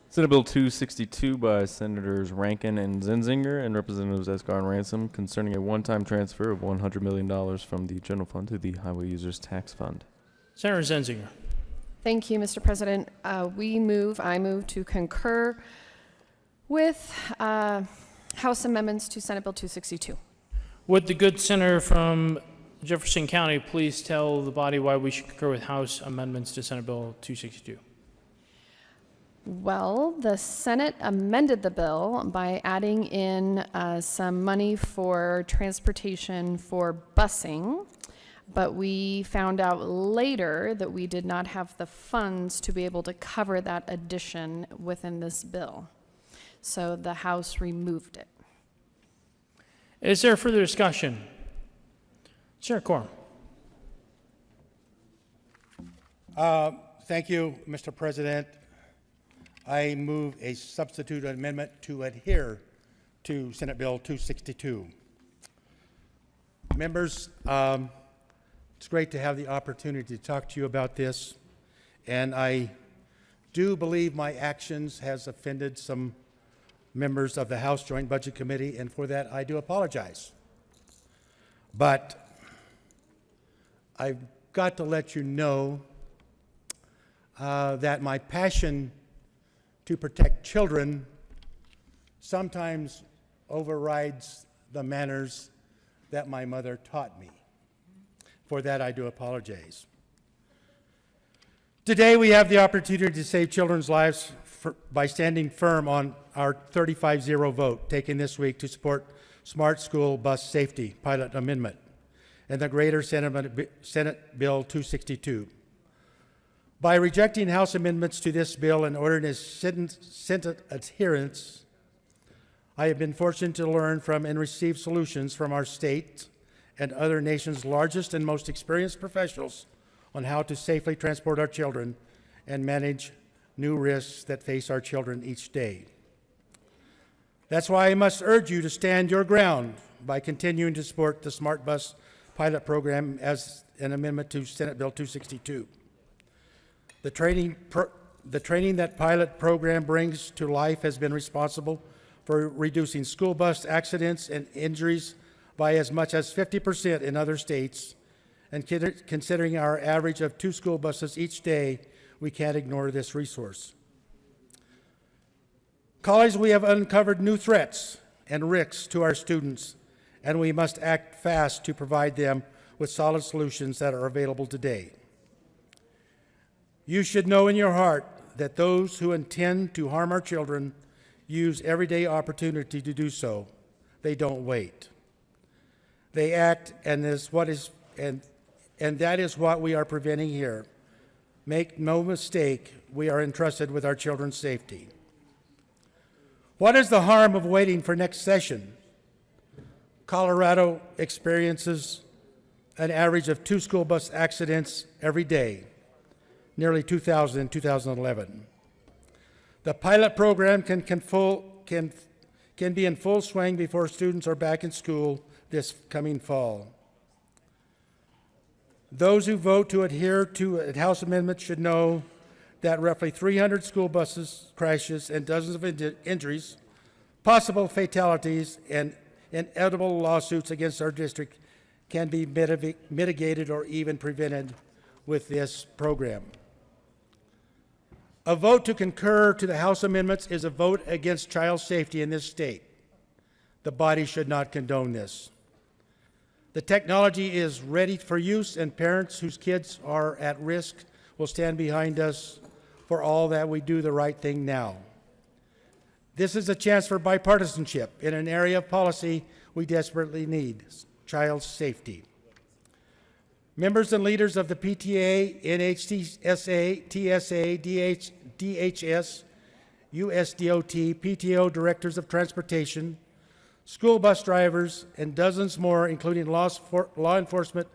Senate Bill 262 by Senators Rankin and Zenzinger and Representatives Esgar and Ransom concerning a one-time transfer of $100 million from the general fund to the Highway Users Tax Fund. Senator Zenzinger. Thank you, Mr. President. I move to concur with House amendments to Senate Bill 262. Would the good senator from Jefferson County please tell the body why we should concur with House amendments to Senate Bill 262? Well, the Senate amended the bill by adding in some money for transportation for busing, but we found out later that we did not have the funds to be able to cover that addition within this bill. So the House removed it. Is there further discussion? Senator Quorum. Thank you, Mr. President. I move a substitute amendment to adhere to Senate Bill 262. Members, it's great to have the opportunity to talk to you about this, and I do believe my actions has offended some members of the House Joint Budget Committee, and for that I do apologize. But I've got to let you know that my passion to protect children sometimes overrides the manners that my mother taught me. For that, I do apologize. Today, we have the opportunity to save children's lives by standing firm on our 35-0 vote taken this week to support Smart School Bus Safety Pilot Amendment and the Greater Senate Bill 262. By rejecting House amendments to this bill and ordering its Senate adherence, I have been fortunate to learn from and receive solutions from our state and other nations' largest and most experienced professionals on how to safely transport our children and manage new risks that face our children each day. That's why I must urge you to stand your ground by continuing to support the Smart Bus Pilot Program as an amendment to Senate Bill 262. The training that pilot program brings to life has been responsible for reducing school bus accidents and injuries by as much as 50% in other states, and considering our average of 2 school buses each day, we can't ignore this resource. Colleagues, we have uncovered new threats and risks to our students, and we must act fast to provide them with solid solutions that are available today. You should know in your heart that those who intend to harm our children use everyday opportunity to do so. They don't wait. They act, and that is what we are preventing here. Make no mistake, we are entrusted with our children's safety. What is the harm of waiting for next session? Colorado experiences an average of 2 school bus accidents every day, nearly 2,000 in 2011. The pilot program can be in full swing before students are back in school this coming fall. Those who vote to adhere to a House amendment should know that roughly 300 school buses crashes and dozens of injuries, possible fatalities, and inevitable lawsuits against our district can be mitigated or even prevented with this program. A vote to concur to the House amendments is a vote against child safety in this state. The body should not condone this. The technology is ready for use, and parents whose kids are at risk will stand behind us for all that we do the right thing now. This is a chance for bipartisanship in an area of policy we desperately need: child safety. Members and leaders of the PTA, NHTSA, TSA, DHS, USDOT, PTO, directors of transportation, school bus drivers, and dozens more, including law enforcement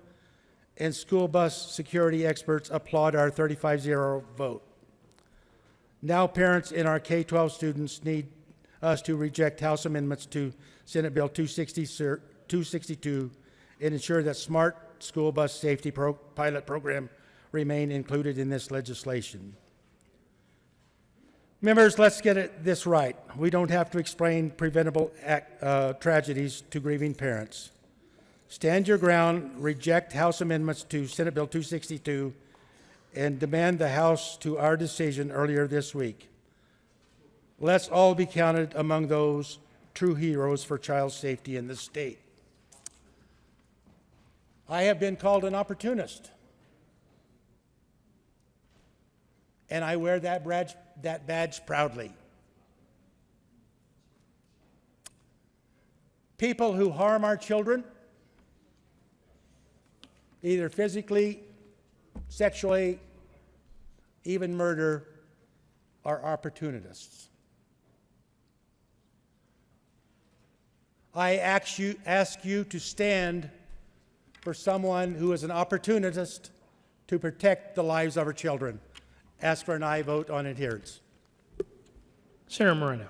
and school bus security experts, applaud our 35-0 vote. Now parents and our K-12 students need us to reject House amendments to Senate Bill 262 and ensure that Smart School Bus Safety Pilot Program remain included in this legislation. Members, let's get this right. We don't have to explain preventable tragedies to grieving parents. Stand your ground, reject House amendments to Senate Bill 262, and demand the House to our decision earlier this week. Let's all be counted among those true heroes for child safety in this state. I have been called an opportunist, and I wear that badge proudly. People who harm our children, either physically, sexually, even murder, are opportunists. I ask you to stand for someone who is an opportunist to protect the lives of our children. Ask for an aye vote on adherence. Senator Moreno.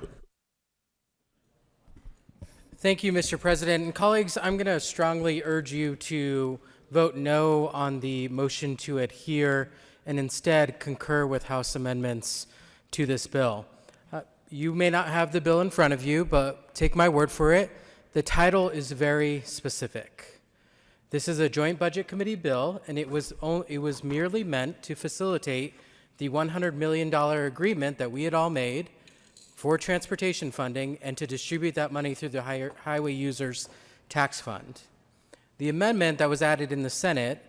Thank you, Mr. President. And colleagues, I'm going to strongly urge you to vote no on the motion to adhere and instead concur with House amendments to this bill. You may not have the bill in front of you, but take my word for it. The title is very specific. This is a joint budget committee bill, and it was merely meant to facilitate the $100 million agreement that we had all made for transportation funding and to distribute that money through the highway users tax fund. The amendment that was added in the Senate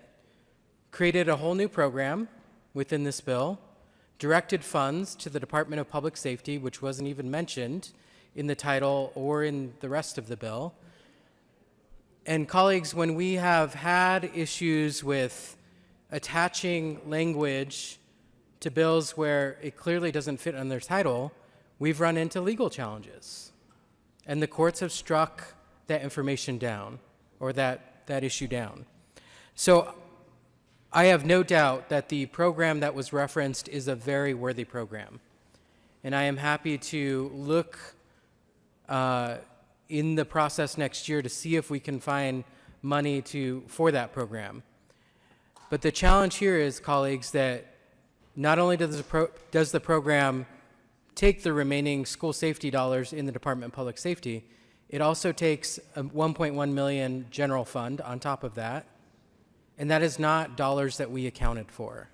created a whole new program within this bill, directed funds to the Department of Public Safety, which wasn't even mentioned in the title or in the rest of the bill. And colleagues, when we have had issues with attaching language to bills where it clearly doesn't fit on their title, we've run into legal challenges. And the courts have struck that information down, or that issue down. So I have no doubt that the program that was referenced is a very worthy program. And I am happy to look in the process next year to see if we can find money for that program. But the challenge here is, colleagues, that not only does the program take the remaining school safety dollars in the Department of Public Safety, it also takes a $1.1 million general fund on top of that, and that is not dollars that we accounted for.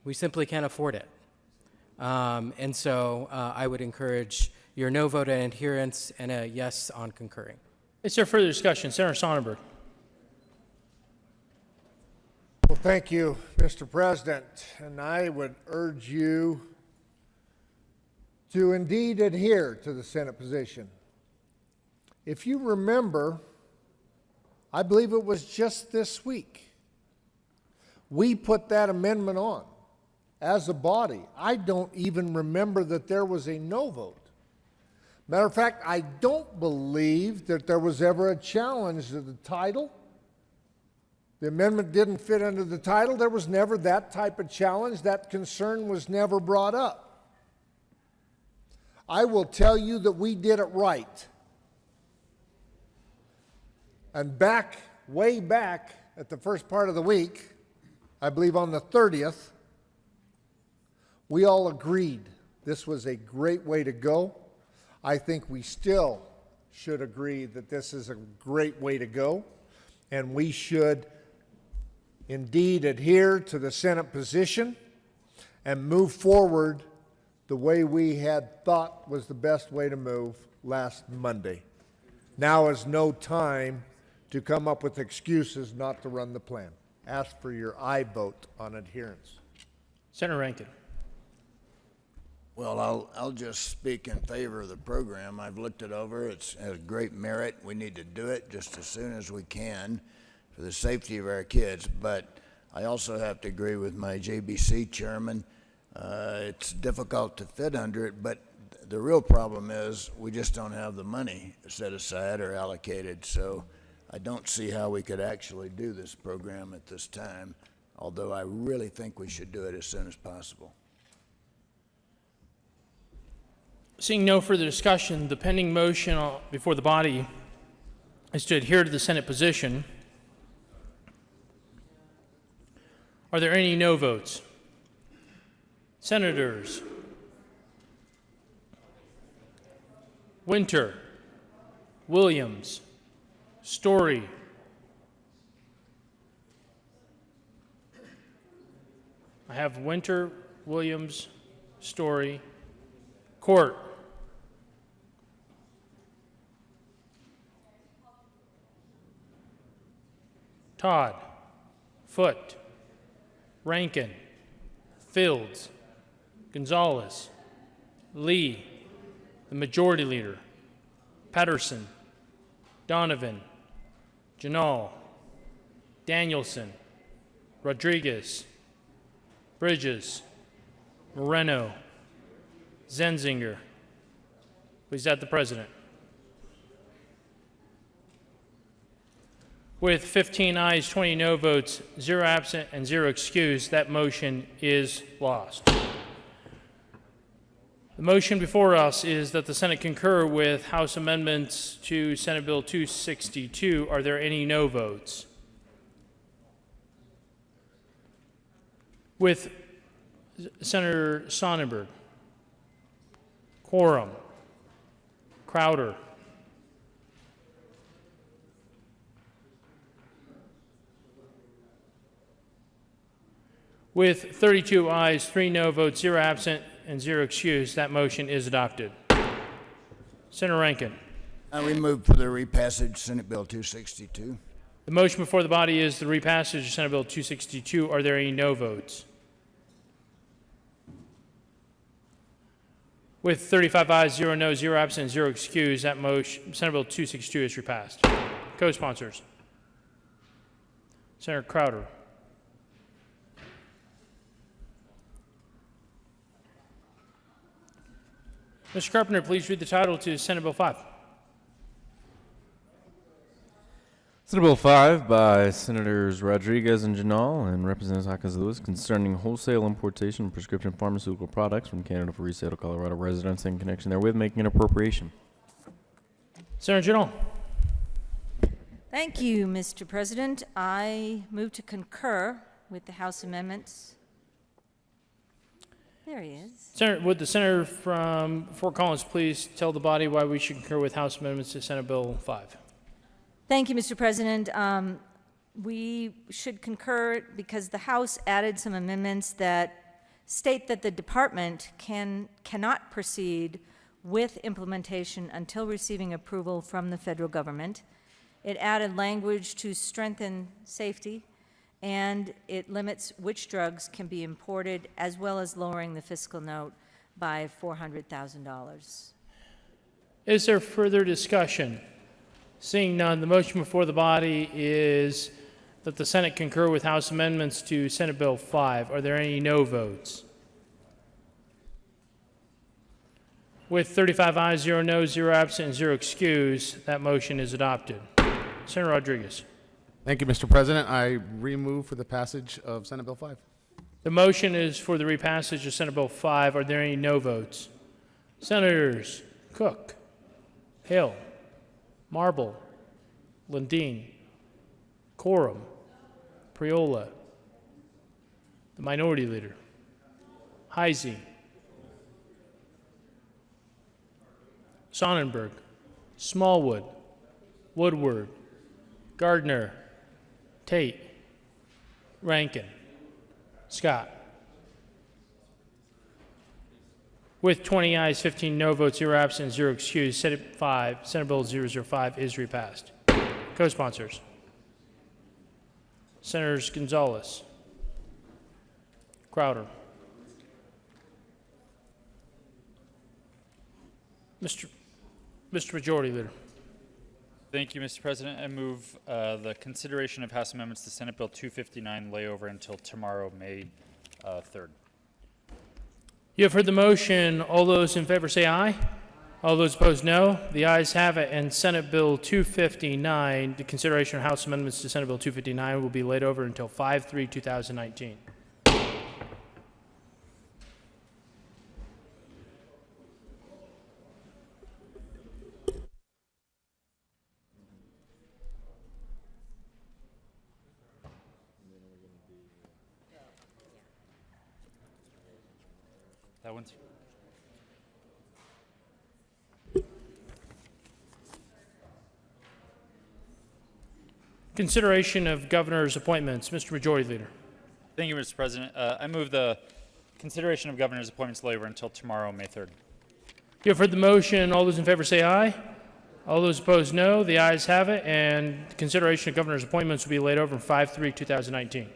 We simply can't afford it. And so I would encourage your no vote on adherence and a yes on concurring. Is there further discussion? Senator Sonnenberg. Well, thank you, Mr. President. And I would urge you to indeed adhere to the Senate position. If you remember, I believe it was just this week, we put that amendment on as a body. I don't even remember that there was a no vote. Matter of fact, I don't believe that there was ever a challenge to the title. The amendment didn't fit under the title. There was never that type of challenge. That concern was never brought up. I will tell you that we did it right. And way back at the first part of the week, I believe on the 30th, we all agreed this was a great way to go. I think we still should agree that this is a great way to go, and we should indeed adhere to the Senate position and move forward the way we had thought was the best way to move last Monday. Now is no time to come up with excuses not to run the plan. Ask for your aye vote on adherence. Senator Rankin. Well, I'll just speak in favor of the program. I've looked it over. It has great merit. We need to do it just as soon as we can for the safety of our kids. But I also have to agree with my JBC chairman. It's difficult to fit under it, but the real problem is we just don't have the money set aside or allocated. So I don't see how we could actually do this program at this time, although I really think we should do it as soon as possible. Seeing no further discussion, the pending motion before the body is to adhere to the Senate position. Are there any no votes? Senators Winter, Williams, Story. I have Winter, Williams, Story, Court. Todd, Foote, Rankin, Fields, Gonzalez, Lee, the Majority Leader, Patterson, Donovan, Janal, Danielson, Rodriguez, Bridges, Moreno, Zenzinger. Please add the President. With 15 ayes, 20 no votes, 0 absent, and 0 excused, that motion is lost. The motion before us is that the Senate concur with House amendments to Senate Bill 262. Are there any no votes? With Senator Sonnenberg, Quorum, Crowder, With 32 ayes, 3 no votes, 0 absent, and 0 excused, that motion is adopted. Senator Rankin. We move for the repassage Senate Bill 262. The motion before the body is the repassage of Senate Bill 262. Are there any no votes? With 35 ayes, 0 no, 0 absent, and 0 excused, that motion, Senate Bill 262 is repassed. Co-sponsors. Senator Crowder. Mr. Carpenter, please read the title to Senate Bill 5. Senate Bill 5 by Senators Rodriguez and Janal and Representatives Hawkins Lewis concerning wholesale importation of prescription pharmaceutical products from Canada for resale to Colorado residents in connection therewith, making an appropriation. Senator Janal. Thank you, Mr. President. I move to concur with the House amendments. There he is. Senator, would the senator from Fort Collins please tell the body why we should concur with House amendments to Senate Bill 5? Thank you, Mr. President. We should concur because the House added some amendments that state that the department cannot proceed with implementation until receiving approval from the federal government. It added language to strengthen safety, and it limits which drugs can be imported, as well as lowering the fiscal note by $400,000. Is there further discussion? Seeing none, the motion before the body is that the Senate concur with House amendments to Senate Bill 5. Are there any no votes? With 35 ayes, 0 noes, 0 absent, and 0 excused, that motion is adopted. Senator Rodriguez. Thank you, Mr. President. I remove for the passage of Senate Bill 5. The motion is for the repassage of Senate Bill 5. Are there any no votes? Senators Cook, Hill, Marble, Lundin, Coram, Priola, the Minority Leader, Heisey, Sonnenberg, Smallwood, Woodward, Gardner, Tate, Rankin, Scott. With 20 ayes, 15 no votes, 0 absent, 0 excused, Senate Bill 005 is repassed. Co-sponsors. Senators Gonzalez, Crowder. Mr. Majority Leader. Thank you, Mr. President. I move the consideration of House amendments to Senate Bill 259 lay over until tomorrow, May 3rd. You have heard the motion. All those in favor say aye. All those opposed, no. The ayes have it, and Senate Bill 259, the consideration of House amendments to Senate Bill 259 will be laid over until 5/3/2019. That one's. Consideration of governor's appointments. Mr. Majority Leader. Thank you, Mr. President. I move the consideration of governor's appointments lay over until tomorrow, May 3rd. You have heard the motion. All those in favor say aye. All those opposed, no. The ayes have it, and consideration of governor's appointments will be laid over in 5/3/2019.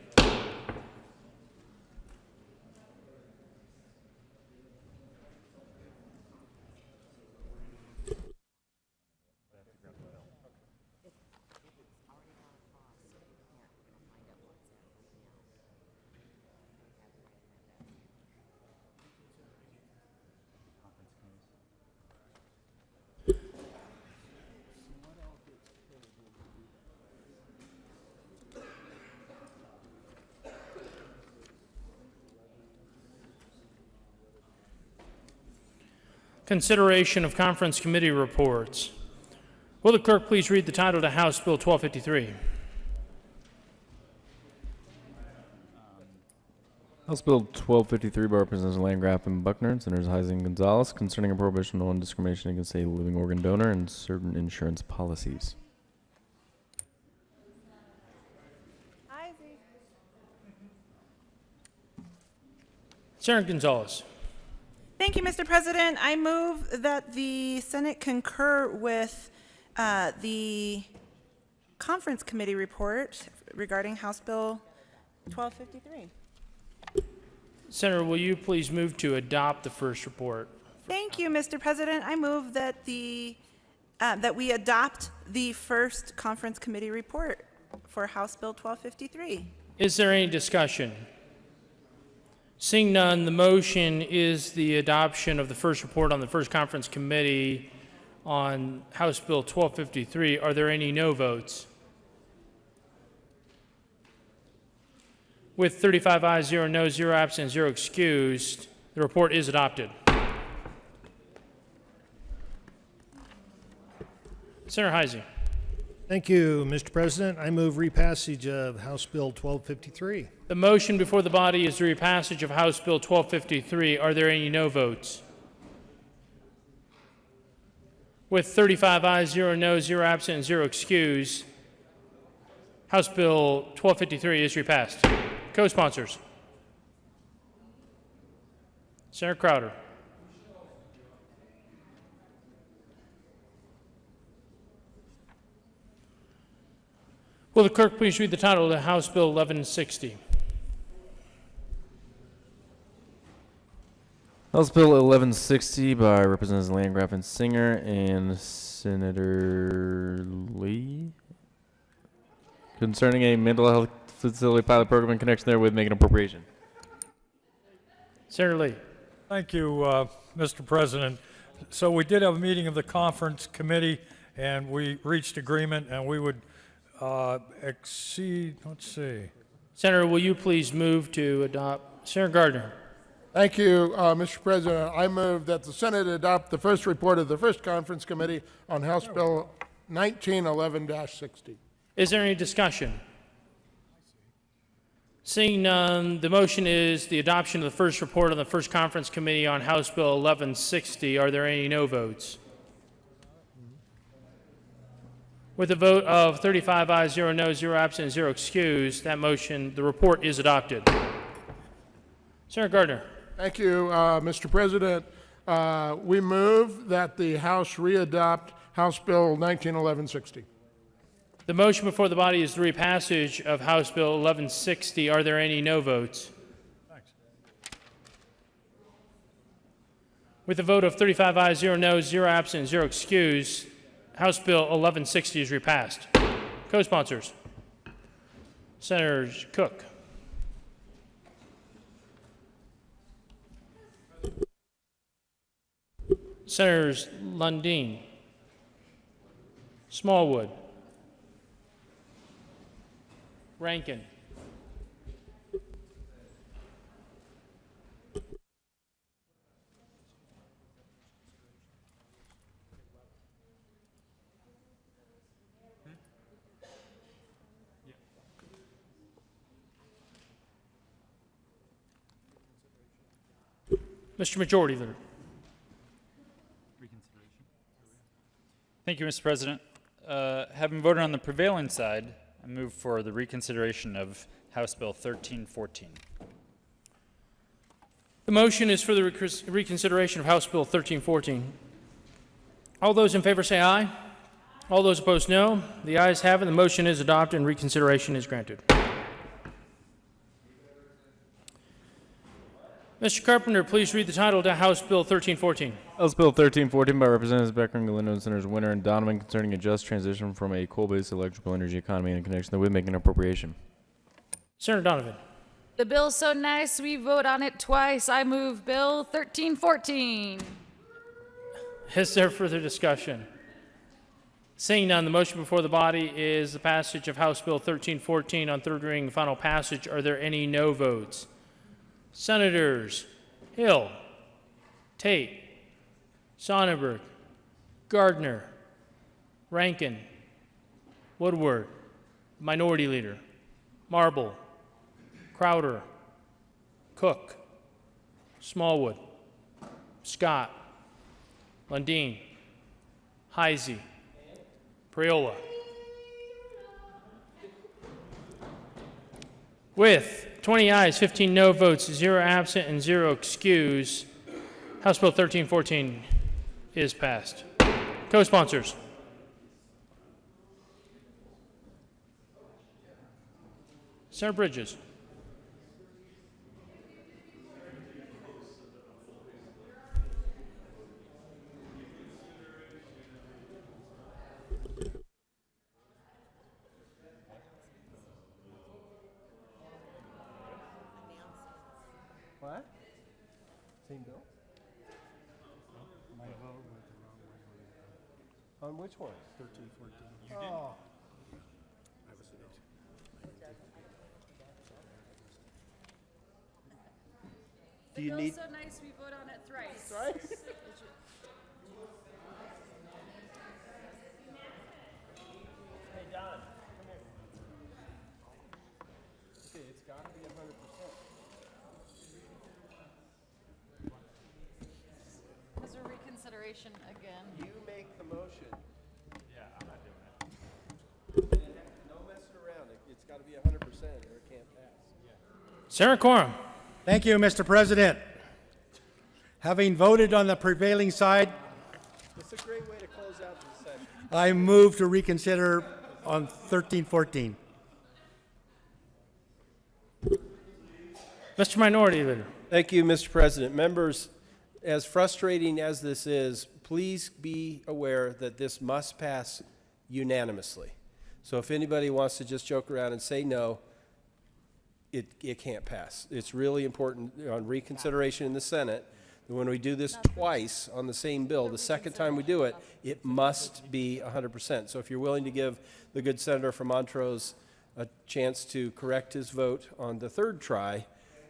Consideration of conference committee reports. Will the clerk please read the title to House Bill 1253? House Bill 1253 by Representatives Landgraf and Buckner and Senators Heising and Gonzalez concerning a prohibition on discrimination against a living organ donor and certain insurance policies. Senator Gonzalez. Thank you, Mr. President. I move that the Senate concur with the Conference Committee report regarding House Bill 1253. Senator, will you please move to adopt the first report? Thank you, Mr. President. I move that that we adopt the first Conference Committee report for House Bill 1253. Is there any discussion? Seeing none, the motion is the adoption of the first report on the first Conference Committee on House Bill 1253. Are there any no votes? With 35 ayes, 0 noes, 0 absent, 0 excused, the report is adopted. Senator Heisey. Thank you, Mr. President. I move repassage of House Bill 1253. The motion before the body is the repassage of House Bill 1253. Are there any no votes? With 35 ayes, 0 noes, 0 absent, and 0 excused, House Bill 1253 is repassed. Co-sponsors. Senator Crowder. Will the clerk please read the title of House Bill 1160? House Bill 1160 by Representatives Landgraf and Singer and Senator Lee, concerning a mental health facility pilot program in connection therewith, making appropriation. Senator Lee. Thank you, Mr. President. So we did have a meeting of the Conference Committee, and we reached agreement, and we would exceed, let's see. Senator, will you please move to adopt? Senator Gardner. Thank you, Mr. President. I move that the Senate adopt the first report of the first Conference Committee on House Bill 1911-60. Is there any discussion? Seeing none, the motion is the adoption of the first report on the first Conference Committee on House Bill 1160. Are there any no votes? With a vote of 35 ayes, 0 noes, 0 absent, and 0 excused, that motion, the report is adopted. Senator Gardner. Thank you, Mr. President. We move that the House readopt House Bill 1911-60. The motion before the body is the repassage of House Bill 1160. Are there any no votes? Thanks. With a vote of 35 ayes, 0 noes, 0 absent, and 0 excused, House Bill 1160 is repassed. Co-sponsors. Senators Cook. Senators Lundin. Smallwood. Rankin. Mr. Majority Leader. Thank you, Mr. President. Having voted on the prevailing side, I move for the reconsideration of House Bill 1314. The motion is for the reconsideration of House Bill 1314. All those in favor say aye. All those opposed, no. The ayes have it. The motion is adopted and reconsideration is granted. Mr. Carpenter, please read the title to House Bill 1314. House Bill 1314 by Representatives Becker and Galindo and Senators Winter and Donovan, concerning a just transition from a coal-based electrical energy economy in connection therewith, making an appropriation. Senator Donovan. The bill's so nice we vote on it twice. I move Bill 1314. Is there further discussion? Seeing none, the motion before the body is the passage of House Bill 1314 on third reading and final passage. Are there any no votes? Senators Hill, Tate, Sonnenberg, Gardner, Rankin, Woodward, Minority Leader, Marble, Crowder, Cook, Smallwood, Scott, Lundin, Heisey, Priola. With 20 ayes, 15 no votes, 0 absent, and 0 excuse, House Bill 1314 is passed. Co-sponsors. Senator Bridges. What? Same bill? On which one? 13, 14. Oh. Do you need? so nice we vote on it thrice. Thrice? Hey, Don, come here. Okay, it's got to be 100%. There's a reconsideration again. You make the motion. Yeah, I'm not doing that. No messing around. It's got to be 100% or it can't pass. Senator Quorum. Thank you, Mr. President. Having voted on the prevailing side, It's a great way to close out the session. I move to reconsider on 1314. Mr. Minority Leader. Thank you, Mr. President. Members, as frustrating as this is, please be aware that this must pass unanimously. So if anybody wants to just joke around and say no, it can't pass. It's really important on reconsideration in the Senate that when we do this twice on the same bill, the second time we do it, it must be 100%. So if you're willing to give the good senator from Montrose a chance to correct his vote on the third try,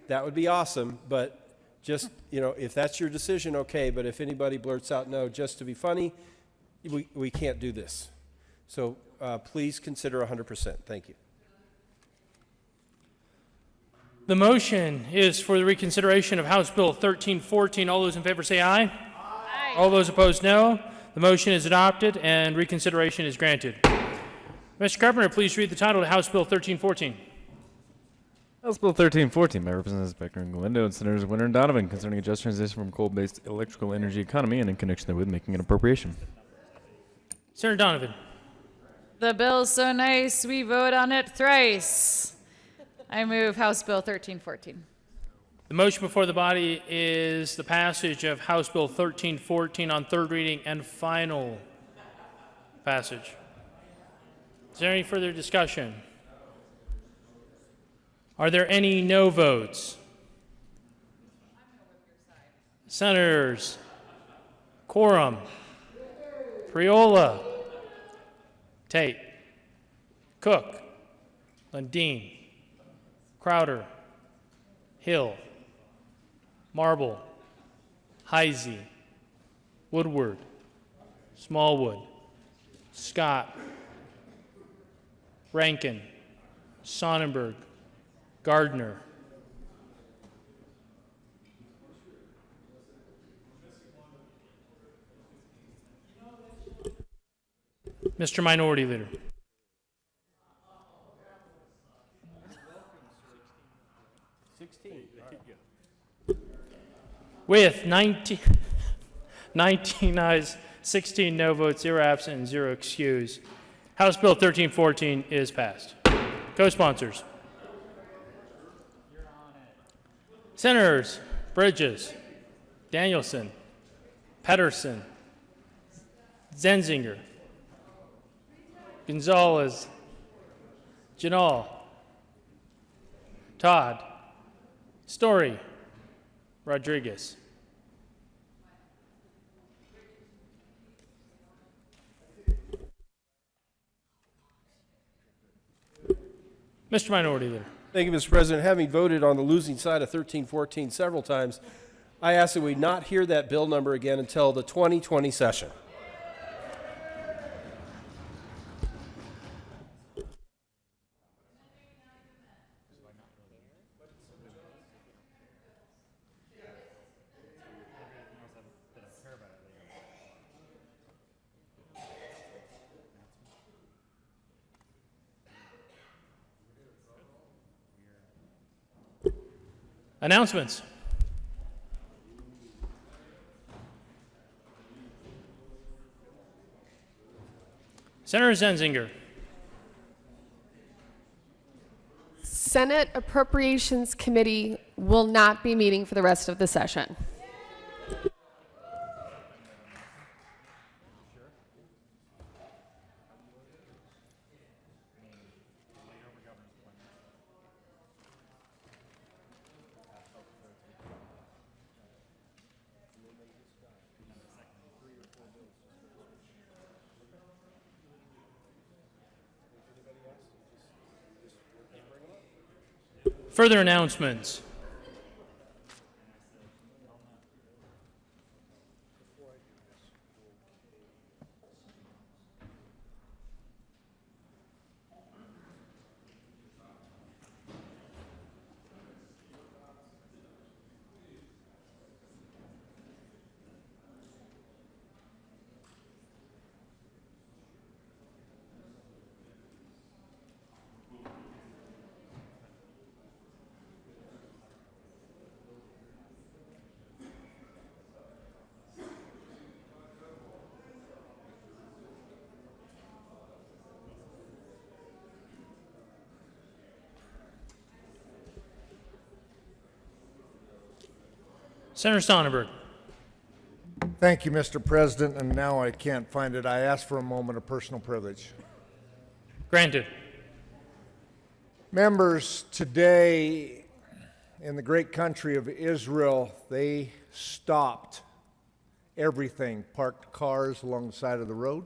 that would be awesome. But just, if that's your decision, okay. But if anybody blurts out no just to be funny, we can't do this. So please consider 100%. Thank you. The motion is for the reconsideration of House Bill 1314. All those in favor say aye. Aye. All those opposed, no. The motion is adopted and reconsideration is granted. Mr. Carpenter, please read the title of House Bill 1314. House Bill 1314 by Representatives Becker and Galindo and Senators Winter and Donovan concerning a just transition from coal-based electrical energy economy and in connection therewith making an appropriation. Senator Donovan. The bill's so nice we vote on it thrice. I move House Bill 1314. The motion before the body is the passage of House Bill 1314 on third reading and final passage. Is there any further discussion? Are there any no votes? Senators Quorum, Priola, Tate, Cook, Lundeen, Crowder, Hill, Marble, Heisey, Woodward, Smallwood, Scott, Rankin, Sonnenberg, Gardner. Mr. Minority Leader. With 19 ayes, 16 no votes, 0 absent, and 0 excuse, House Bill 1314 is passed. Co-sponsors. Senators Bridges, Danielson, Pedersen, Zenzinger, Gonzalez, Janal, Todd, Story, Rodriguez. Mr. Minority Leader. Thank you, Mr. President. Having voted on the losing side of 1314 several times, I ask that we not hear that bill number again until the 2020 session. Announcements. Senator Zenzinger. Senate Appropriations Committee will not be meeting for the rest of the session. Further announcements. Senator Sonnenberg. Thank you, Mr. President, and now I can't find it. I asked for a moment of personal privilege. Granted. Members, today in the great country of Israel, they stopped everything, parked cars along the side of the road.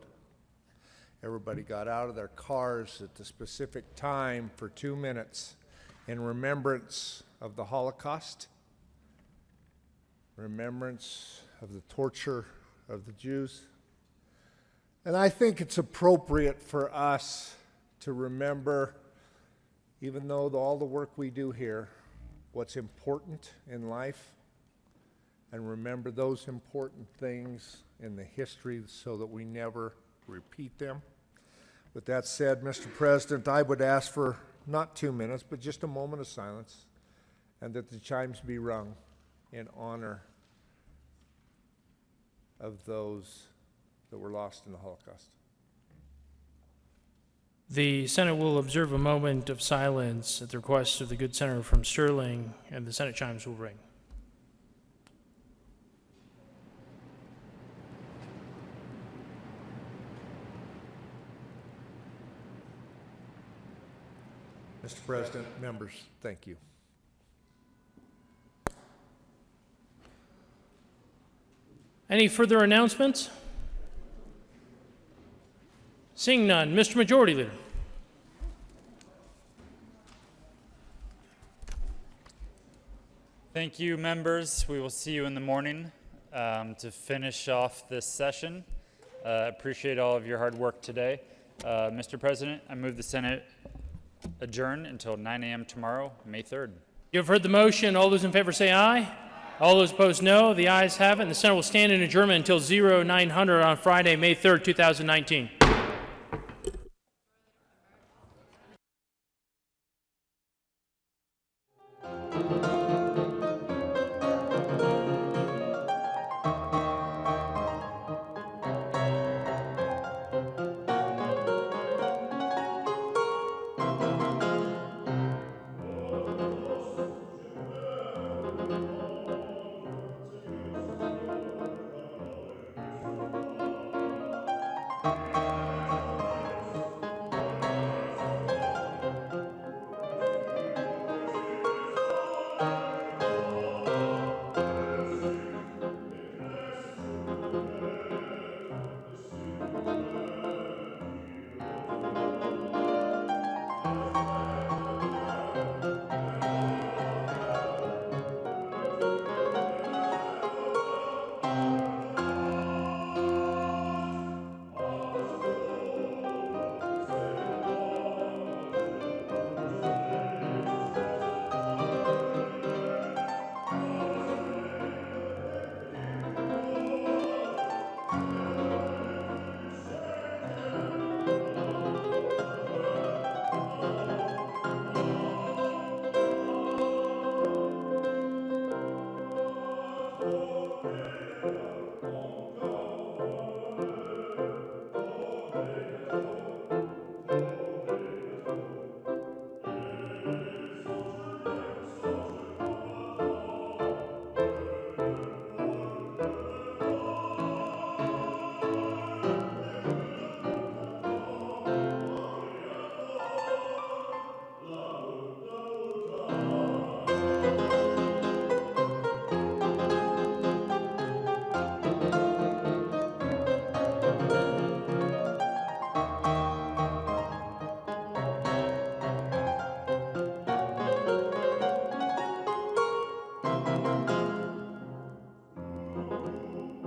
Everybody got out of their cars at the specific time for 2 minutes in remembrance of the Holocaust, remembrance of the torture of the Jews. And I think it's appropriate for us to remember, even though all the work we do here, what's important in life, and remember those important things in the history so that we never repeat them. With that said, Mr. President, I would ask for not 2 minutes, but just a moment of silence, and that the chimes be rung in honor of those that were lost in the Holocaust. The Senate will observe a moment of silence at the request of the good senator from Sterling, and the Senate chimes will ring. Mr. President, members, thank you. Any further announcements? Seeing none, Mr. Majority Leader. Thank you, members. We will see you in the morning to finish off this session. Appreciate all of your hard work today. Mr. President, I move the Senate adjourn until 9 a.m. tomorrow, May 3rd. You have heard the motion. All those in favor say aye. All those opposed, no. The ayes have it, and the Senate will stand in adjournment until 0900 on Friday, May 3rd, 2019.